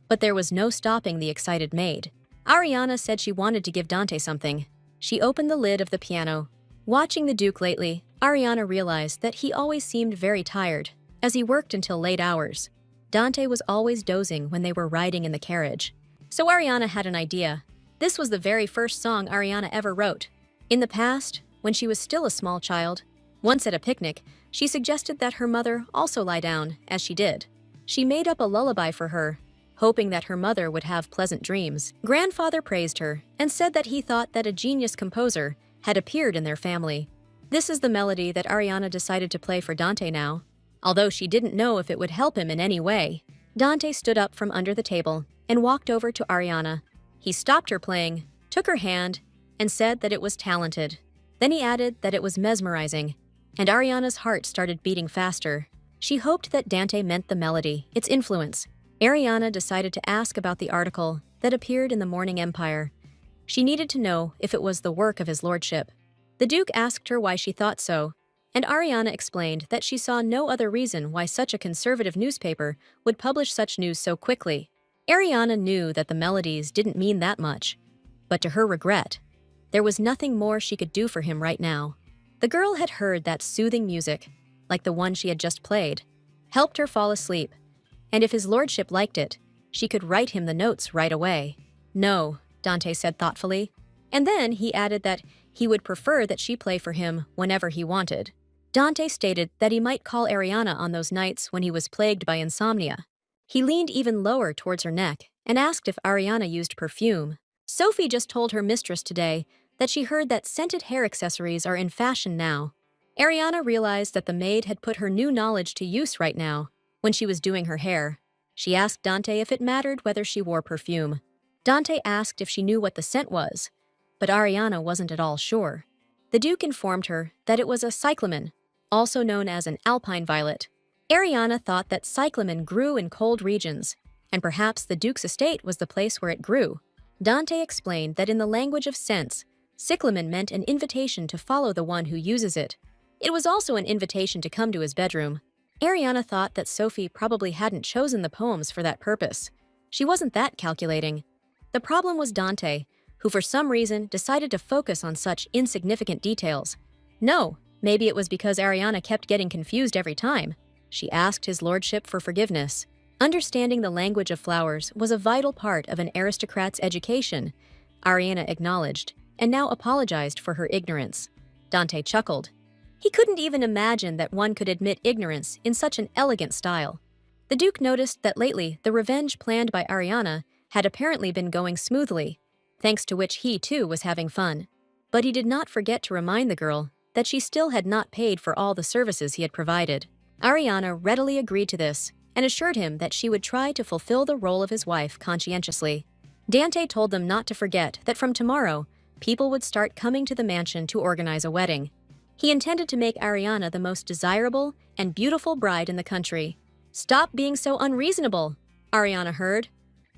but there was no stopping the excited maid. Ariana said she wanted to give Dante something. She opened the lid of the piano. Watching the Duke lately, Ariana realized that he always seemed very tired, as he worked until late hours. Dante was always dozing when they were riding in the carriage. So Ariana had an idea. This was the very first song Ariana ever wrote. In the past, when she was still a small child, once at a picnic, she suggested that her mother also lie down, as she did. She made up a lullaby for her, hoping that her mother would have pleasant dreams. Grandfather praised her and said that he thought that a genius composer had appeared in their family. This is the melody that Ariana decided to play for Dante now. Although she didn't know if it would help him in any way, Dante stood up from under the table and walked over to Ariana. He stopped her playing, took her hand, and said that it was talented. Then he added that it was mesmerizing, and Ariana's heart started beating faster. She hoped that Dante meant the melody, its influence. Ariana decided to ask about the article that appeared in the Morning Empire. She needed to know if it was the work of his lordship. The Duke asked her why she thought so, and Ariana explained that she saw no other reason why such a conservative newspaper would publish such news so quickly. Ariana knew that the melodies didn't mean that much, but to her regret, there was nothing more she could do for him right now. The girl had heard that soothing music, like the one she had just played, helped her fall asleep, and if his lordship liked it, she could write him the notes right away. No, Dante said thoughtfully, and then he added that he would prefer that she play for him whenever he wanted. Dante stated that he might call Ariana on those nights when he was plagued by insomnia. He leaned even lower towards her neck and asked if Ariana used perfume. Sophie just told her mistress today that she heard that scented hair accessories are in fashion now. Ariana realized that the maid had put her new knowledge to use right now when she was doing her hair. She asked Dante if it mattered whether she wore perfume. Dante asked if she knew what the scent was, but Ariana wasn't at all sure. The Duke informed her that it was a cyclamen, also known as an alpine violet. Ariana thought that cyclamen grew in cold regions, and perhaps the Duke's estate was the place where it grew. Dante explained that in the language of scents, cyclamen meant an invitation to follow the one who uses it. It was also an invitation to come to his bedroom. Ariana thought that Sophie probably hadn't chosen the poems for that purpose. She wasn't that calculating. The problem was Dante, who for some reason decided to focus on such insignificant details. No, maybe it was because Ariana kept getting confused every time. She asked his lordship for forgiveness. Understanding the language of flowers was a vital part of an aristocrat's education, Ariana acknowledged, and now apologized for her ignorance. Dante chuckled. He couldn't even imagine that one could admit ignorance in such an elegant style. The Duke noticed that lately the revenge planned by Ariana had apparently been going smoothly, thanks to which he too was having fun. But he did not forget to remind the girl that she still had not paid for all the services he had provided. Ariana readily agreed to this and assured him that she would try to fulfill the role of his wife conscientiously. Dante told them not to forget that from tomorrow, people would start coming to the mansion to organize a wedding. He intended to make Ariana the most desirable and beautiful bride in the country. "Stop being so unreasonable," Ariana heard.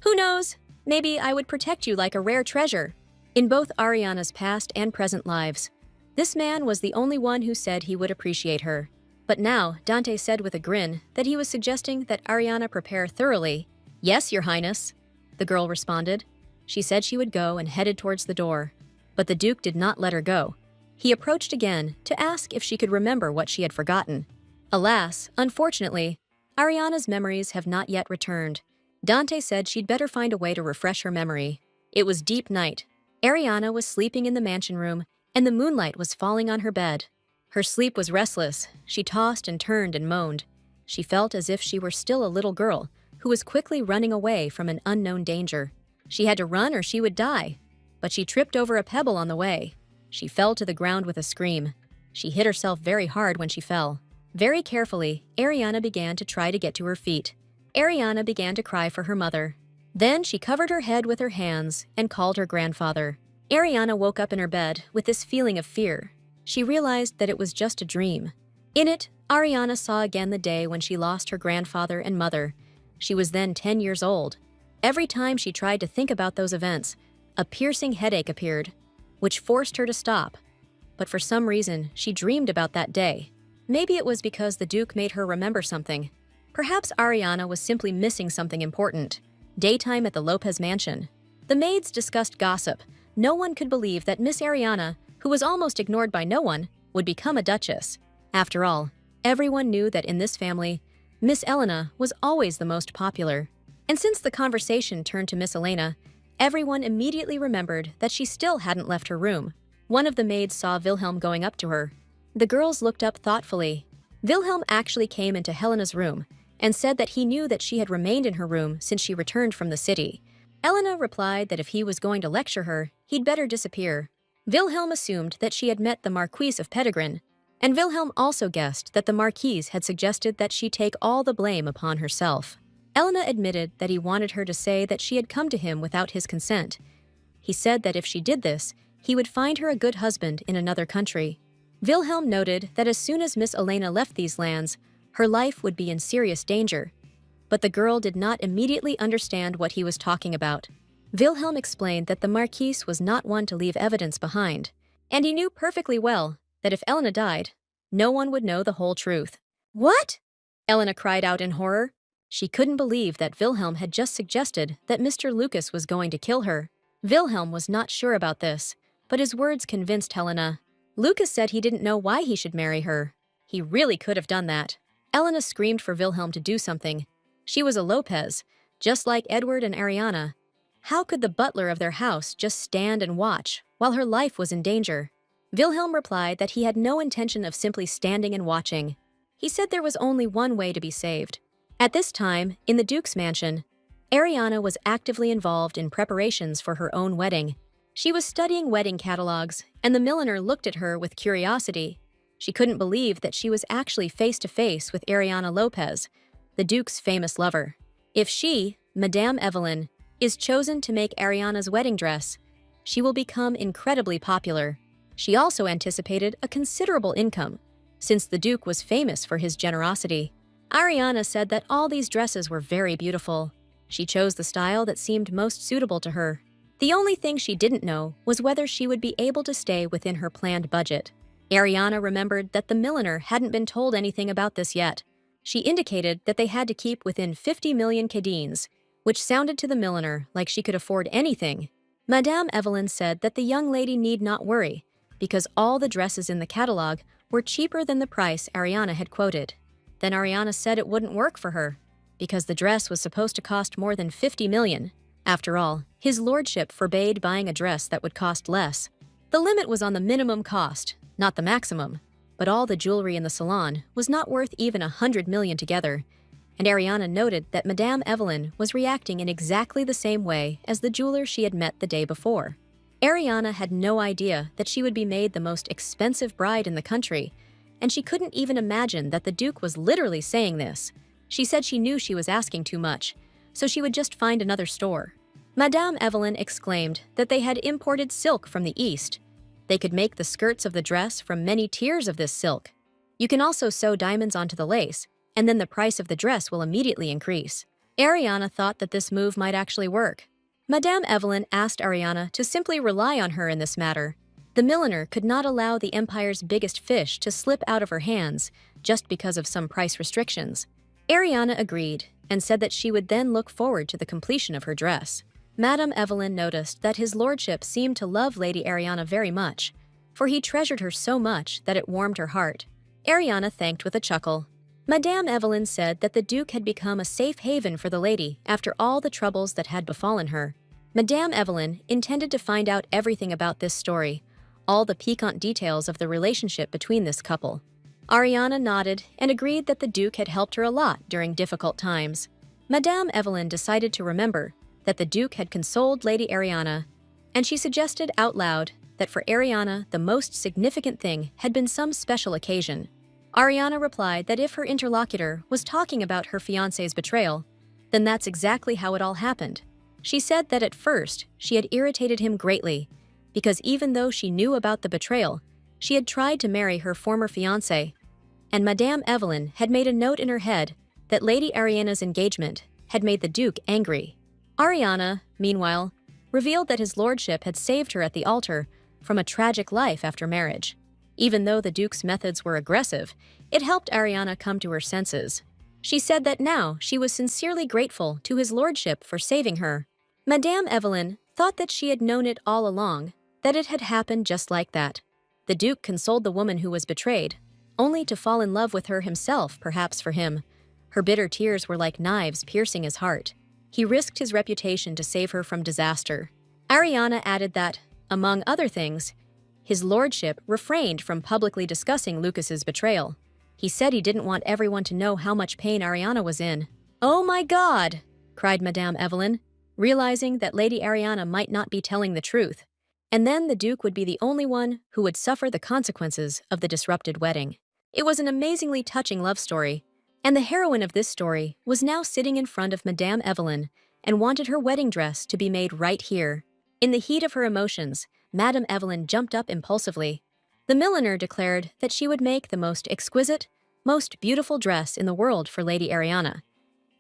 "Who knows? Maybe I would protect you like a rare treasure." In both Ariana's past and present lives, this man was the only one who said he would appreciate her. But now, Dante said with a grin that he was suggesting that Ariana prepare thoroughly. "Yes, Your Highness," the girl responded. She said she would go and headed towards the door. But the Duke did not let her go. He approached again to ask if she could remember what she had forgotten. Alas, unfortunately, Ariana's memories have not yet returned. Dante said she'd better find a way to refresh her memory. It was deep night. Ariana was sleeping in the mansion room, and the moonlight was falling on her bed. Her sleep was restless. She tossed and turned and moaned. She felt as if she were still a little girl who was quickly running away from an unknown danger. She had to run or she would die. But she tripped over a pebble on the way. She fell to the ground with a scream. She hit herself very hard when she fell. Very carefully, Ariana began to try to get to her feet. Ariana began to cry for her mother. Then she covered her head with her hands and called her grandfather. Ariana woke up in her bed with this feeling of fear. She realized that it was just a dream. In it, Ariana saw again the day when she lost her grandfather and mother. She was then 10 years old. Every time she tried to think about those events, a piercing headache appeared, which forced her to stop. But for some reason, she dreamed about that day. Maybe it was because the Duke made her remember something. Perhaps Ariana was simply missing something important. Daytime at the Lopez mansion. The maids discussed gossip. No one could believe that Miss Ariana, who was almost ignored by no one, would become a duchess. After all, everyone knew that in this family, Miss Elena was always the most popular. And since the conversation turned to Miss Elena, everyone immediately remembered that she still hadn't left her room. One of the maids saw Wilhelm going up to her. The girls looked up thoughtfully. Wilhelm actually came into Helena's room and said that he knew that she had remained in her room since she returned from the city. Elena replied that if he was going to lecture her, he'd better disappear. Wilhelm assumed that she had met the Marquise of Pedigrin, and Wilhelm also guessed that the Marquise had suggested that she take all the blame upon herself. Elena admitted that he wanted her to say that she had come to him without his consent. He said that if she did this, he would find her a good husband in another country. Wilhelm noted that as soon as Miss Elena left these lands, her life would be in serious danger. But the girl did not immediately understand what he was talking about. Wilhelm explained that the Marquise was not one to leave evidence behind, and he knew perfectly well that if Elena died, no one would know the whole truth. "What?" Elena cried out in horror. She couldn't believe that Wilhelm had just suggested that Mr. Lucas was going to kill her. Wilhelm was not sure about this, but his words convinced Helena. Lucas said he didn't know why he should marry her. He really could have done that. Elena screamed for Wilhelm to do something. She was a Lopez, just like Edward and Ariana. How could the butler of their house just stand and watch while her life was in danger? Wilhelm replied that he had no intention of simply standing and watching. He said there was only one way to be saved. At this time, in the Duke's mansion, Ariana was actively involved in preparations for her own wedding. She was studying wedding catalogs, and the milliner looked at her with curiosity. She couldn't believe that she was actually face-to-face with Ariana Lopez, the Duke's famous lover. If she, Madame Evelyn, is chosen to make Ariana's wedding dress, she will become incredibly popular. She also anticipated a considerable income, since the Duke was famous for his generosity. Ariana said that all these dresses were very beautiful. She chose the style that seemed most suitable to her. The only thing she didn't know was whether she would be able to stay within her planned budget. Ariana remembered that the milliner hadn't been told anything about this yet. She indicated that they had to keep within 50 million cadines, which sounded to the milliner like she could afford anything. Madame Evelyn said that the young lady need not worry, because all the dresses in the catalog were cheaper than the price Ariana had quoted. Then Ariana said it wouldn't work for her, because the dress was supposed to cost more than 50 million. After all, his lordship forbade buying a dress that would cost less. The limit was on the minimum cost, not the maximum. But all the jewelry in the salon was not worth even 100 million together, and Ariana noted that Madame Evelyn was reacting in exactly the same way as the jeweler she had met the day before. Ariana had no idea that she would be made the most expensive bride in the country, and she couldn't even imagine that the Duke was literally saying this. She said she knew she was asking too much, so she would just find another store. Madame Evelyn exclaimed that they had imported silk from the East. They could make the skirts of the dress from many tiers of this silk. You can also sew diamonds onto the lace, and then the price of the dress will immediately increase. Ariana thought that this move might actually work. Madame Evelyn asked Ariana to simply rely on her in this matter. The milliner could not allow the empire's biggest fish to slip out of her hands just because of some price restrictions. Ariana agreed and said that she would then look forward to the completion of her dress. Madame Evelyn noticed that his lordship seemed to love Lady Ariana very much, for he treasured her so much that it warmed her heart. Ariana thanked with a chuckle. Madame Evelyn said that the Duke had become a safe haven for the lady after all the troubles that had befallen her. Madame Evelyn intended to find out everything about this story, all the piquant details of the relationship between this couple. Ariana nodded and agreed that the Duke had helped her a lot during difficult times. Madame Evelyn decided to remember that the Duke had consoled Lady Ariana, and she suggested out loud that for Ariana the most significant thing had been some special occasion. Ariana replied that if her interlocutor was talking about her fiancé's betrayal, then that's exactly how it all happened. She said that at first she had irritated him greatly, because even though she knew about the betrayal, she had tried to marry her former fiancé, and Madame Evelyn had made a note in her head that Lady Ariana's engagement had made the Duke angry. Ariana, meanwhile, revealed that his lordship had saved her at the altar from a tragic life after marriage. Even though the Duke's methods were aggressive, it helped Ariana come to her senses. She said that now she was sincerely grateful to his lordship for saving her. Madame Evelyn thought that she had known it all along, that it had happened just like that. The Duke consoled the woman who was betrayed, only to fall in love with her himself, perhaps for him. Her bitter tears were like knives piercing his heart. He risked his reputation to save her from disaster. Ariana added that, among other things, his lordship refrained from publicly discussing Lucas's betrayal. He said he didn't want everyone to know how much pain Ariana was in. "Oh my God!" cried Madame Evelyn, realizing that Lady Ariana might not be telling the truth. And then the Duke would be the only one who would suffer the consequences of the disrupted wedding. It was an amazingly touching love story, and the heroine of this story was now sitting in front of Madame Evelyn and wanted her wedding dress to be made right here. In the heat of her emotions, Madame Evelyn jumped up impulsively. The milliner declared that she would make the most exquisite, most beautiful dress in the world for Lady Ariana,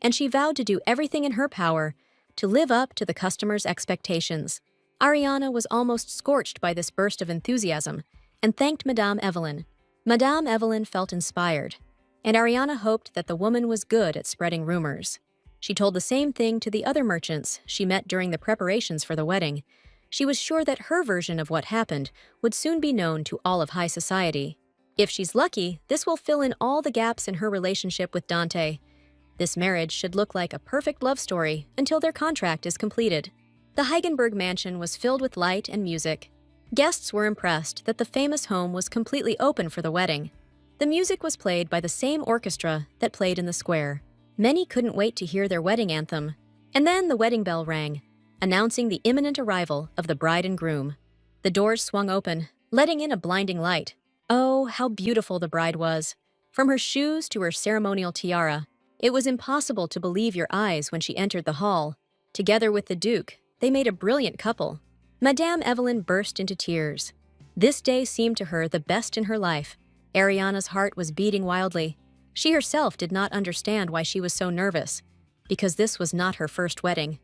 and she vowed to do everything in her power to live up to the customer's expectations. Ariana was almost scorched by this burst of enthusiasm and thanked Madame Evelyn. Madame Evelyn felt inspired, and Ariana hoped that the woman was good at spreading rumors. She told the same thing to the other merchants she met during the preparations for the wedding. She was sure that her version of what happened would soon be known to all of high society. If she's lucky, this will fill in all the gaps in her relationship with Dante. This marriage should look like a perfect love story until their contract is completed. The Heigenberg mansion was filled with light and music. Guests were impressed that the famous home was completely open for the wedding. The music was played by the same orchestra that played in the square. Many couldn't wait to hear their wedding anthem. And then the wedding bell rang, announcing the imminent arrival of the bride and groom. The doors swung open, letting in a blinding light. Oh, how beautiful the bride was. From her shoes to her ceremonial tiara, it was impossible to believe your eyes when she entered the hall. Together with the Duke, they made a brilliant couple. Madame Evelyn burst into tears. This day seemed to her the best in her life. Ariana's heart was beating wildly. She herself did not understand why she was so nervous, because this was not her first wedding.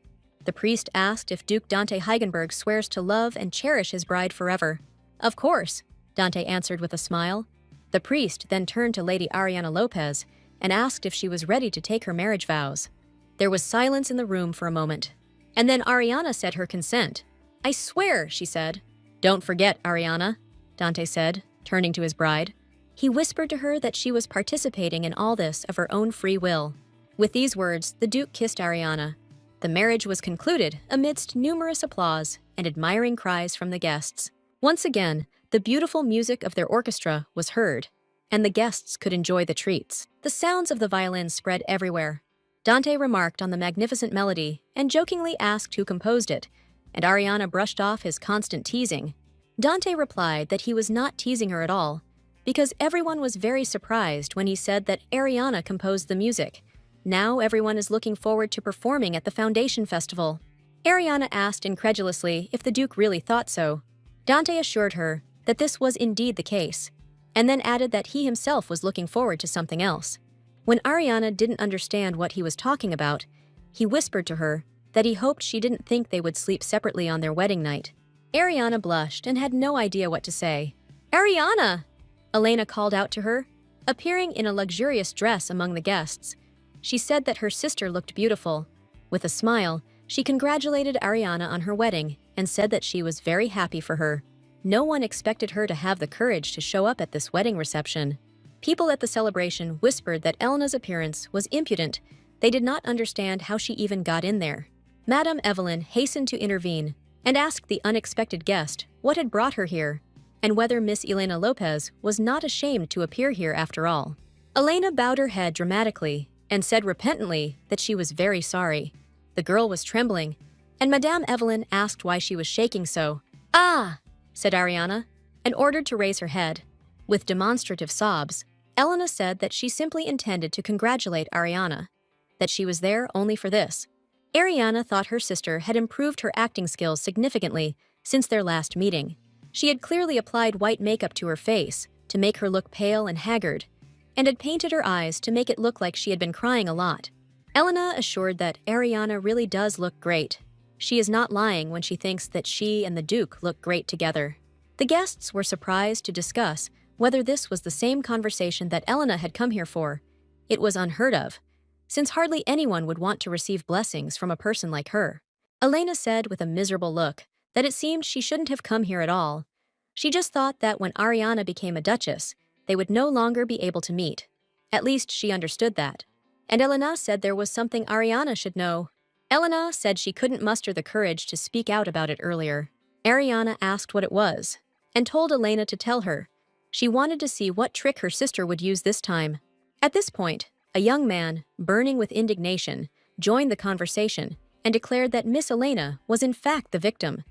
The priest asked if Duke Dante Heigenberg swears to love and cherish his bride forever. "Of course," Dante answered with a smile. The priest then turned to Lady Ariana Lopez and asked if she was ready to take her marriage vows. There was silence in the room for a moment, and then Ariana said her consent. "I swear," she said. "Don't forget, Ariana," Dante said, turning to his bride. He whispered to her that she was participating in all this of her own free will. With these words, the Duke kissed Ariana. The marriage was concluded amidst numerous applause and admiring cries from the guests. Once again, the beautiful music of their orchestra was heard, and the guests could enjoy the treats. The sounds of the violin spread everywhere. Dante remarked on the magnificent melody and jokingly asked who composed it, and Ariana brushed off his constant teasing. Dante replied that he was not teasing her at all, because everyone was very surprised when he said that Ariana composed the music. Now everyone is looking forward to performing at the Foundation Festival. Ariana asked incredulously if the Duke really thought so. Dante assured her that this was indeed the case, and then added that he himself was looking forward to something else. When Ariana didn't understand what he was talking about, he whispered to her that he hoped she didn't think they would sleep separately on their wedding night. Ariana blushed and had no idea what to say. "Ariana!" Elena called out to her, appearing in a luxurious dress among the guests. She said that her sister looked beautiful. With a smile, she congratulated Ariana on her wedding and said that she was very happy for her. No one expected her to have the courage to show up at this wedding reception. People at the celebration whispered that Elena's appearance was impudent. They did not understand how she even got in there. Madame Evelyn hastened to intervene and asked the unexpected guest what had brought her here, and whether Miss Elena Lopez was not ashamed to appear here after all. Elena bowed her head dramatically and said repentantly that she was very sorry. The girl was trembling, and Madame Evelyn asked why she was shaking so. "Ah!" said Ariana, and ordered to raise her head. With demonstrative sobs, Elena said that she simply intended to congratulate Ariana, that she was there only for this. Ariana thought her sister had improved her acting skills significantly since their last meeting. She had clearly applied white makeup to her face to make her look pale and haggard, and had painted her eyes to make it look like she had been crying a lot. Elena assured that Ariana really does look great. She is not lying when she thinks that she and the Duke look great together. The guests were surprised to discuss whether this was the same conversation that Elena had come here for. It was unheard of, since hardly anyone would want to receive blessings from a person like her. Elena said with a miserable look that it seemed she shouldn't have come here at all. She just thought that when Ariana became a duchess, they would no longer be able to meet. At least she understood that. And Elena said there was something Ariana should know. Elena said she couldn't muster the courage to speak out about it earlier. Ariana asked what it was, and told Elena to tell her. She wanted to see what trick her sister would use this time. At this point, a young man, burning with indignation, joined the conversation and declared that Miss Elena was in fact the victim,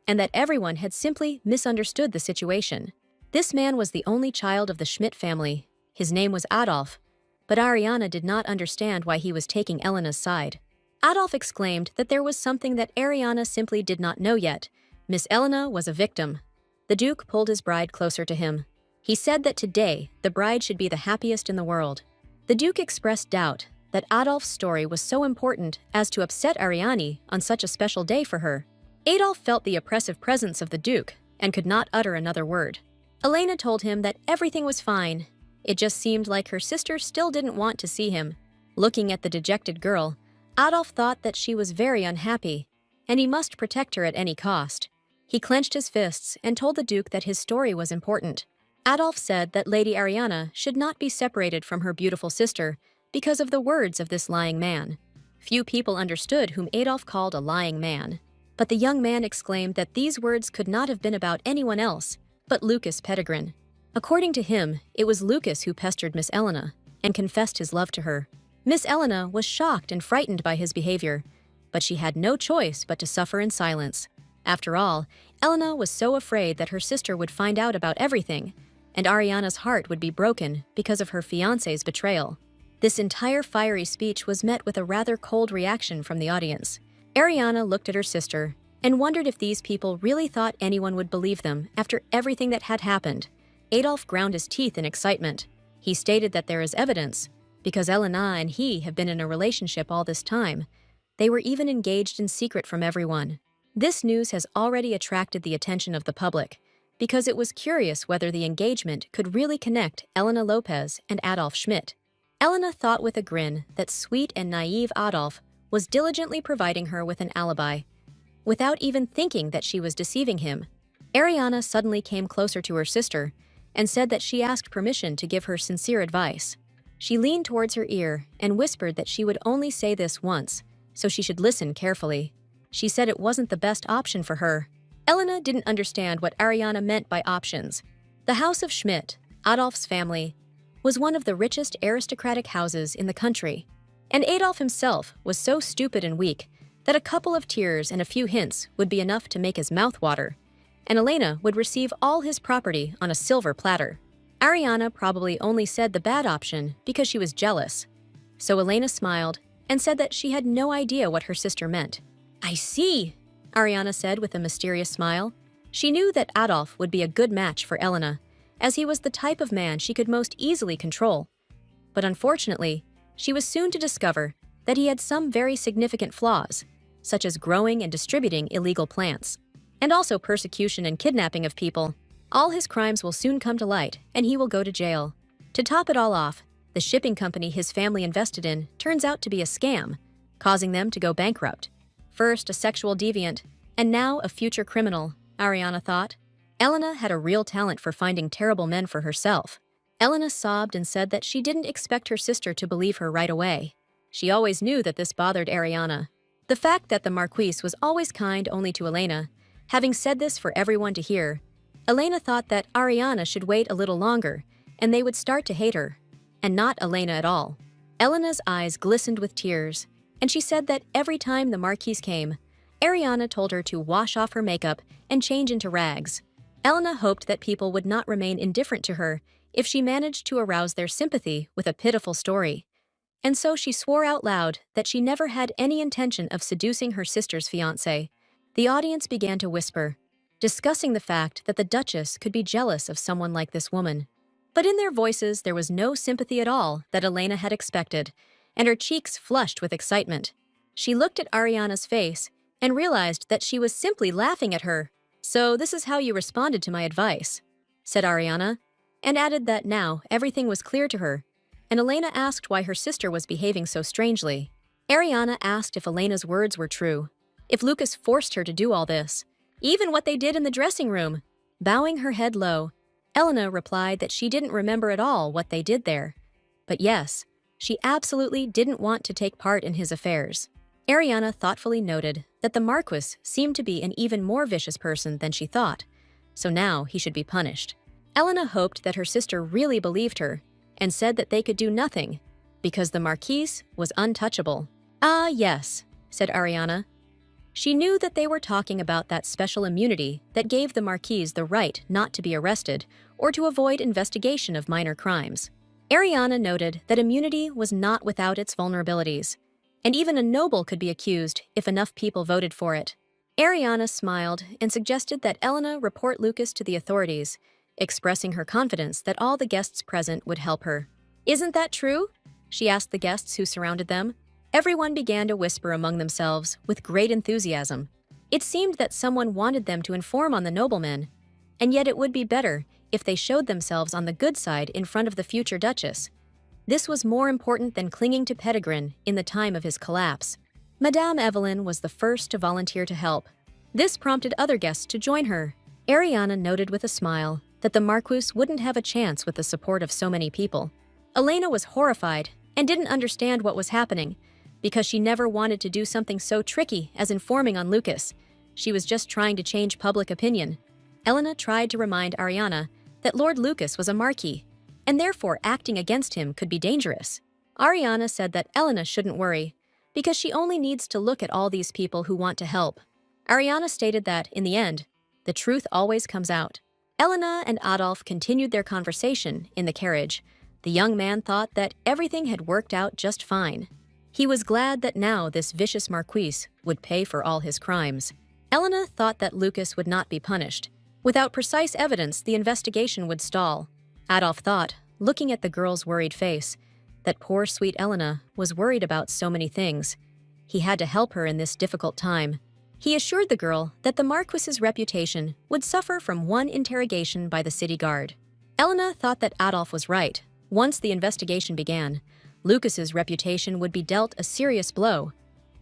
and that everyone had simply misunderstood the situation. This man was the only child of the Schmidt family. His name was Adolf, but Ariana did not understand why he was taking Elena's side. Adolf exclaimed that there was something that Ariana simply did not know yet. Miss Elena was a victim. The Duke pulled his bride closer to him. He said that today, the bride should be the happiest in the world. The Duke expressed doubt that Adolf's story was so important as to upset Ariane on such a special day for her. Adolf felt the oppressive presence of the Duke and could not utter another word. Elena told him that everything was fine. It just seemed like her sister still didn't want to see him. Looking at the dejected girl, Adolf thought that she was very unhappy, and he must protect her at any cost. He clenched his fists and told the Duke that his story was important. Adolf said that Lady Ariana should not be separated from her beautiful sister because of the words of this lying man. Few people understood whom Adolf called a lying man, but the young man exclaimed that these words could not have been about anyone else but Lucas Pedigrin. According to him, it was Lucas who pestered Miss Elena and confessed his love to her. Miss Elena was shocked and frightened by his behavior, but she had no choice but to suffer in silence. After all, Elena was so afraid that her sister would find out about everything, and Ariana's heart would be broken because of her fiancé's betrayal. This entire fiery speech was met with a rather cold reaction from the audience. Ariana looked at her sister and wondered if these people really thought anyone would believe them after everything that had happened. Adolf ground his teeth in excitement. He stated that there is evidence, because Elena and he have been in a relationship all this time. They were even engaged in secret from everyone. This news has already attracted the attention of the public, because it was curious whether the engagement could really connect Elena Lopez and Adolf Schmidt. Elena thought with a grin that sweet and naive Adolf was diligently providing her with an alibi, without even thinking that she was deceiving him. Ariana suddenly came closer to her sister and said that she asked permission to give her sincere advice. She leaned towards her ear and whispered that she would only say this once, so she should listen carefully. She said it wasn't the best option for her. Elena didn't understand what Ariana meant by options. The House of Schmidt, Adolf's family, was one of the richest aristocratic houses in the country, and Adolf himself was so stupid and weak that a couple of tears and a few hints would be enough to make his mouth water, and Elena would receive all his property on a silver platter. Ariana probably only said the bad option because she was jealous, so Elena smiled and said that she had no idea what her sister meant. "I see," Ariana said with a mysterious smile. She knew that Adolf would be a good match for Elena, as he was the type of man she could most easily control. But unfortunately, she was soon to discover that he had some very significant flaws, such as growing and distributing illegal plants, and also persecution and kidnapping of people. All his crimes will soon come to light, and he will go to jail. To top it all off, the shipping company his family invested in turns out to be a scam, causing them to go bankrupt. First a sexual deviant, and now a future criminal, Ariana thought. Elena had a real talent for finding terrible men for herself. Elena sobbed and said that she didn't expect her sister to believe her right away. She always knew that this bothered Ariana. The fact that the Marquise was always kind only to Elena, having said this for everyone to hear, Elena thought that Ariana should wait a little longer, and they would start to hate her, and not Elena at all. Elena's eyes glistened with tears, and she said that every time the Marquise came, Ariana told her to wash off her makeup and change into rags. Elena hoped that people would not remain indifferent to her if she managed to arouse their sympathy with a pitiful story. and so she swore out loud that she never had any intention of seducing her sister's fiancé. The audience began to whisper, discussing the fact that the Duchess could be jealous of someone like this woman. But in their voices there was no sympathy at all that Elena had expected, and her cheeks flushed with excitement. She looked at Ariana's face and realized that she was simply laughing at her. "So this is how you responded to my advice," said Ariana, and added that now everything was clear to her, and Elena asked why her sister was behaving so strangely. Ariana asked if Elena's words were true, if Lucas forced her to do all this, even what they did in the dressing room. Bowing her head low, Elena replied that she didn't remember at all what they did there. But yes, she absolutely didn't want to take part in his affairs. Ariana thoughtfully noted that the Marquis seemed to be an even more vicious person than she thought, so now he should be punished. Elena hoped that her sister really believed her and said that they could do nothing because the Marquis was untouchable. "Ah, yes," said Ariana. She knew that they were talking about that special immunity that gave the Marquis the right not to be arrested or to avoid investigation of minor crimes. Ariana noted that immunity was not without its vulnerabilities, and even a noble could be accused if enough people voted for it. Ariana smiled and suggested that Elena report Lucas to the authorities, expressing her confidence that all the guests present would help her. "Isn't that true?" she asked the guests who surrounded them. Everyone began to whisper among themselves with great enthusiasm. It seemed that someone wanted them to inform on the noblemen, and yet it would be better if they showed themselves on the good side in front of the future Duchess. This was more important than clinging to Pedigrin in the time of his collapse. Madame Evelyn was the first to volunteer to help. This prompted other guests to join her. Ariana noted with a smile that the Marquis wouldn't have a chance with the support of so many people. Elena was horrified and didn't understand what was happening, because she never wanted to do something so tricky as informing on Lucas. She was just trying to change public opinion. Elena tried to remind Ariana that Lord Lucas was a Marquis, and therefore acting against him could be dangerous. Ariana said that Elena shouldn't worry, because she only needs to look at all these people who want to help. Ariana stated that, in the end, the truth always comes out. Elena and Adolf continued their conversation in the carriage. The young man thought that everything had worked out just fine. He was glad that now this vicious Marquis would pay for all his crimes. Elena thought that Lucas would not be punished. Without precise evidence, the investigation would stall. Adolf thought, looking at the girl's worried face, that poor sweet Elena was worried about so many things. He had to help her in this difficult time. He assured the girl that the Marquis's reputation would suffer from one interrogation by the city guard. Elena thought that Adolf was right. Once the investigation began, Lucas's reputation would be dealt a serious blow.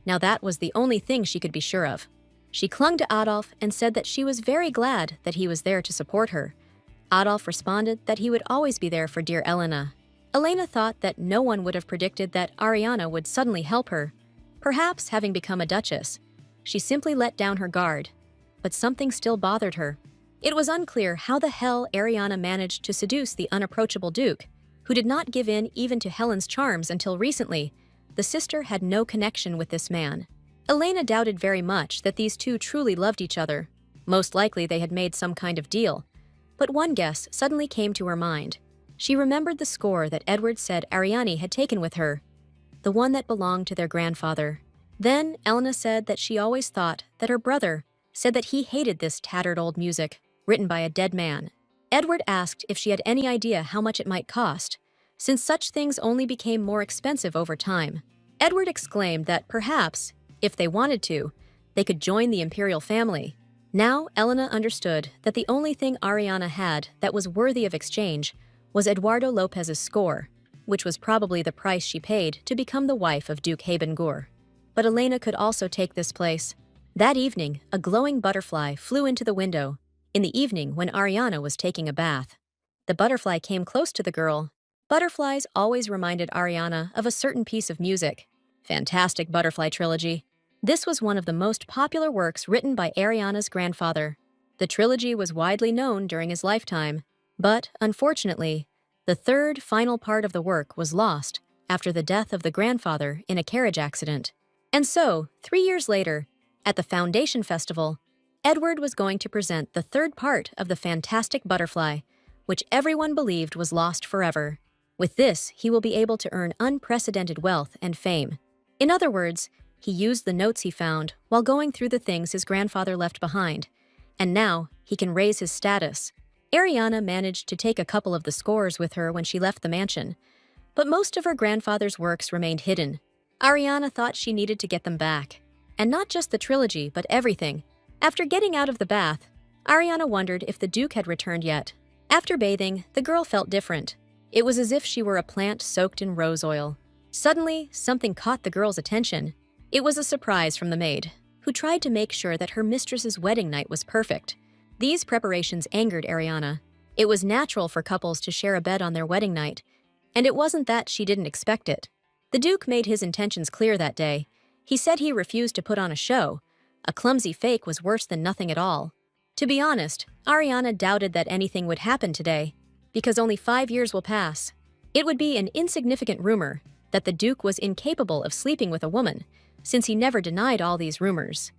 Now that was the only thing she could be sure of. She clung to Adolf and said that she was very glad that he was there to support her. Adolf responded that he would always be there for dear Elena. Elena thought that no one would have predicted that Ariana would suddenly help her. Perhaps having become a duchess, she simply let down her guard, but something still bothered her. It was unclear how the hell Ariana managed to seduce the unapproachable Duke, who did not give in even to Helen's charms until recently. The sister had no connection with this man. Elena doubted very much that these two truly loved each other. Most likely they had made some kind of deal. But one guess suddenly came to her mind. She remembered the score that Edward said Ariane had taken with her, the one that belonged to their grandfather. Then Elena said that she always thought that her brother said that he hated this tattered old music, written by a dead man. Edward asked if she had any idea how much it might cost, since such things only became more expensive over time. Edward exclaimed that perhaps, if they wanted to, they could join the imperial family. Now Elena understood that the only thing Ariana had that was worthy of exchange was Eduardo Lopez's score, which was probably the price she paid to become the wife of Duke Habengur. But Elena could also take this place. That evening, a glowing butterfly flew into the window, in the evening when Ariana was taking a bath. The butterfly came close to the girl. Butterflies always reminded Ariana of a certain piece of music. Fantastic Butterfly Trilogy. This was one of the most popular works written by Ariana's grandfather. The trilogy was widely known during his lifetime, but, unfortunately, the third, final part of the work was lost after the death of the grandfather in a carriage accident. And so, 3 years later, at the Foundation Festival, Edward was going to present the third part of the Fantastic Butterfly, which everyone believed was lost forever. With this, he will be able to earn unprecedented wealth and fame. In other words, he used the notes he found while going through the things his grandfather left behind, and now he can raise his status. Ariana managed to take a couple of the scores with her when she left the mansion, but most of her grandfather's works remained hidden. Ariana thought she needed to get them back. And not just the trilogy, but everything. After getting out of the bath, Ariana wondered if the Duke had returned yet. After bathing, the girl felt different. It was as if she were a plant soaked in rose oil. Suddenly, something caught the girl's attention. It was a surprise from the maid, who tried to make sure that her mistress's wedding night was perfect. These preparations angered Ariana. It was natural for couples to share a bed on their wedding night, and it wasn't that she didn't expect it. The Duke made his intentions clear that day. He said he refused to put on a show. A clumsy fake was worse than nothing at all. To be honest, Ariana doubted that anything would happen today, because only 5 years will pass. It would be an insignificant rumor that the Duke was incapable of sleeping with a woman, since he never denied all these rumors.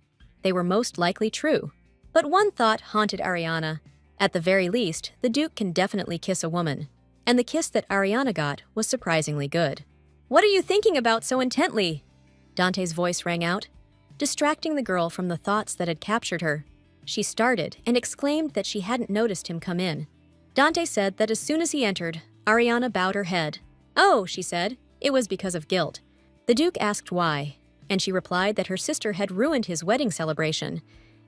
They were most likely true. But one thought haunted Ariana. At the very least, the Duke can definitely kiss a woman. And the kiss that Ariana got was surprisingly good. "What are you thinking about so intently?" Dante's voice rang out, distracting the girl from the thoughts that had captured her. She started and exclaimed that she hadn't noticed him come in. Dante said that as soon as he entered, Ariana bowed her head. "Oh," she said, "it was because of guilt." The Duke asked why, and she replied that her sister had ruined his wedding celebration,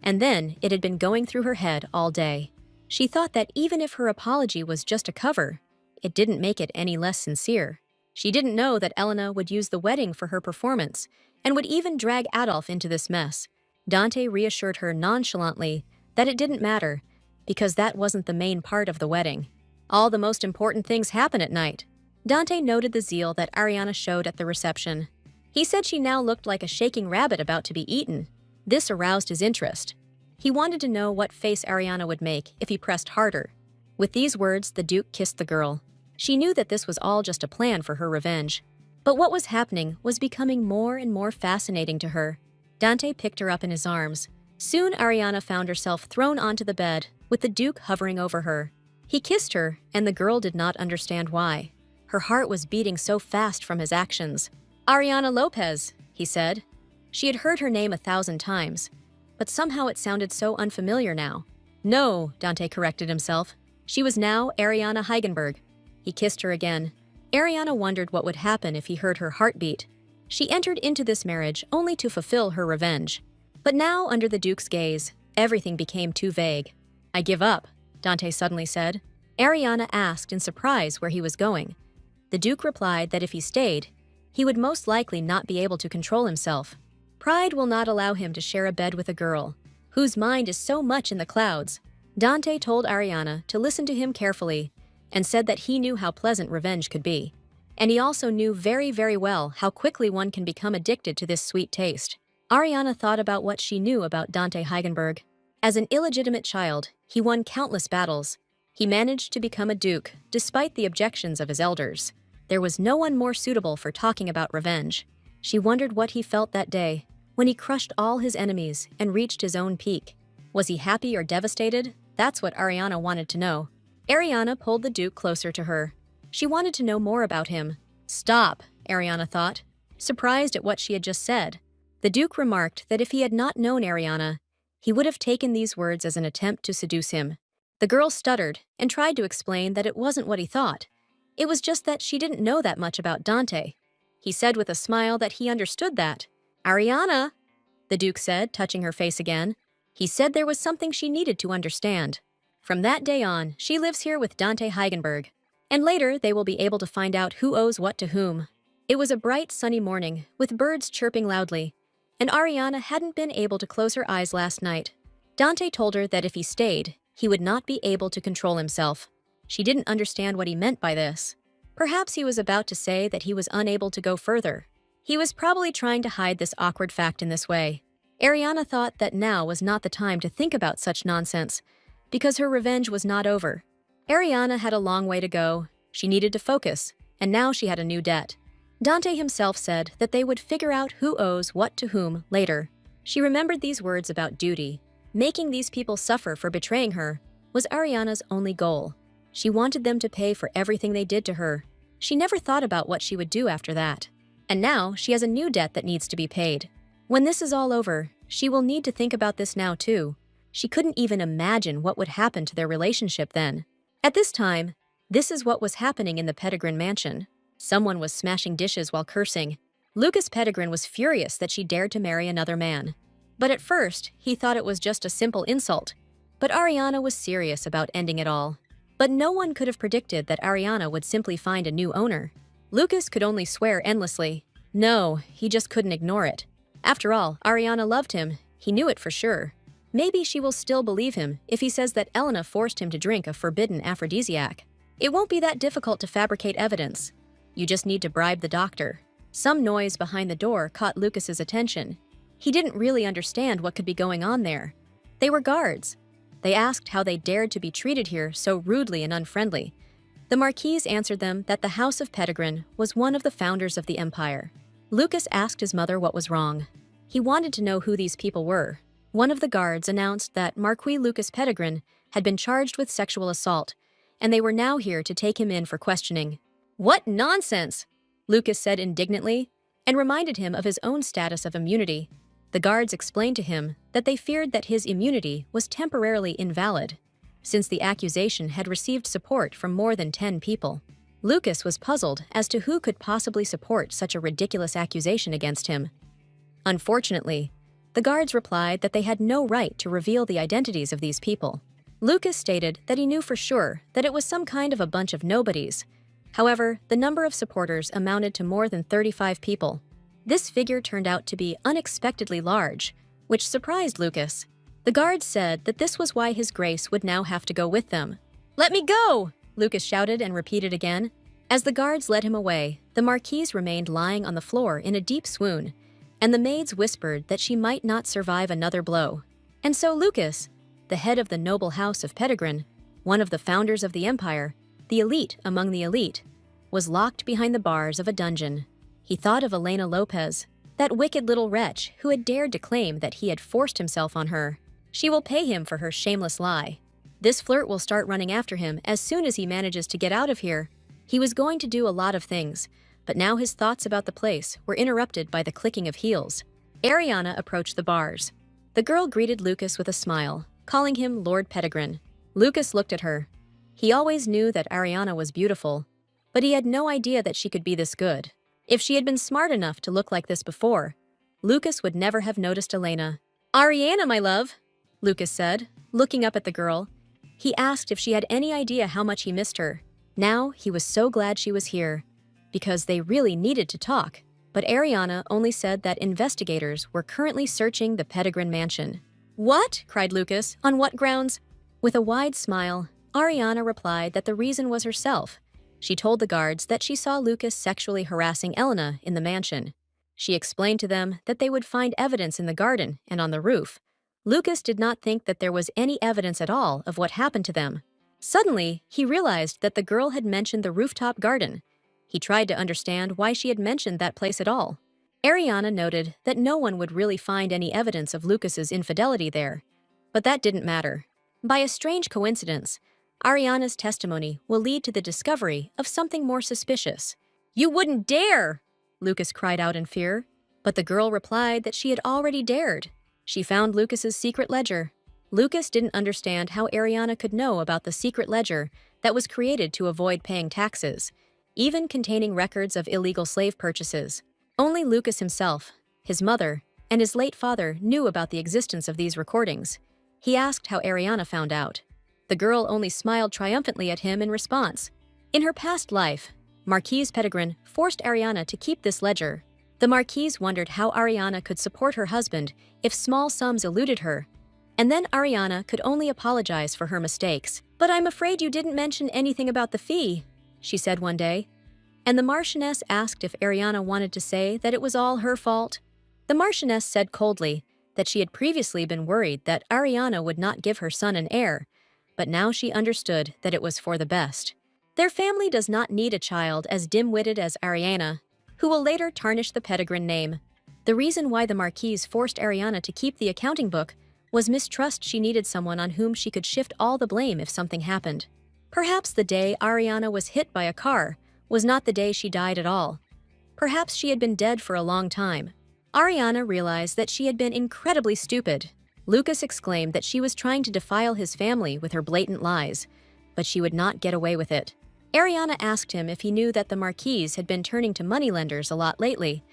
and then it had been going through her head all day. She thought that even if her apology was just a cover, it didn't make it any less sincere. She didn't know that Elena would use the wedding for her performance and would even drag Adolf into this mess. Dante reassured her nonchalantly that it didn't matter, because that wasn't the main part of the wedding. All the most important things happen at night. Dante noted the zeal that Ariana showed at the reception. He said she now looked like a shaking rabbit about to be eaten. This aroused his interest. He wanted to know what face Ariana would make if he pressed harder. With these words, the Duke kissed the girl. She knew that this was all just a plan for her revenge. But what was happening was becoming more and more fascinating to her. Dante picked her up in his arms. Soon Ariana found herself thrown onto the bed, with the Duke hovering over her. He kissed her, and the girl did not understand why. Her heart was beating so fast from his actions. "Ariana Lopez," he said. She had heard her name 1,000 times, but somehow it sounded so unfamiliar now. "No," Dante corrected himself. She was now Ariana Heigenberg. He kissed her again. Ariana wondered what would happen if he heard her heartbeat. She entered into this marriage only to fulfill her revenge. But now, under the Duke's gaze, everything became too vague. "I give up," Dante suddenly said. Ariana asked in surprise where he was going. The Duke replied that if he stayed, he would most likely not be able to control himself. Pride will not allow him to share a bed with a girl whose mind is so much in the clouds. Dante told Ariana to listen to him carefully and said that he knew how pleasant revenge could be. And he also knew very, very well how quickly one can become addicted to this sweet taste. Ariana thought about what she knew about Dante Heigenberg. As an illegitimate child, he won countless battles. He managed to become a duke, despite the objections of his elders. There was no one more suitable for talking about revenge. She wondered what he felt that day, when he crushed all his enemies and reached his own peak. Was he happy or devastated? That's what Ariana wanted to know. Ariana pulled the Duke closer to her. She wanted to know more about him. "Stop," Ariana thought, surprised at what she had just said. The Duke remarked that if he had not known Ariana, he would have taken these words as an attempt to seduce him. The girl stuttered and tried to explain that it wasn't what he thought. It was just that she didn't know that much about Dante. He said with a smile that he understood that. "Ariana," the Duke said, touching her face again. He said there was something she needed to understand. From that day on, she lives here with Dante Heigenberg, and later they will be able to find out who owes what to whom. It was a bright, sunny morning, with birds chirping loudly, and Ariana hadn't been able to close her eyes last night. Dante told her that if he stayed, he would not be able to control himself. She didn't understand what he meant by this. Perhaps he was about to say that he was unable to go further. He was probably trying to hide this awkward fact in this way. Ariana thought that now was not the time to think about such nonsense, because her revenge was not over. Ariana had a long way to go. She needed to focus, and now she had a new debt. Dante himself said that they would figure out who owes what to whom later. She remembered these words about duty. Making these people suffer for betraying her was Ariana's only goal. She wanted them to pay for everything they did to her. She never thought about what she would do after that. And now she has a new debt that needs to be paid. When this is all over, she will need to think about this now too. She couldn't even imagine what would happen to their relationship then. At this time, this is what was happening in the Pedigrin mansion. Someone was smashing dishes while cursing. Lucas Pedigrin was furious that she dared to marry another man. But at first, he thought it was just a simple insult. But Ariana was serious about ending it all. But no one could have predicted that Ariana would simply find a new owner. Lucas could only swear endlessly. No, he just couldn't ignore it. After all, Ariana loved him. He knew it for sure. Maybe she will still believe him if he says that Elena forced him to drink a forbidden aphrodisiac. It won't be that difficult to fabricate evidence. You just need to bribe the doctor. Some noise behind the door caught Lucas's attention. He didn't really understand what could be going on there. They were guards. They asked how they dared to be treated here so rudely and unfriendly. The Marquise answered them that the House of Pedigrin was one of the founders of the empire. Lucas asked his mother what was wrong. He wanted to know who these people were. One of the guards announced that Marquis Lucas Pedigrin had been charged with sexual assault, and they were now here to take him in for questioning. "What nonsense!" Lucas said indignantly, and reminded him of his own status of immunity. The guards explained to him that they feared that his immunity was temporarily invalid, since the accusation had received support from more than 10 people. Lucas was puzzled as to who could possibly support such a ridiculous accusation against him. Unfortunately, the guards replied that they had no right to reveal the identities of these people. Lucas stated that he knew for sure that it was some kind of a bunch of nobodies. However, the number of supporters amounted to more than 35 people. This figure turned out to be unexpectedly large, which surprised Lucas. The guards said that this was why His Grace would now have to go with them. "Let me go!" Lucas shouted and repeated again. As the guards led him away, the Marquise remained lying on the floor in a deep swoon, and the maids whispered that she might not survive another blow. And so Lucas, the head of the noble house of Pedigrin, one of the founders of the empire, the elite among the elite, was locked behind the bars of a dungeon. He thought of Elena Lopez, that wicked little wretch who had dared to claim that he had forced himself on her. She will pay him for her shameless lie. This flirt will start running after him as soon as he manages to get out of here. He was going to do a lot of things, but now his thoughts about the place were interrupted by the clicking of heels. Ariana approached the bars. The girl greeted Lucas with a smile, calling him Lord Pedigrin. Lucas looked at her. He always knew that Ariana was beautiful, but he had no idea that she could be this good. If she had been smart enough to look like this before, Lucas would never have noticed Elena. "Ariana, my love," Lucas said, looking up at the girl. He asked if she had any idea how much he missed her. Now he was so glad she was here, because they really needed to talk. But Ariana only said that investigators were currently searching the Pedigrin mansion. "What?" cried Lucas. "On what grounds?" With a wide smile, Ariana replied that the reason was herself. She told the guards that she saw Lucas sexually harassing Elena in the mansion. She explained to them that they would find evidence in the garden and on the roof. Lucas did not think that there was any evidence at all of what happened to them. Suddenly, he realized that the girl had mentioned the rooftop garden. He tried to understand why she had mentioned that place at all. Ariana noted that no one would really find any evidence of Lucas's infidelity there. But that didn't matter. By a strange coincidence, Ariana's testimony will lead to the discovery of something more suspicious. "You wouldn't dare!" Lucas cried out in fear. But the girl replied that she had already dared. She found Lucas's secret ledger. Lucas didn't understand how Ariana could know about the secret ledger that was created to avoid paying taxes, even containing records of illegal slave purchases. Only Lucas himself, his mother, and his late father knew about the existence of these recordings. He asked how Ariana found out. The girl only smiled triumphantly at him in response. In her past life, Marquise Pedigrin forced Ariana to keep this ledger. The Marquise wondered how Ariana could support her husband if small sums eluded her. And then Ariana could only apologize for her mistakes. "But I'm afraid you didn't mention anything about the fee," she said one day. And the Marchioness asked if Ariana wanted to say that it was all her fault. The Marchioness said coldly that she had previously been worried that Ariana would not give her son an heir, but now she understood that it was for the best. Their family does not need a child as dim-witted as Ariana, who will later tarnish the Pedigrin name. The reason why the Marquise forced Ariana to keep the accounting book was mistrust. She needed someone on whom she could shift all the blame if something happened. Perhaps the day Ariana was hit by a car was not the day she died at all. Perhaps she had been dead for a long time. Ariana realized that she had been incredibly stupid. Lucas exclaimed that she was trying to defile his family with her blatant lies, but she would not get away with it. Ariana asked him if he knew that the Marquise had been turning to moneylenders a lot lately,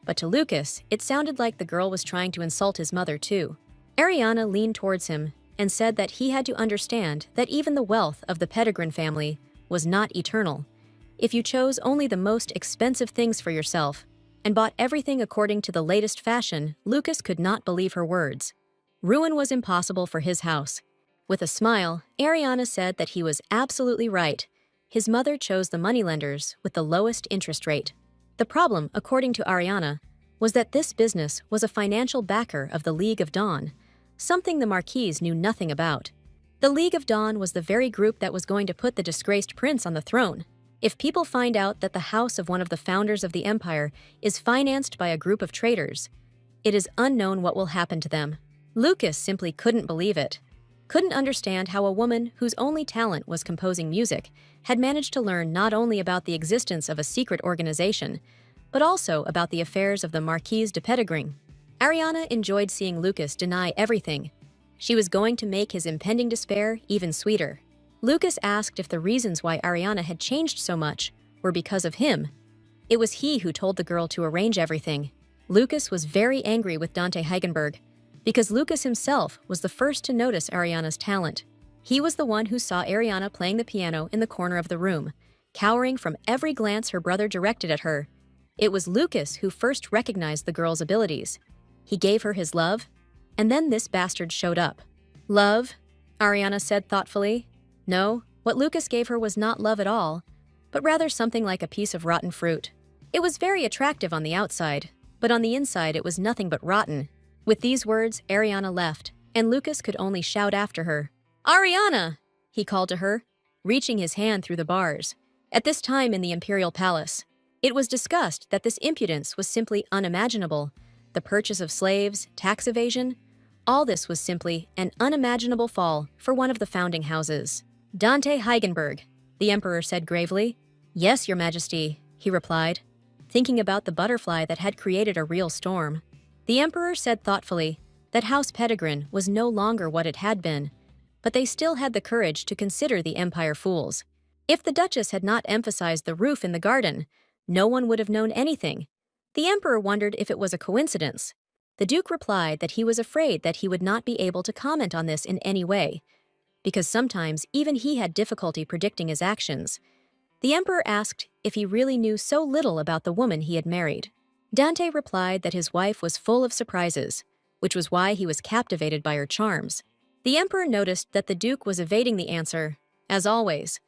but to Lucas, it sounded like the girl was trying to insult his mother too. Ariana leaned towards him and said that he had to understand that even the wealth of the Pedigrin family was not eternal. If you chose only the most expensive things for yourself and bought everything according to the latest fashion, Lucas could not believe her words. Ruin was impossible for his house. With a smile, Ariana said that he was absolutely right. His mother chose the moneylenders with the lowest interest rate. The problem, according to Ariana, was that this business was a financial backer of the League of Dawn, something the Marquise knew nothing about. The League of Dawn was the very group that was going to put the disgraced prince on the throne. If people find out that the house of one of the founders of the empire is financed by a group of traitors, it is unknown what will happen to them. Lucas simply couldn't believe it. Couldn't understand how a woman whose only talent was composing music had managed to learn not only about the existence of a secret organization, but also about the affairs of the Marquise de Pedigrin. Ariana enjoyed seeing Lucas deny everything. She was going to make his impending despair even sweeter. Lucas asked if the reasons why Ariana had changed so much were because of him. It was he who told the girl to arrange everything. Lucas was very angry with Dante Heigenberg, because Lucas himself was the first to notice Ariana's talent. He was the one who saw Ariana playing the piano in the corner of the room, cowering from every glance her brother directed at her. It was Lucas who first recognized the girl's abilities. He gave her his love, and then this bastard showed up. Love? Ariana said thoughtfully. No, what Lucas gave her was not love at all, but rather something like a piece of rotten fruit. It was very attractive on the outside, but on the inside it was nothing but rotten. With these words, Ariana left, and Lucas could only shout after her. Ariana! He called to her, reaching his hand through the bars. At this time in the imperial palace, it was discussed that this impudence was simply unimaginable. The purchase of slaves, tax evasion, all this was simply an unimaginable fall for one of the founding houses. Dante Heigenberg, the emperor said gravely. Yes, your majesty, he replied, thinking about the butterfly that had created a real storm. The emperor said thoughtfully that House Pedigrin was no longer what it had been, but they still had the courage to consider the empire fools. If the duchess had not emphasized the roof in the garden, no one would have known anything. The emperor wondered if it was a coincidence. The duke replied that he was afraid that he would not be able to comment on this in any way, because sometimes even he had difficulty predicting his actions. The emperor asked if he really knew so little about the woman he had married. Dante replied that his wife was full of surprises, which was why he was captivated by her charms. The emperor noticed that the duke was evading the answer, as always,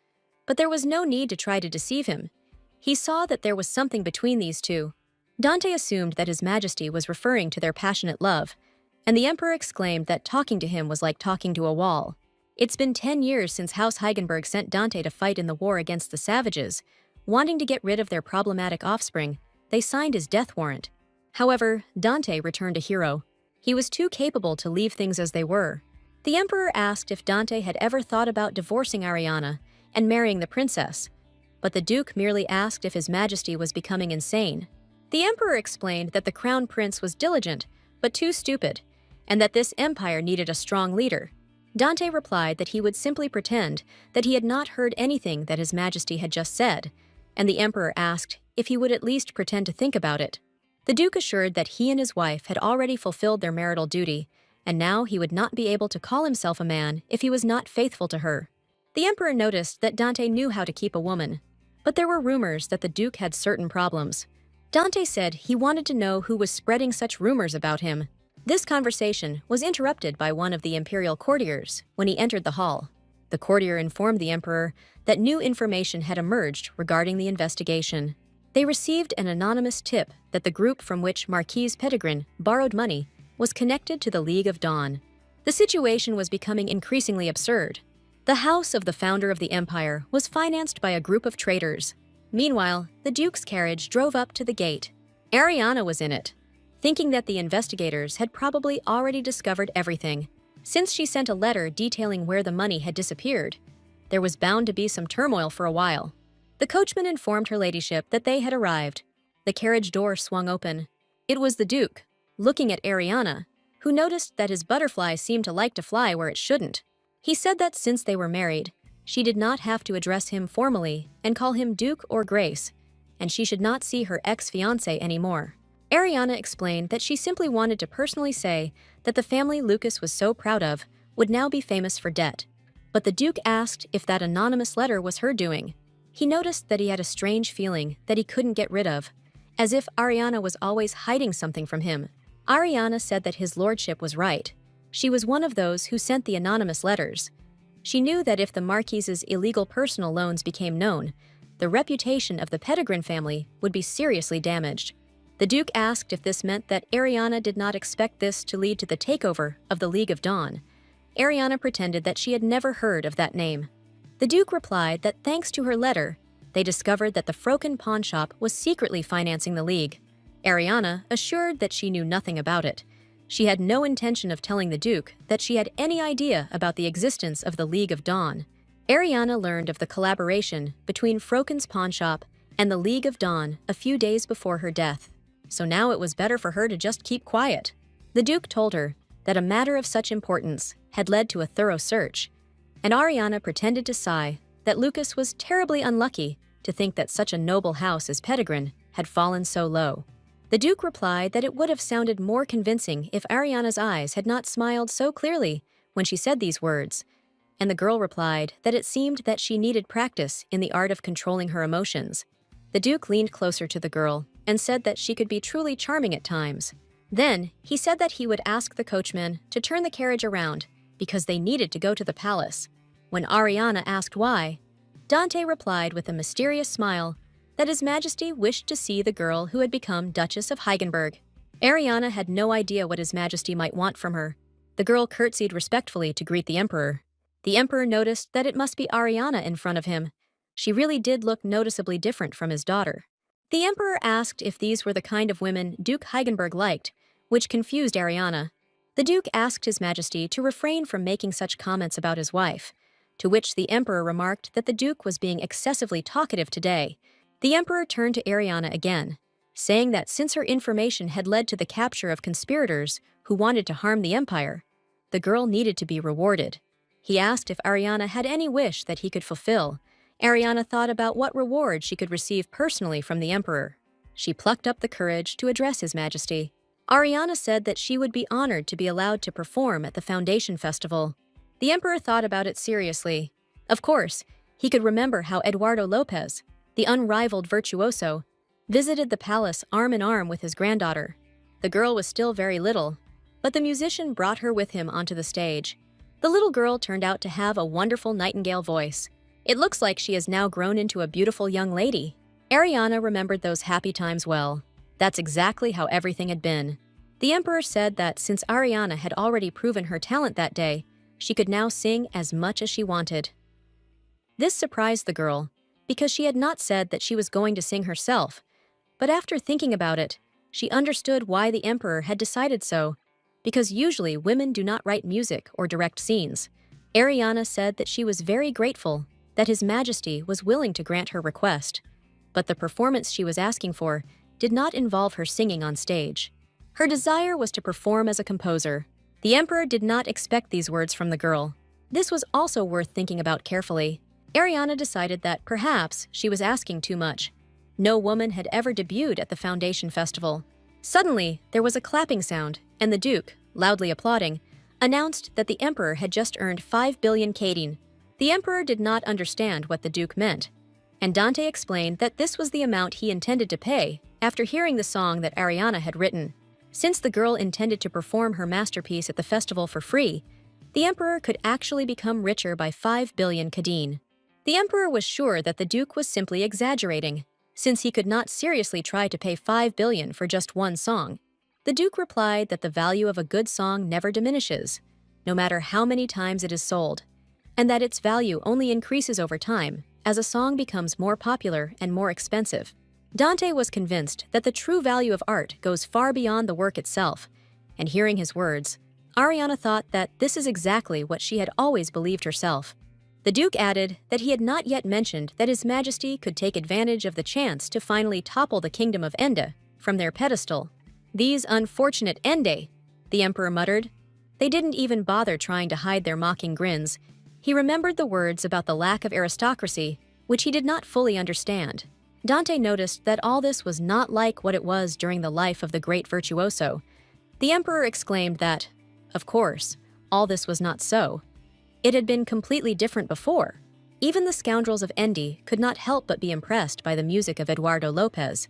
but there was no need to try to deceive him. He saw that there was something between these two. Dante assumed that His Majesty was referring to their passionate love, and the emperor exclaimed that talking to him was like talking to a wall. It's been 10 years since House Heigenberg sent Dante to fight in the war against the savages. Wanting to get rid of their problematic offspring, they signed his death warrant. However, Dante returned a hero. He was too capable to leave things as they were. The emperor asked if Dante had ever thought about divorcing Ariana and marrying the princess, but the duke merely asked if His Majesty was becoming insane. The emperor explained that the crown prince was diligent, but too stupid, and that this empire needed a strong leader. Dante replied that he would simply pretend that he had not heard anything that His Majesty had just said, and the emperor asked if he would at least pretend to think about it. The duke assured that he and his wife had already fulfilled their marital duty, and now he would not be able to call himself a man if he was not faithful to her. The emperor noticed that Dante knew how to keep a woman, but there were rumors that the duke had certain problems. Dante said he wanted to know who was spreading such rumors about him. This conversation was interrupted by one of the imperial courtiers when he entered the hall. The courtier informed the emperor that new information had emerged regarding the investigation. They received an anonymous tip that the group from which Marquise Pedigrin borrowed money was connected to the League of Dawn. The situation was becoming increasingly absurd. The house of the founder of the empire was financed by a group of traitors. Meanwhile, the duke's carriage drove up to the gate. Ariana was in it, thinking that the investigators had probably already discovered everything. Since she sent a letter detailing where the money had disappeared, there was bound to be some turmoil for a while. The coachman informed her ladyship that they had arrived. The carriage door swung open. It was the Duke, looking at Ariana, who noticed that his butterfly seemed to like to fly where it shouldn't. He said that since they were married, she did not have to address him formally and call him Duke or Grace, and she should not see her ex-fiancé anymore. Ariana explained that she simply wanted to personally say that the family Lucas was so proud of would now be famous for debt. But the Duke asked if that anonymous letter was her doing. He noticed that he had a strange feeling that he couldn't get rid of, as if Ariana was always hiding something from him. Ariana said that his lordship was right. She was one of those who sent the anonymous letters. She knew that if the Marquise's illegal personal loans became known, the reputation of the Pedigrin family would be seriously damaged. The Duke asked if this meant that Ariana did not expect this to lead to the takeover of the League of Dawn. Ariana pretended that she had never heard of that name. The Duke replied that thanks to her letter, they discovered that the Froken pawn shop was secretly financing the League. Ariana assured that she knew nothing about it. She had no intention of telling the Duke that she had any idea about the existence of the League of Dawn. Ariana learned of the collaboration between Froken's pawnshop and the League of Dawn a few days before her death, so now it was better for her to just keep quiet. The Duke told her that a matter of such importance had led to a thorough search, and Ariana pretended to sigh that Lucas was terribly unlucky to think that such a noble house as Pedigrin had fallen so low. The Duke replied that it would have sounded more convincing if Ariana's eyes had not smiled so clearly when she said these words, and the girl replied that it seemed that she needed practice in the art of controlling her emotions. The Duke leaned closer to the girl and said that she could be truly charming at times. Then, he said that he would ask the coachman to turn the carriage around because they needed to go to the palace. When Ariana asked why, Dante replied with a mysterious smile that His Majesty wished to see the girl who had become Duchess of Heigenberg. Ariana had no idea what His Majesty might want from her. The girl curtsied respectfully to greet the Emperor. The Emperor noticed that it must be Ariana in front of him. She really did look noticeably different from his daughter. The Emperor asked if these were the kind of women Duke Heigenberg liked, which confused Ariana. The Duke asked His Majesty to refrain from making such comments about his wife, to which the Emperor remarked that the Duke was being excessively talkative today. The Emperor turned to Ariana again, saying that since her information had led to the capture of conspirators who wanted to harm the Empire, the girl needed to be rewarded. He asked if Ariana had any wish that he could fulfill. Ariana thought about what reward she could receive personally from the Emperor. She plucked up the courage to address His Majesty. Ariana said that she would be honored to be allowed to perform at the Foundation Festival. The Emperor thought about it seriously. Of course, he could remember how Eduardo Lopez, the unrivaled virtuoso, visited the palace arm in arm with his granddaughter. The girl was still very little, but the musician brought her with him onto the stage. The little girl turned out to have a wonderful nightingale voice. It looks like she has now grown into a beautiful young lady. Ariana remembered those happy times well. That's exactly how everything had been. The Emperor said that since Ariana had already proven her talent that day, she could now sing as much as she wanted. This surprised the girl, because she had not said that she was going to sing herself, but after thinking about it, she understood why the Emperor had decided so, because usually women do not write music or direct scenes. Ariana said that she was very grateful that His Majesty was willing to grant her request, but the performance she was asking for did not involve her singing on stage. Her desire was to perform as a composer. The Emperor did not expect these words from the girl. This was also worth thinking about carefully. Ariana decided that perhaps she was asking too much. No woman had ever debuted at the Foundation Festival. Suddenly, there was a clapping sound, and the Duke, loudly applauding, announced that the Emperor had just earned 5 billion kadin. The Emperor did not understand what the Duke meant, and Dante explained that this was the amount he intended to pay after hearing the song that Ariana had written. Since the girl intended to perform her masterpiece at the festival for free, the Emperor could actually become richer by 5 billion kadin. The Emperor was sure that the Duke was simply exaggerating, since he could not seriously try to pay 5 billion for just one song. The Duke replied that the value of a good song never diminishes, no matter how many times it is sold, and that its value only increases over time as a song becomes more popular and more expensive. Dante was convinced that the true value of art goes far beyond the work itself, and hearing his words, Ariana thought that this is exactly what she had always believed herself. The Duke added that he had not yet mentioned that His Majesty could take advantage of the chance to finally topple the kingdom of Ende from their pedestal. "These unfortunate Ende," the Emperor muttered. They didn't even bother trying to hide their mocking grins. He remembered the words about the lack of aristocracy, which he did not fully understand. Dante noticed that all this was not like what it was during the life of the great virtuoso. The Emperor exclaimed that, of course, all this was not so. It had been completely different before. Even the scoundrels of Ende could not help but be impressed by the music of Eduardo Lopez.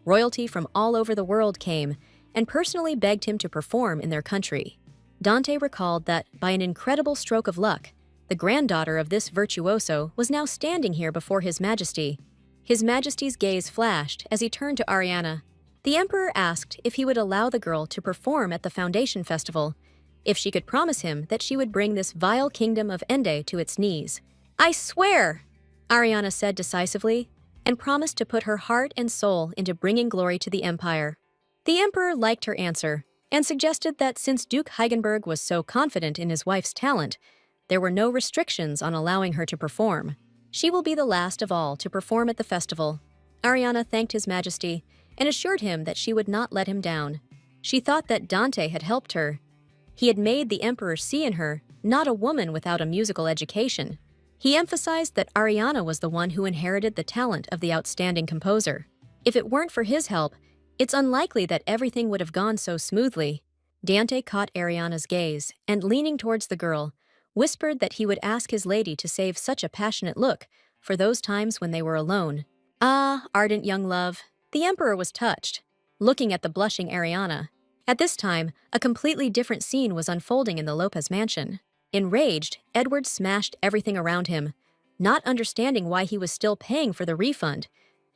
Royalty from all over the world came and personally begged him to perform in their country. Dante recalled that, by an incredible stroke of luck, the granddaughter of this virtuoso was now standing here before His Majesty. His Majesty's gaze flashed as he turned to Ariana. The Emperor asked if he would allow the girl to perform at the Foundation Festival, if she could promise him that she would bring this vile kingdom of Ende to its knees. "I swear," Ariana said decisively, and promised to put her heart and soul into bringing glory to the empire. The Emperor liked her answer, and suggested that since Duke Heigenberg was so confident in his wife's talent, there were no restrictions on allowing her to perform. She will be the last of all to perform at the festival. Ariana thanked His Majesty and assured him that she would not let him down. She thought that Dante had helped her. He had made the Emperor see in her not a woman without a musical education. He emphasized that Ariana was the one who inherited the talent of the outstanding composer. If it weren't for his help, it's unlikely that everything would have gone so smoothly. Dante caught Ariana's gaze and, leaning towards the girl, whispered that he would ask his lady to save such a passionate look for those times when they were alone. Ah, ardent young love. The Emperor was touched, looking at the blushing Ariana. At this time, a completely different scene was unfolding in the Lopez mansion. Enraged, Edward smashed everything around him, not understanding why he was still paying for the refund,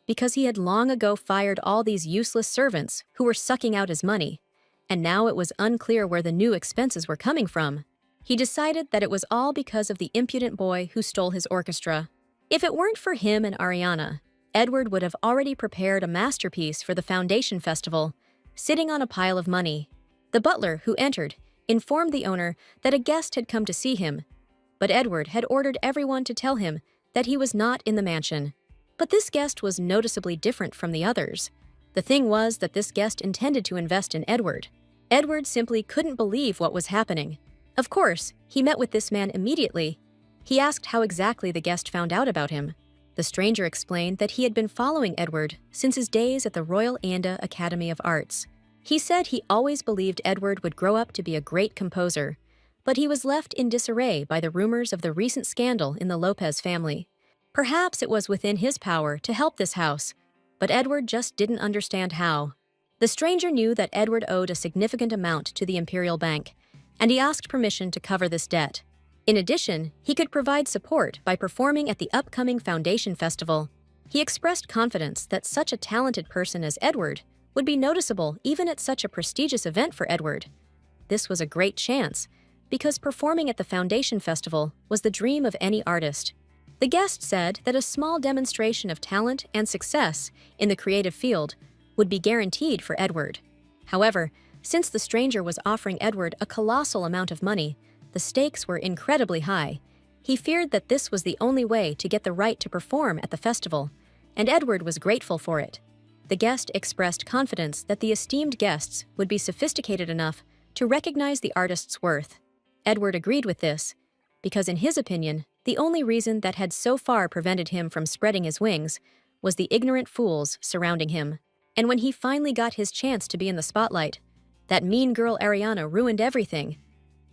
because he had long ago fired all these useless servants who were sucking out his money, and now it was unclear where the new expenses were coming from. He decided that it was all because of the impudent boy who stole his orchestra. If it weren't for him and Ariana, Edward would have already prepared a masterpiece for the Foundation Festival, sitting on a pile of money. The butler, who entered, informed the owner that a guest had come to see him, but Edward had ordered everyone to tell him that he was not in the mansion. But this guest was noticeably different from the others. The thing was that this guest intended to invest in Edward. Edward simply couldn't believe what was happening. Of course, he met with this man immediately. He asked how exactly the guest found out about him. The stranger explained that he had been following Edward since his days at the Royal Anda Academy of Arts. He said he always believed Edward would grow up to be a great composer, but he was left in disarray by the rumors of the recent scandal in the Lopez family. Perhaps it was within his power to help this house, but Edward just didn't understand how. The stranger knew that Edward owed a significant amount to the Imperial Bank, and he asked permission to cover this debt. In addition, he could provide support by performing at the upcoming Foundation Festival. He expressed confidence that such a talented person as Edward would be noticeable even at such a prestigious event for Edward. This was a great chance, because performing at the Foundation Festival was the dream of any artist. The guest said that a small demonstration of talent and success in the creative field would be guaranteed for Edward. However, since the stranger was offering Edward a colossal amount of money, the stakes were incredibly high. He feared that this was the only way to get the right to perform at the festival, and Edward was grateful for it. The guest expressed confidence that the esteemed guests would be sophisticated enough to recognize the artist's worth. Edward agreed with this, because in his opinion, the only reason that had so far prevented him from spreading his wings was the ignorant fools surrounding him. And when he finally got his chance to be in the spotlight, that mean girl Ariana ruined everything.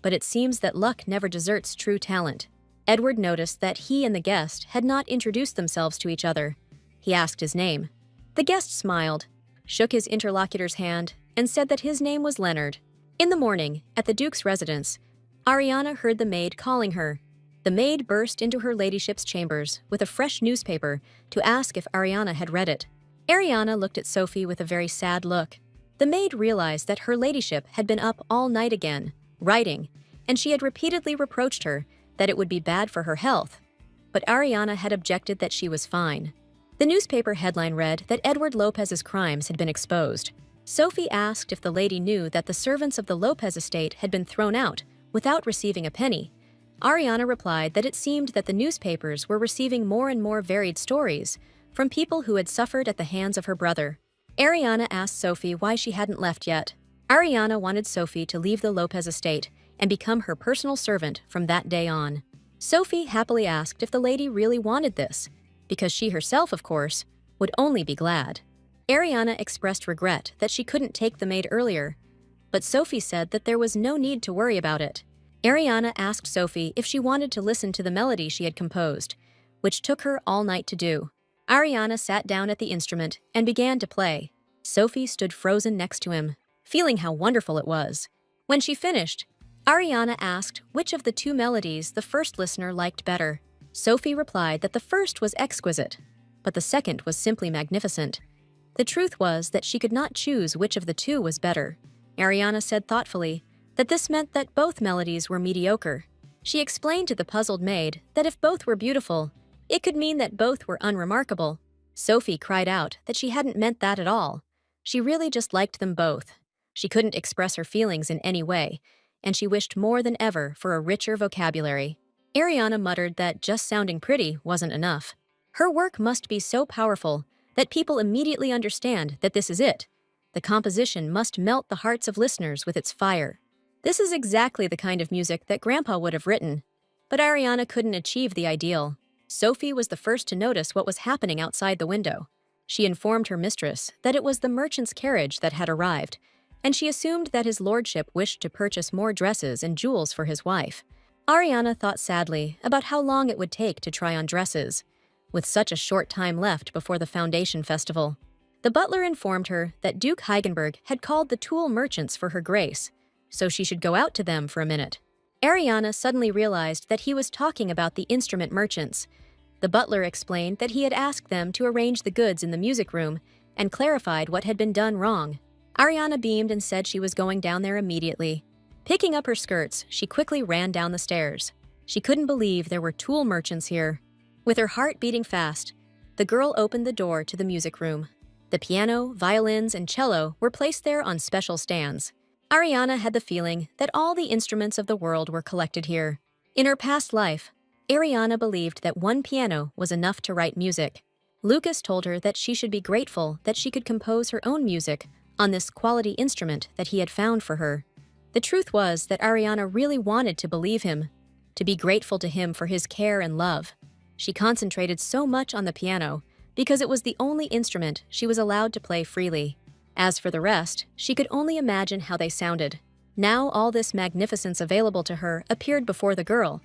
But it seems that luck never deserts true talent. Edward noticed that he and the guest had not introduced themselves to each other. He asked his name. The guest smiled, shook his interlocutor's hand, and said that his name was Leonard. In the morning, at the Duke's residence, Ariana heard the maid calling her. The maid burst into her ladyship's chambers with a fresh newspaper to ask if Ariana had read it. Ariana looked at Sophie with a very sad look. The maid realized that her ladyship had been up all night again, writing, and she had repeatedly reproached her that it would be bad for her health. But Ariana had objected that she was fine. The newspaper headline read that Edward Lopez's crimes had been exposed. Sophie asked if the lady knew that the servants of the Lopez estate had been thrown out without receiving a penny. Ariana replied that it seemed that the newspapers were receiving more and more varied stories from people who had suffered at the hands of her brother. Ariana asked Sophie why she hadn't left yet. Ariana wanted Sophie to leave the Lopez estate and become her personal servant from that day on. Sophie happily asked if the lady really wanted this, because she herself, of course, would only be glad. Ariana expressed regret that she couldn't take the maid earlier, but Sophie said that there was no need to worry about it. Ariana asked Sophie if she wanted to listen to the melody she had composed, which took her all night to do. Ariana sat down at the instrument and began to play. Sophie stood frozen next to him, feeling how wonderful it was. When she finished, Ariana asked which of the two melodies the first listener liked better. Sophie replied that the first was exquisite, but the second was simply magnificent. The truth was that she could not choose which of the two was better. Ariana said thoughtfully that this meant that both melodies were mediocre. She explained to the puzzled maid that if both were beautiful, it could mean that both were unremarkable. Sophie cried out that she hadn't meant that at all. She really just liked them both. She couldn't express her feelings in any way, and she wished more than ever for a richer vocabulary. Ariana muttered that just sounding pretty wasn't enough. Her work must be so powerful that people immediately understand that this is it. The composition must melt the hearts of listeners with its fire. This is exactly the kind of music that Grandpa would have written, but Ariana couldn't achieve the ideal. Sophie was the first to notice what was happening outside the window. She informed her mistress that it was the merchant's carriage that had arrived, and she assumed that his lordship wished to purchase more dresses and jewels for his wife. Ariana thought sadly about how long it would take to try on dresses, with such a short time left before the foundation festival. The butler informed her that Duke Heigenberg had called the Tool merchants for her grace, so she should go out to them for a minute. Ariana suddenly realized that he was talking about the instrument merchants. The butler explained that he had asked them to arrange the goods in the music room and clarified what had been done wrong. Ariana beamed and said she was going down there immediately. Picking up her skirts, she quickly ran down the stairs. She couldn't believe there were tool merchants here. With her heart beating fast, the girl opened the door to the music room. The piano, violins, and cello were placed there on special stands. Ariana had the feeling that all the instruments of the world were collected here. In her past life, Ariana believed that one piano was enough to write music. Lucas told her that she should be grateful that she could compose her own music on this quality instrument that he had found for her. The truth was that Ariana really wanted to believe him, to be grateful to him for his care and love. She concentrated so much on the piano because it was the only instrument she was allowed to play freely. As for the rest, she could only imagine how they sounded. Now all this magnificence available to her appeared before the girl.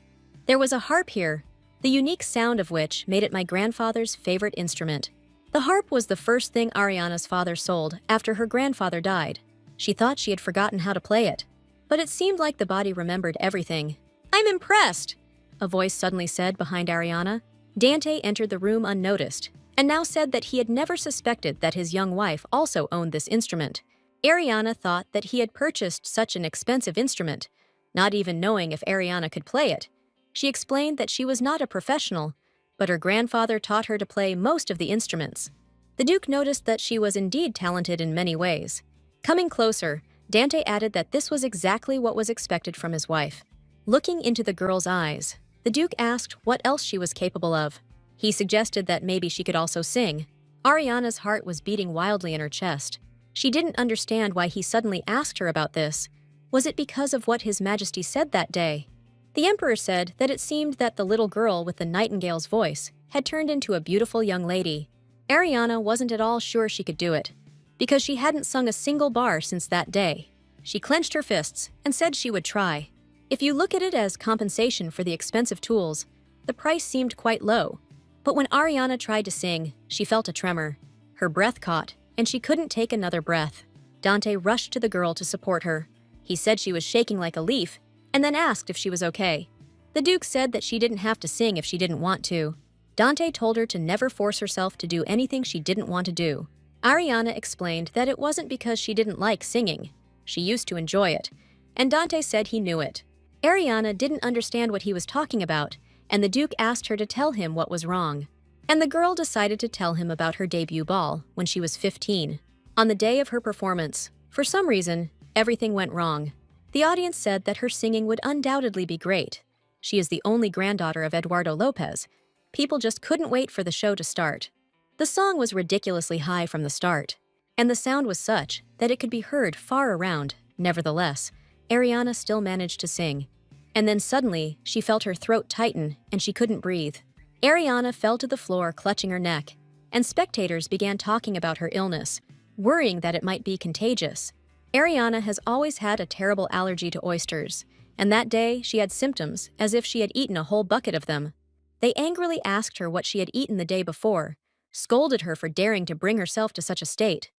There was a harp here, the unique sound of which made it my grandfather's favorite instrument. The harp was the first thing Ariana's father sold after her grandfather died. She thought she had forgotten how to play it, but it seemed like the body remembered everything. "I'm impressed," a voice suddenly said behind Ariana. Dante entered the room unnoticed, and now said that he had never suspected that his young wife also owned this instrument. Ariana thought that he had purchased such an expensive instrument, not even knowing if Ariana could play it. She explained that she was not a professional, but her grandfather taught her to play most of the instruments. The Duke noticed that she was indeed talented in many ways. Coming closer, Dante added that this was exactly what was expected from his wife. Looking into the girl's eyes, the Duke asked what else she was capable of. He suggested that maybe she could also sing. Ariana's heart was beating wildly in her chest. She didn't understand why he suddenly asked her about this. Was it because of what His Majesty said that day? The Emperor said that it seemed that the little girl with the nightingale's voice had turned into a beautiful young lady. Ariana wasn't at all sure she could do it, because she hadn't sung a single bar since that day. She clenched her fists and said she would try. If you look at it as compensation for the expensive tools, the price seemed quite low. But when Ariana tried to sing, she felt a tremor. Her breath caught, and she couldn't take another breath. Dante rushed to the girl to support her. He said she was shaking like a leaf, and then asked if she was okay. The Duke said that she didn't have to sing if she didn't want to. Dante told her to never force herself to do anything she didn't want to do. Ariana explained that it wasn't because she didn't like singing. She used to enjoy it, and Dante said he knew it. Ariana didn't understand what he was talking about, and the Duke asked her to tell him what was wrong. And the girl decided to tell him about her debut ball when she was 15. On the day of her performance, for some reason, everything went wrong. The audience said that her singing would undoubtedly be great. She is the only granddaughter of Eduardo Lopez. People just couldn't wait for the show to start. The song was ridiculously high from the start, and the sound was such that it could be heard far around. Nevertheless, Ariana still managed to sing. And then suddenly, she felt her throat tighten and she couldn't breathe. Ariana fell to the floor clutching her neck, and spectators began talking about her illness, worrying that it might be contagious. Ariana has always had a terrible allergy to oysters, and that day she had symptoms as if she had eaten a whole bucket of them. They angrily asked her what she had eaten the day before, scolded her for daring to bring herself to such a state,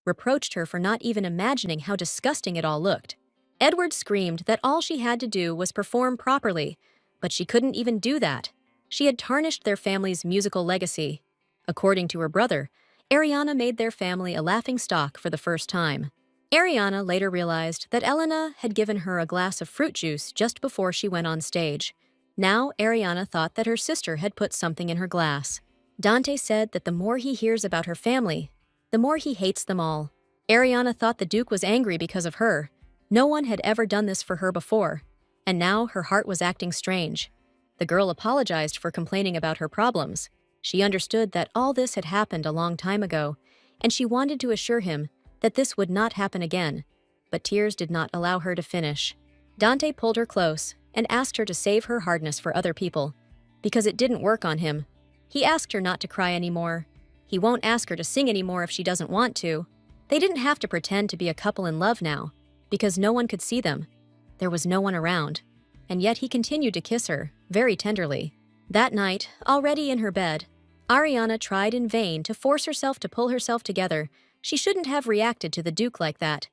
reproached her for not even imagining how disgusting it all looked. Edward screamed that all she had to do was perform properly, but she couldn't even do that. She had tarnished their family's musical legacy. According to her brother, Ariana made their family a laughingstock for the first time. Ariana later realized that Elena had given her a glass of fruit juice just before she went on stage. Now, Ariana thought that her sister had put something in her glass. Dante said that the more he hears about her family, the more he hates them all. Ariana thought the Duke was angry because of her. No one had ever done this for her before, and now her heart was acting strange. The girl apologized for complaining about her problems. She understood that all this had happened a long time ago, and she wanted to assure him that this would not happen again, but tears did not allow her to finish. Dante pulled her close and asked her to save her hardness for other people, because it didn't work on him. He asked her not to cry anymore. He won't ask her to sing anymore if she doesn't want to. They didn't have to pretend to be a couple in love now, because no one could see them. There was no one around, and yet he continued to kiss her, very tenderly. That night, already in her bed, Ariana tried in vain to force herself to pull herself together. She shouldn't have reacted to the Duke like that.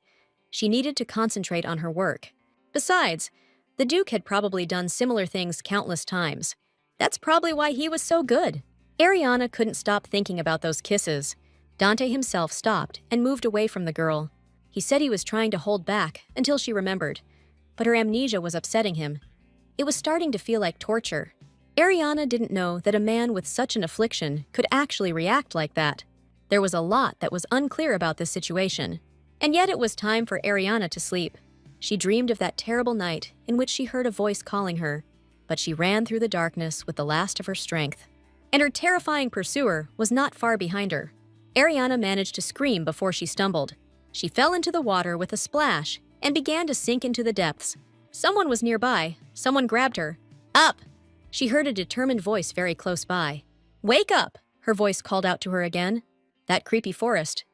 She needed to concentrate on her work. Besides, the Duke had probably done similar things countless times. That's probably why he was so good. Ariana couldn't stop thinking about those kisses. Dante himself stopped and moved away from the girl. He said he was trying to hold back until she remembered, but her amnesia was upsetting him. It was starting to feel like torture. Ariana didn't know that a man with such an affliction could actually react like that. There was a lot that was unclear about this situation, and yet it was time for Ariana to sleep. She dreamed of that terrible night in which she heard a voice calling her, but she ran through the darkness with the last of her strength, and her terrifying pursuer was not far behind her. Ariana managed to scream before she stumbled. She fell into the water with a splash and began to sink into the depths. Someone was nearby. Someone grabbed her. "Up!" She heard a determined voice very close by. "Wake up!" her voice called out to her again. That creepy forest.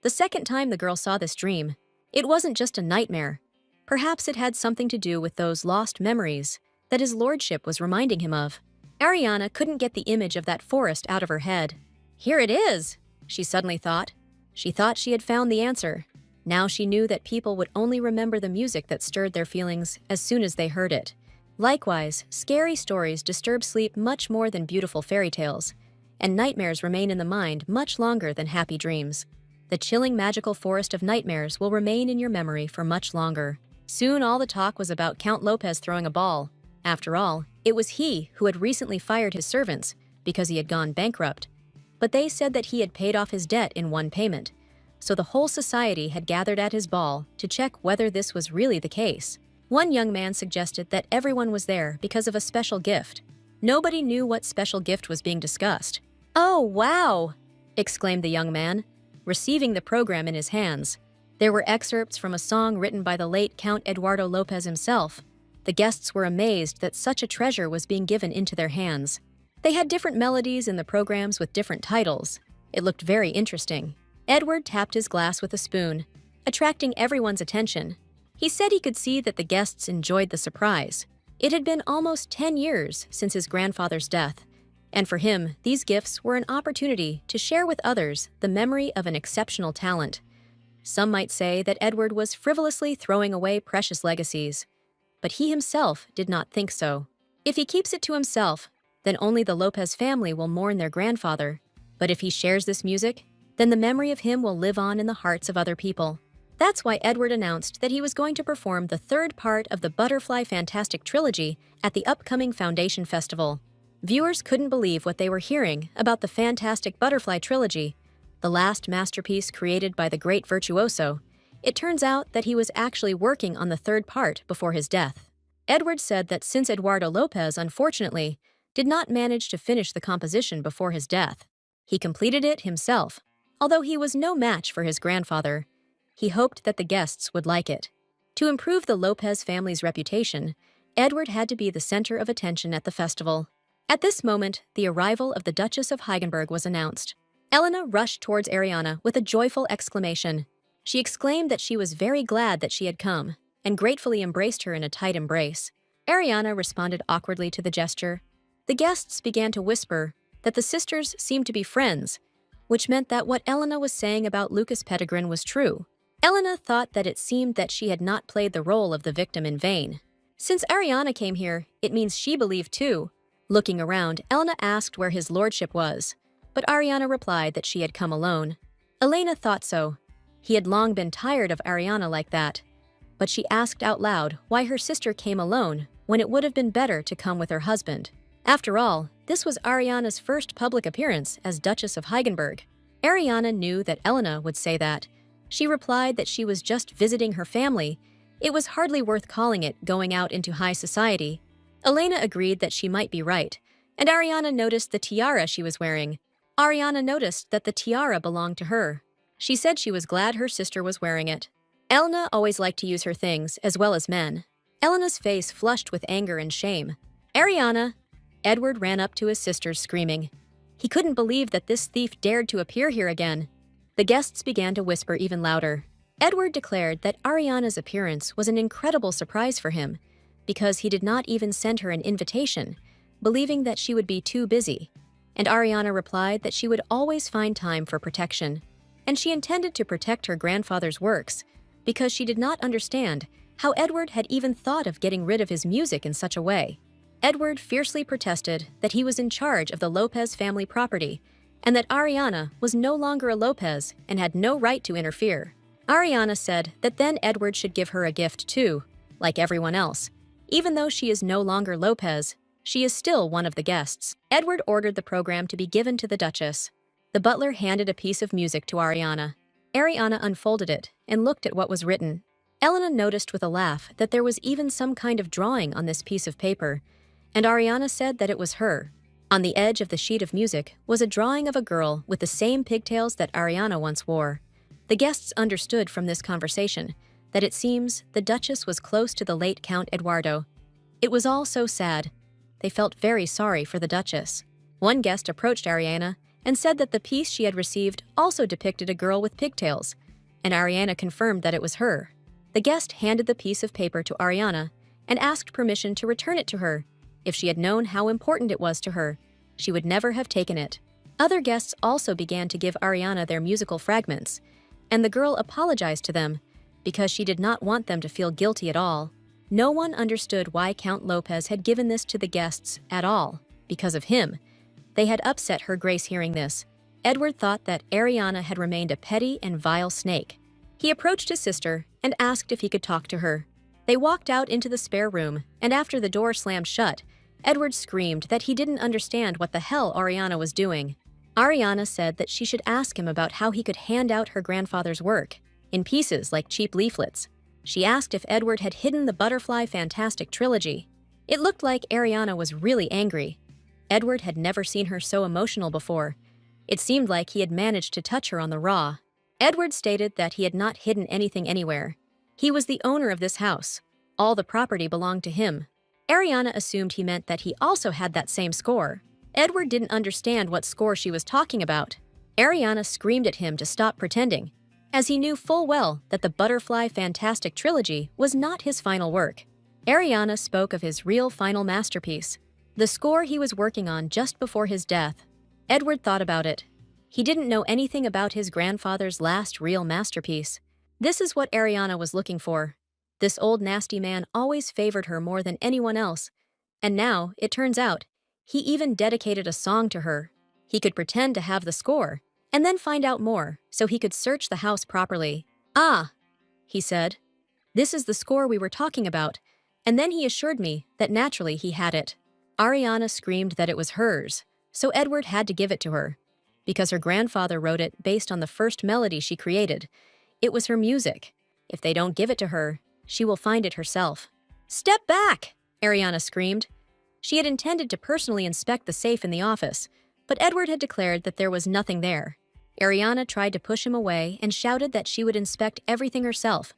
The second time the girl saw this dream, it wasn't just a nightmare. Perhaps it had something to do with those lost memories that his lordship was reminding him of. Ariana couldn't get the image of that forest out of her head. Here it is, she suddenly thought. She thought she had found the answer. Now she knew that people would only remember the music that stirred their feelings as soon as they heard it. Likewise, scary stories disturb sleep much more than beautiful fairy tales, and nightmares remain in the mind much longer than happy dreams. The chilling magical forest of nightmares will remain in your memory for much longer. Soon all the talk was about Count Lopez throwing a ball. After all, it was he who had recently fired his servants because he had gone bankrupt. But they said that he had paid off his debt in one payment, so the whole society had gathered at his ball to check whether this was really the case. One young man suggested that everyone was there because of a special gift. Nobody knew what special gift was being discussed. "Oh, wow!" exclaimed the young man, receiving the program in his hands. There were excerpts from a song written by the late Count Eduardo Lopez himself. The guests were amazed that such a treasure was being given into their hands. They had different melodies in the programs with different titles. It looked very interesting. Edward tapped his glass with a spoon, attracting everyone's attention. He said he could see that the guests enjoyed the surprise. It had been almost 10 years since his grandfather's death, and for him, these gifts were an opportunity to share with others the memory of an exceptional talent. Some might say that Edward was frivolously throwing away precious legacies, but he himself did not think so. If he keeps it to himself, then only the Lopez family will mourn their grandfather. But if he shares this music, then the memory of him will live on in the hearts of other people. That's why Edward announced that he was going to perform the third part of the Butterfly Fantastic Trilogy at the upcoming Foundation Festival. Viewers couldn't believe what they were hearing about the Fantastic Butterfly Trilogy, the last masterpiece created by the great virtuoso. It turns out that he was actually working on the third part before his death. Edward said that since Eduardo Lopez, unfortunately, did not manage to finish the composition before his death, he completed it himself. Although he was no match for his grandfather, he hoped that the guests would like it. To improve the Lopez family's reputation, Edward had to be the center of attention at the festival. At this moment, the arrival of the Duchess of Heigenberg was announced. Elena rushed towards Ariana with a joyful exclamation. She exclaimed that she was very glad that she had come, and gratefully embraced her in a tight embrace. Ariana responded awkwardly to the gesture. The guests began to whisper that the sisters seemed to be friends, which meant that what Elena was saying about Lucas Pedigrin was true. Elena thought that it seemed that she had not played the role of the victim in vain. Since Ariana came here, it means she believed too. Looking around, Elena asked where his lordship was, but Ariana replied that she had come alone. Elena thought so. He had long been tired of Ariana like that. But she asked out loud why her sister came alone when it would have been better to come with her husband. After all, this was Ariana's first public appearance as Duchess of Heigenberg. Ariana knew that Elena would say that. She replied that she was just visiting her family. It was hardly worth calling it going out into high society. Elena agreed that she might be right, and Ariana noticed the tiara she was wearing. Ariana noticed that the tiara belonged to her. She said she was glad her sister was wearing it. Elena always liked to use her things, as well as men. Elena's face flushed with anger and shame. Ariana! Edward ran up to his sisters, screaming. He couldn't believe that this thief dared to appear here again. The guests began to whisper even louder. Edward declared that Ariana's appearance was an incredible surprise for him, because he did not even send her an invitation, believing that she would be too busy. And Ariana replied that she would always find time for protection, and she intended to protect her grandfather's works, because she did not understand how Edward had even thought of getting rid of his music in such a way. Edward fiercely protested that he was in charge of the Lopez family property, and that Ariana was no longer a Lopez and had no right to interfere. Ariana said that then Edward should give her a gift too, like everyone else. Even though she is no longer Lopez, she is still one of the guests. Edward ordered the program to be given to the Duchess. The butler handed a piece of music to Ariana. Ariana unfolded it and looked at what was written. Elena noticed with a laugh that there was even some kind of drawing on this piece of paper, and Ariana said that it was her. On the edge of the sheet of music was a drawing of a girl with the same pigtails that Ariana once wore. The guests understood from this conversation that it seems the Duchess was close to the late Count Eduardo. It was all so sad. They felt very sorry for the Duchess. One guest approached Ariana and said that the piece she had received also depicted a girl with pigtails, and Ariana confirmed that it was her. The guest handed the piece of paper to Ariana and asked permission to return it to her. If she had known how important it was to her, she would never have taken it. Other guests also began to give Ariana their musical fragments, and the girl apologized to them because she did not want them to feel guilty at all. No one understood why Count Lopez had given this to the guests at all. Because of him, they had upset her grace hearing this. Edward thought that Ariana had remained a petty and vile snake. He approached his sister and asked if he could talk to her. They walked out into the spare room, and after the door slammed shut, Edward screamed that he didn't understand what the hell Ariana was doing. Ariana said that she should ask him about how he could hand out her grandfather's work, in pieces like cheap leaflets. She asked if Edward had hidden the Butterfly Fantastic Trilogy. It looked like Ariana was really angry. Edward had never seen her so emotional before. It seemed like he had managed to touch her on the raw. Edward stated that he had not hidden anything anywhere. He was the owner of this house. All the property belonged to him. Ariana assumed he meant that he also had that same score. Edward didn't understand what score she was talking about. Ariana screamed at him to stop pretending, as he knew full well that the Butterfly Fantastic Trilogy was not his final work. Ariana spoke of his real final masterpiece, the score he was working on just before his death. Edward thought about it. He didn't know anything about his grandfather's last real masterpiece. This is what Ariana was looking for. This old nasty man always favored her more than anyone else, and now, it turns out, he even dedicated a song to her. He could pretend to have the score, and then find out more, so he could search the house properly. "Ah," he said. "This is the score we were talking about," and then he assured me that naturally he had it. Ariana screamed that it was hers, so Edward had to give it to her, because her grandfather wrote it based on the first melody she created. It was her music. If they don't give it to her, she will find it herself. "Step back!" Ariana screamed. She had intended to personally inspect the safe in the office, but Edward had declared that there was nothing there. Ariana tried to push him away and shouted that she would inspect everything herself,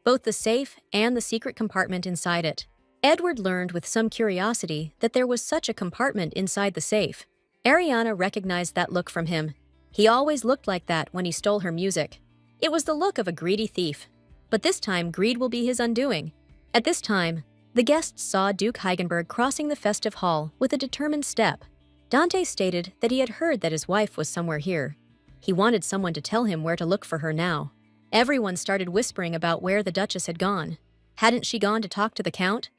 both the safe and the secret compartment inside it. Edward learned with some curiosity that there was such a compartment inside the safe. Ariana recognized that look from him. He always looked like that when he stole her music. It was the look of a greedy thief. But this time, greed will be his undoing. At this time, the guests saw Duke Heigenberg crossing the festive hall with a determined step. Dante stated that he had heard that his wife was somewhere here. He wanted someone to tell him where to look for her now. Everyone started whispering about where the Duchess had gone. Hadn't she gone to talk to the Count?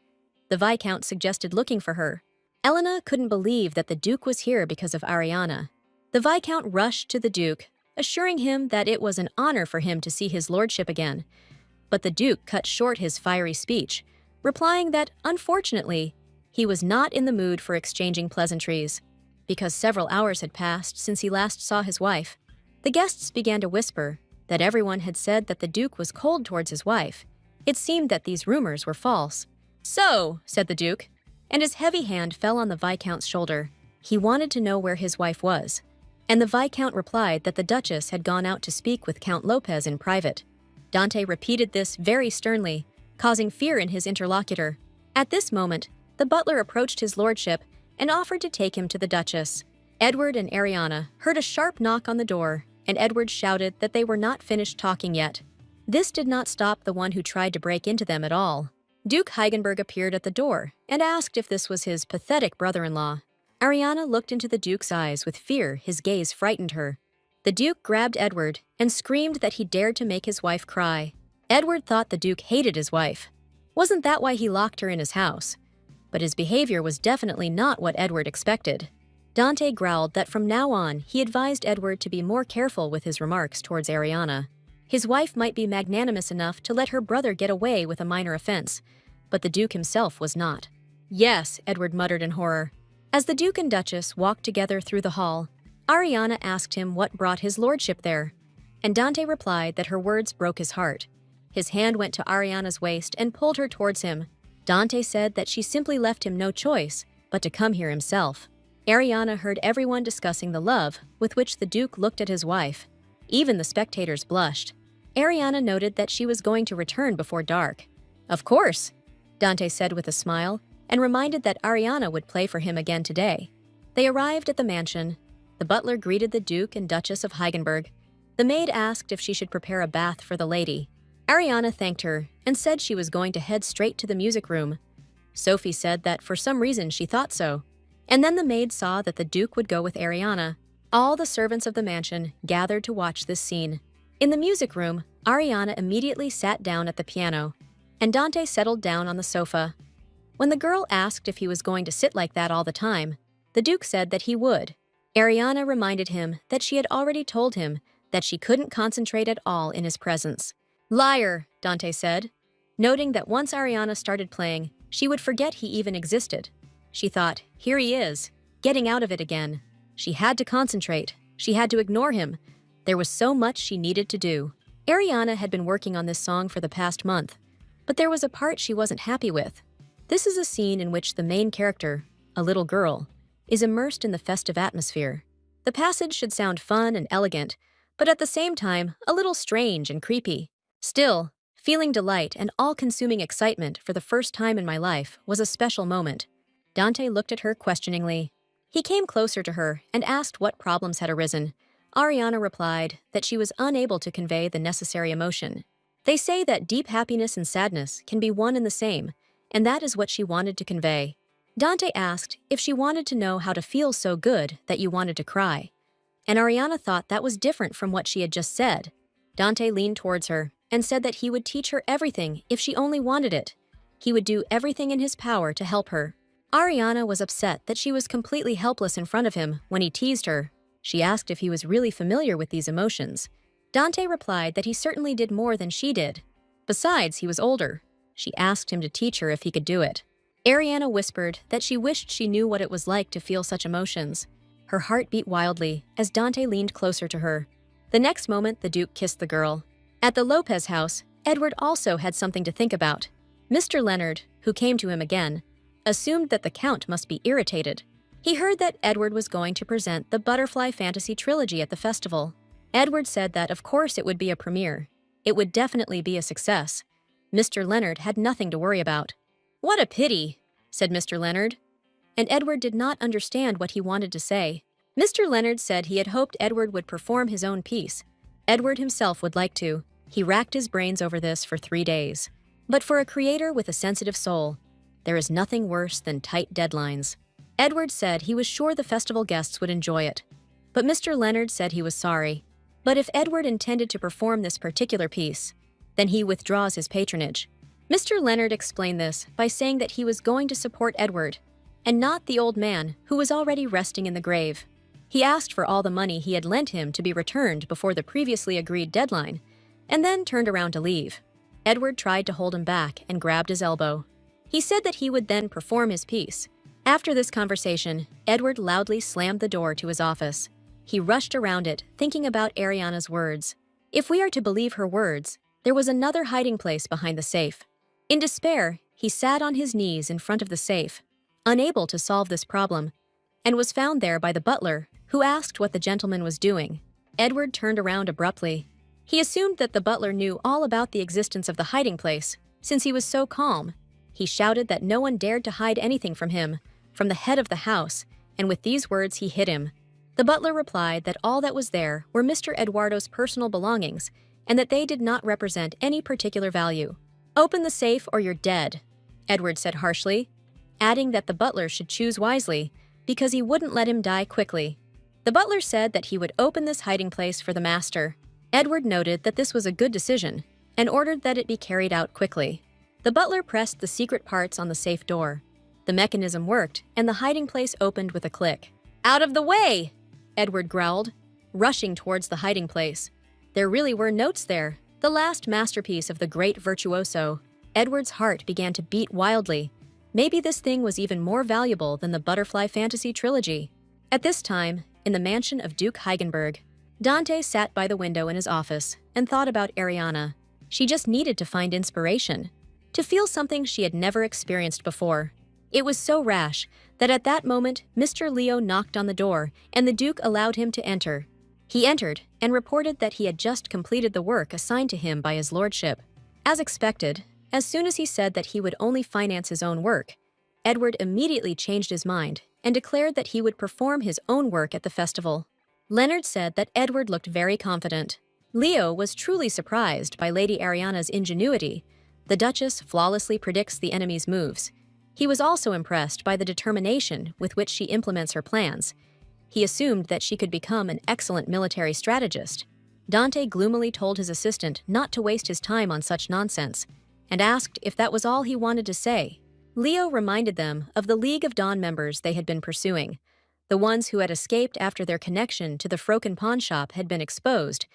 The Viscount suggested looking for her. Elena couldn't believe that the Duke was here because of Ariana. The Viscount rushed to the Duke, assuring him that it was an honor for him to see his lordship again. But the Duke cut short his fiery speech, replying that, unfortunately, he was not in the mood for exchanging pleasantries, because several hours had passed since he last saw his wife. The guests began to whisper that everyone had said that the Duke was cold towards his wife. It seemed that these rumors were false. "So," said the Duke, and his heavy hand fell on the Viscount's shoulder. He wanted to know where his wife was, and the Viscount replied that the Duchess had gone out to speak with Count Lopez in private. Dante repeated this very sternly, causing fear in his interlocutor. At this moment, the butler approached his lordship and offered to take him to the Duchess. Edward and Ariana heard a sharp knock on the door, and Edward shouted that they were not finished talking yet. This did not stop the one who tried to break into them at all. Duke Heigenberg appeared at the door and asked if this was his pathetic brother-in-law. Ariana looked into the Duke's eyes with fear. His gaze frightened her. The Duke grabbed Edward and screamed that he dared to make his wife cry. Edward thought the Duke hated his wife. Wasn't that why he locked her in his house? But his behavior was definitely not what Edward expected. Dante growled that from now on he advised Edward to be more careful with his remarks towards Ariana. His wife might be magnanimous enough to let her brother get away with a minor offense, but the Duke himself was not. "Yes," Edward muttered in horror. As the Duke and Duchess walked together through the hall, Ariana asked him what brought his lordship there, and Dante replied that her words broke his heart. His hand went to Ariana's waist and pulled her towards him. Dante said that she simply left him no choice but to come here himself. Ariana heard everyone discussing the love with which the Duke looked at his wife. Even the spectators blushed. Ariana noted that she was going to return before dark. "Of course," Dante said with a smile, and reminded that Ariana would play for him again today. They arrived at the mansion. The butler greeted the Duke and Duchess of Heigenberg. The maid asked if she should prepare a bath for the lady. Ariana thanked her and said she was going to head straight to the music room. Sophie said that for some reason she thought so. And then the maid saw that the Duke would go with Ariana. All the servants of the mansion gathered to watch this scene. In the music room, Ariana immediately sat down at the piano, and Dante settled down on the sofa. When the girl asked if he was going to sit like that all the time, the Duke said that he would. Ariana reminded him that she had already told him that she couldn't concentrate at all in his presence. "Liar," Dante said, noting that once Ariana started playing, she would forget he even existed. She thought, here he is, getting out of it again. She had to concentrate. She had to ignore him. There was so much she needed to do. Ariana had been working on this song for the past month, but there was a part she wasn't happy with. This is a scene in which the main character, a little girl, is immersed in the festive atmosphere. The passage should sound fun and elegant, but at the same time, a little strange and creepy. Still, feeling delight and all-consuming excitement for the first time in my life was a special moment. Dante looked at her questioningly. He came closer to her and asked what problems had arisen. Ariana replied that she was unable to convey the necessary emotion. They say that deep happiness and sadness can be one and the same, and that is what she wanted to convey. Dante asked if she wanted to know how to feel so good that you wanted to cry, and Ariana thought that was different from what she had just said. Dante leaned towards her and said that he would teach her everything if she only wanted it. He would do everything in his power to help her. Ariana was upset that she was completely helpless in front of him when he teased her. She asked if he was really familiar with these emotions. Dante replied that he certainly did more than she did. Besides, he was older. She asked him to teach her if he could do it. Ariana whispered that she wished she knew what it was like to feel such emotions. Her heart beat wildly as Dante leaned closer to her. The next moment, the Duke kissed the girl. At the Lopez house, Edward also had something to think about. Mr. Leonard, who came to him again, assumed that the Count must be irritated. He heard that Edward was going to present the Butterfly Fantasy Trilogy at the festival. Edward said that of course it would be a premiere. It would definitely be a success. Mr. Leonard had nothing to worry about. "What a pity," said Mr. Leonard. And Edward did not understand what he wanted to say. Mr. Leonard said he had hoped Edward would perform his own piece. Edward himself would like to. He racked his brains over this for 3 days. But for a creator with a sensitive soul, there is nothing worse than tight deadlines. Edward said he was sure the festival guests would enjoy it. But Mr. Leonard said he was sorry. But if Edward intended to perform this particular piece, then he withdraws his patronage. Mr. Leonard explained this by saying that he was going to support Edward, and not the old man who was already resting in the grave. He asked for all the money he had lent him to be returned before the previously agreed deadline, and then turned around to leave. Edward tried to hold him back and grabbed his elbow. He said that he would then perform his piece. After this conversation, Edward loudly slammed the door to his office. He rushed around it, thinking about Ariana's words. If we are to believe her words, there was another hiding place behind the safe. In despair, he sat on his knees in front of the safe, unable to solve this problem, and was found there by the butler, who asked what the gentleman was doing. Edward turned around abruptly. He assumed that the butler knew all about the existence of the hiding place, since he was so calm. He shouted that no one dared to hide anything from him, from the head of the house, and with these words he hit him. The butler replied that all that was there were Mr. Eduardo's personal belongings, and that they did not represent any particular value. "Open the safe or you're dead," Edward said harshly, adding that the butler should choose wisely, because he wouldn't let him die quickly. The butler said that he would open this hiding place for the master. Edward noted that this was a good decision, and ordered that it be carried out quickly. The butler pressed the secret parts on the safe door. The mechanism worked, and the hiding place opened with a click. "Out of the way!" Edward growled, rushing towards the hiding place. There really were notes there, the last masterpiece of the great virtuoso. Edward's heart began to beat wildly. Maybe this thing was even more valuable than the Butterfly Fantasy Trilogy. At this time, in the mansion of Duke Heigenberg, Dante sat by the window in his office and thought about Ariana. She just needed to find inspiration, to feel something she had never experienced before. It was so rash that at that moment, Mr. Leo knocked on the door and the Duke allowed him to enter. He entered and reported that he had just completed the work assigned to him by his lordship. As expected, as soon as he said that he would only finance his own work, Edward immediately changed his mind and declared that he would perform his own work at the festival. Leonard said that Edward looked very confident. Leo was truly surprised by Lady Ariana's ingenuity. The Duchess flawlessly predicts the enemy's moves. He was also impressed by the determination with which she implements her plans. He assumed that she could become an excellent military strategist. Dante gloomily told his assistant not to waste his time on such nonsense, and asked if that was all he wanted to say. Leo reminded them of the League of Dawn members they had been pursuing, the ones who had escaped after their connection to the Froken pawn shop had been exposed,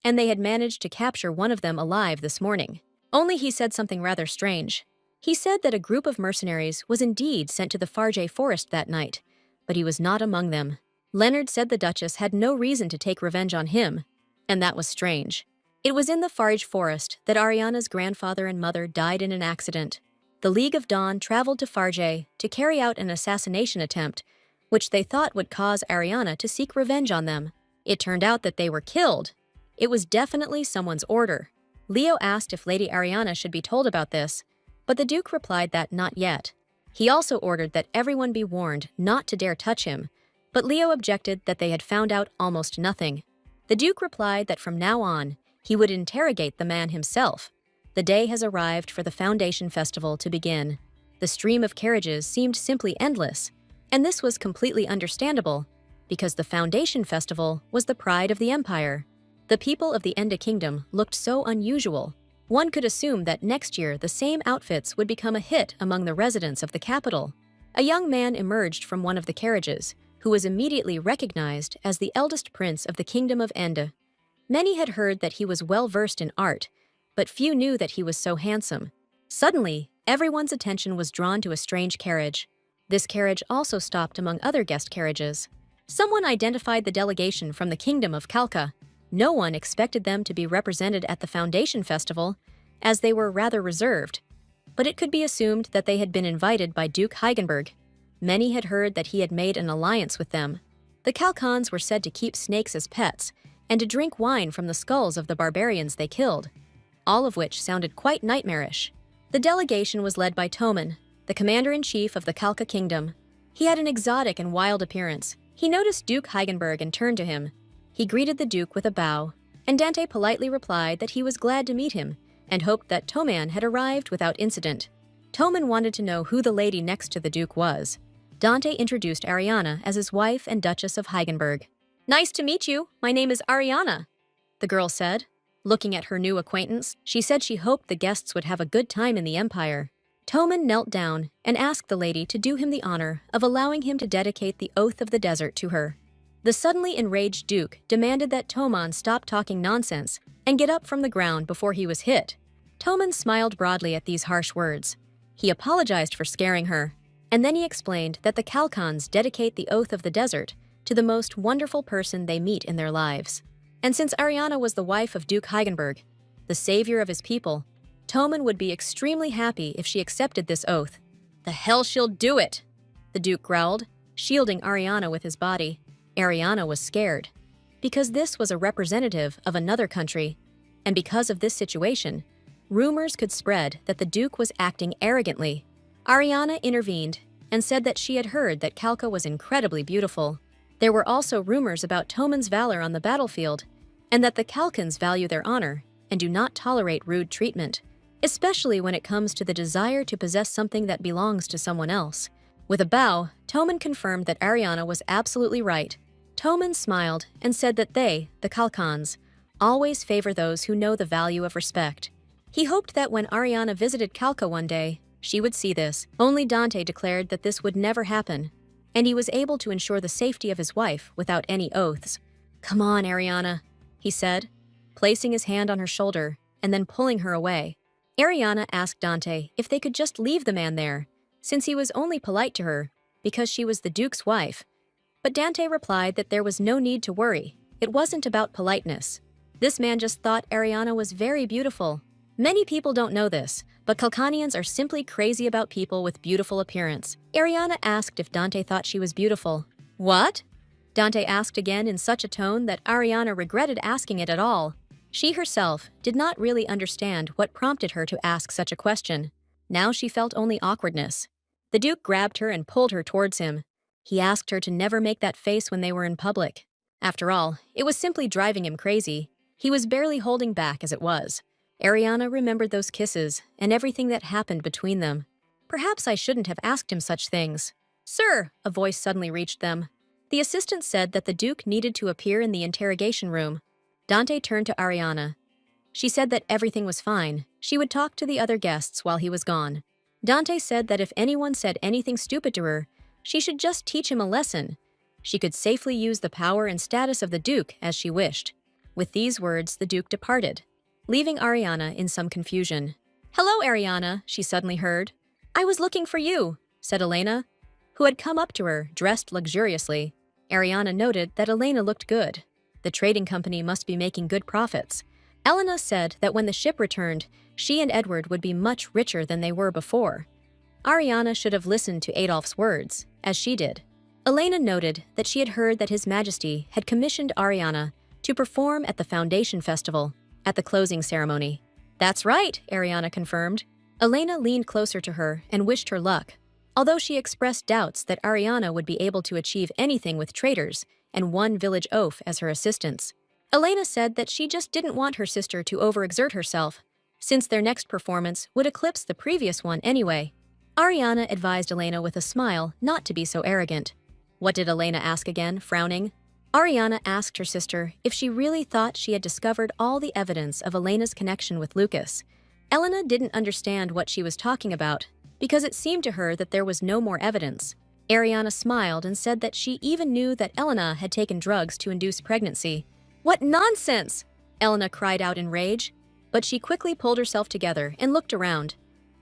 and they had managed to capture one of them alive this morning. Only he said something rather strange. He said that a group of mercenaries was indeed sent to the Farge forest that night, but he was not among them. Leonard said the Duchess had no reason to take revenge on him, and that was strange. It was in the Farge forest that Ariana's grandfather and mother died in an accident. The League of Dawn traveled to Farge to carry out an assassination attempt, which they thought would cause Ariana to seek revenge on them. It turned out that they were killed. It was definitely someone's order. Leo asked if Lady Ariana should be told about this, but the Duke replied that not yet. He also ordered that everyone be warned not to dare touch him, but Leo objected that they had found out almost nothing. The Duke replied that from now on, he would interrogate the man himself. The day has arrived for the Foundation Festival to begin. The stream of carriages seemed simply endless, and this was completely understandable, because the Foundation Festival was the pride of the Empire. The people of the Enda Kingdom looked so unusual. One could assume that next year the same outfits would become a hit among the residents of the capital. A young man emerged from one of the carriages, who was immediately recognized as the eldest prince of the Kingdom of Enda. Many had heard that he was well-versed in art, but few knew that he was so handsome. Suddenly, everyone's attention was drawn to a strange carriage. This carriage also stopped among other guest carriages. Someone identified the delegation from the Kingdom of Kalka. No one expected them to be represented at the Foundation Festival, as they were rather reserved. but it could be assumed that they had been invited by Duke Heigenberg. Many had heard that he had made an alliance with them. The Kalkans were said to keep snakes as pets and to drink wine from the skulls of the barbarians they killed, all of which sounded quite nightmarish. The delegation was led by Toman, the commander-in-chief of the Kalka kingdom. He had an exotic and wild appearance. He noticed Duke Heigenberg and turned to him. He greeted the Duke with a bow, and Dante politely replied that he was glad to meet him and hoped that Toman had arrived without incident. Toman wanted to know who the lady next to the Duke was. Dante introduced Ariana as his wife and Duchess of Heigenberg. "Nice to meet you. My name is Ariana," the girl said. Looking at her new acquaintance, she said she hoped the guests would have a good time in the Empire. Toman knelt down and asked the lady to do him the honor of allowing him to dedicate the Oath of the Desert to her. The suddenly enraged Duke demanded that Toman stop talking nonsense and get up from the ground before he was hit. Toman smiled broadly at these harsh words. He apologized for scaring her, and then he explained that the Kalkans dedicate the Oath of the Desert to the most wonderful person they meet in their lives. And since Ariana was the wife of Duke Heigenberg, the savior of his people, Toman would be extremely happy if she accepted this oath. "The hell she'll do it!" the Duke growled, shielding Ariana with his body. Ariana was scared, because this was a representative of another country, and because of this situation, rumors could spread that the Duke was acting arrogantly. Ariana intervened and said that she had heard that Kalka was incredibly beautiful. There were also rumors about Toman's valor on the battlefield, and that the Kalkans value their honor and do not tolerate rude treatment, especially when it comes to the desire to possess something that belongs to someone else. With a bow, Toman confirmed that Ariana was absolutely right. Toman smiled and said that they, the Kalkans, always favor those who know the value of respect. He hoped that when Ariana visited Kalka one day, she would see this. Only Dante declared that this would never happen, and he was able to ensure the safety of his wife without any oaths. "Come on, Ariana," he said, placing his hand on her shoulder and then pulling her away. Ariana asked Dante if they could just leave the man there, since he was only polite to her because she was the Duke's wife. But Dante replied that there was no need to worry. It wasn't about politeness. This man just thought Ariana was very beautiful. Many people don't know this, but Kalkanians are simply crazy about people with beautiful appearance. Ariana asked if Dante thought she was beautiful. "What?" Dante asked again in such a tone that Ariana regretted asking it at all. She herself did not really understand what prompted her to ask such a question. Now she felt only awkwardness. The Duke grabbed her and pulled her towards him. He asked her to never make that face when they were in public. After all, it was simply driving him crazy. He was barely holding back as it was. Ariana remembered those kisses and everything that happened between them. Perhaps I shouldn't have asked him such things. "Sir," a voice suddenly reached them. The assistant said that the Duke needed to appear in the interrogation room. Dante turned to Ariana. She said that everything was fine. She would talk to the other guests while he was gone. Dante said that if anyone said anything stupid to her, she should just teach him a lesson. She could safely use the power and status of the Duke as she wished. With these words, the Duke departed, leaving Ariana in some confusion. "Hello, Ariana," she suddenly heard. "I was looking for you," said Elena, who had come up to her, dressed luxuriously. Ariana noted that Elena looked good. The trading company must be making good profits. Elena said that when the ship returned, she and Edward would be much richer than they were before. Ariana should have listened to Adolf's words, as she did. Elena noted that she had heard that His Majesty had commissioned Ariana to perform at the Foundation Festival at the closing ceremony. "That's right," Ariana confirmed. Elena leaned closer to her and wished her luck, although she expressed doubts that Ariana would be able to achieve anything with traders and one village oaf as her assistants. Elena said that she just didn't want her sister to overexert herself, since their next performance would eclipse the previous one anyway. Ariana advised Elena with a smile not to be so arrogant. What did Elena ask again, frowning? Ariana asked her sister if she really thought she had discovered all the evidence of Elena's connection with Lucas. Elena didn't understand what she was talking about, because it seemed to her that there was no more evidence. Ariana smiled and said that she even knew that Elena had taken drugs to induce pregnancy. "What nonsense!" Elena cried out in rage, but she quickly pulled herself together and looked around,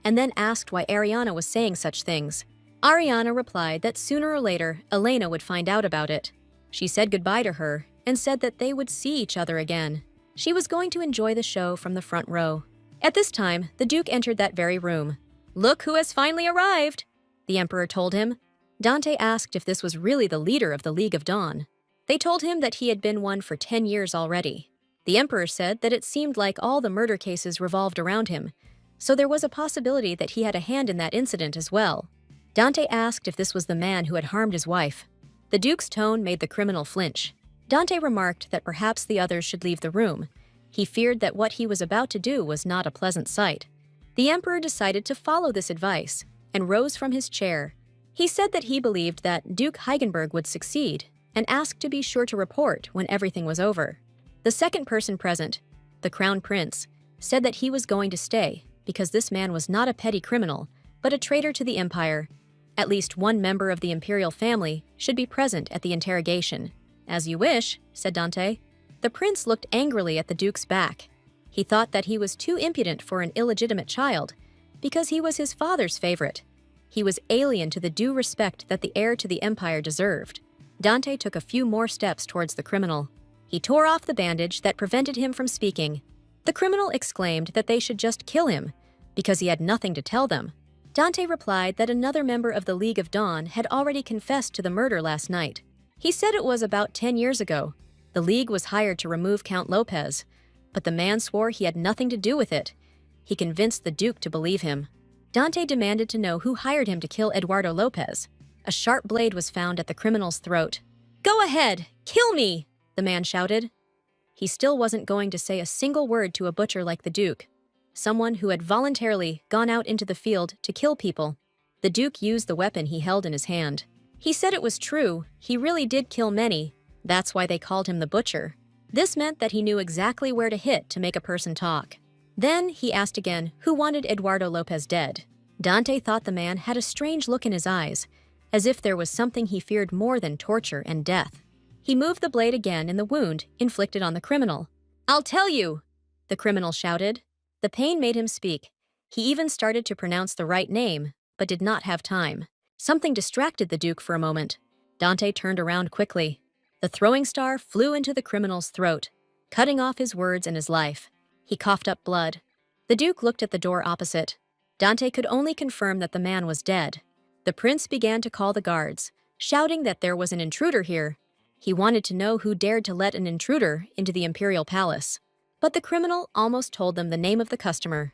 and then asked why Ariana was saying such things. Ariana replied that sooner or later, Elena would find out about it. She said goodbye to her and said that they would see each other again. She was going to enjoy the show from the front row. At this time, the Duke entered that very room. Look who has finally arrived, the emperor told him. Dante asked if this was really the leader of the League of Dawn. They told him that he had been one for 10 years already. The emperor said that it seemed like all the murder cases revolved around him, so there was a possibility that he had a hand in that incident as well. Dante asked if this was the man who had harmed his wife. The duke's tone made the criminal flinch. Dante remarked that perhaps the others should leave the room. He feared that what he was about to do was not a pleasant sight. The emperor decided to follow this advice and rose from his chair. He said that he believed that Duke Heigenberg would succeed and asked to be sure to report when everything was over. The second person present, the crown prince, said that he was going to stay because this man was not a petty criminal, but a traitor to the empire. At least one member of the imperial family should be present at the interrogation. As you wish, said Dante. The prince looked angrily at the duke's back. He thought that he was too impudent for an illegitimate child, because he was his father's favorite. He was alien to the due respect that the heir to the empire deserved. Dante took a few more steps towards the criminal. He tore off the bandage that prevented him from speaking. The criminal exclaimed that they should just kill him, because he had nothing to tell them. Dante replied that another member of the League of Dawn had already confessed to the murder last night. He said it was about 10 years ago. The League was hired to remove Count Lopez, but the man swore he had nothing to do with it. He convinced the Duke to believe him. Dante demanded to know who hired him to kill Eduardo Lopez. A sharp blade was found at the criminal's throat. "Go ahead! Kill me!" the man shouted. He still wasn't going to say a single word to a butcher like the Duke, someone who had voluntarily gone out into the field to kill people. The Duke used the weapon he held in his hand. He said it was true, he really did kill many. That's why they called him the Butcher. This meant that he knew exactly where to hit to make a person talk. Then he asked again who wanted Eduardo Lopez dead. Dante thought the man had a strange look in his eyes, as if there was something he feared more than torture and death. He moved the blade again in the wound inflicted on the criminal. "I'll tell you!" the criminal shouted. The pain made him speak. He even started to pronounce the right name, but did not have time. Something distracted the Duke for a moment. Dante turned around quickly. The throwing star flew into the criminal's throat, cutting off his words and his life. He coughed up blood. The Duke looked at the door opposite. Dante could only confirm that the man was dead. The prince began to call the guards, shouting that there was an intruder here. He wanted to know who dared to let an intruder into the imperial palace. But the criminal almost told them the name of the customer.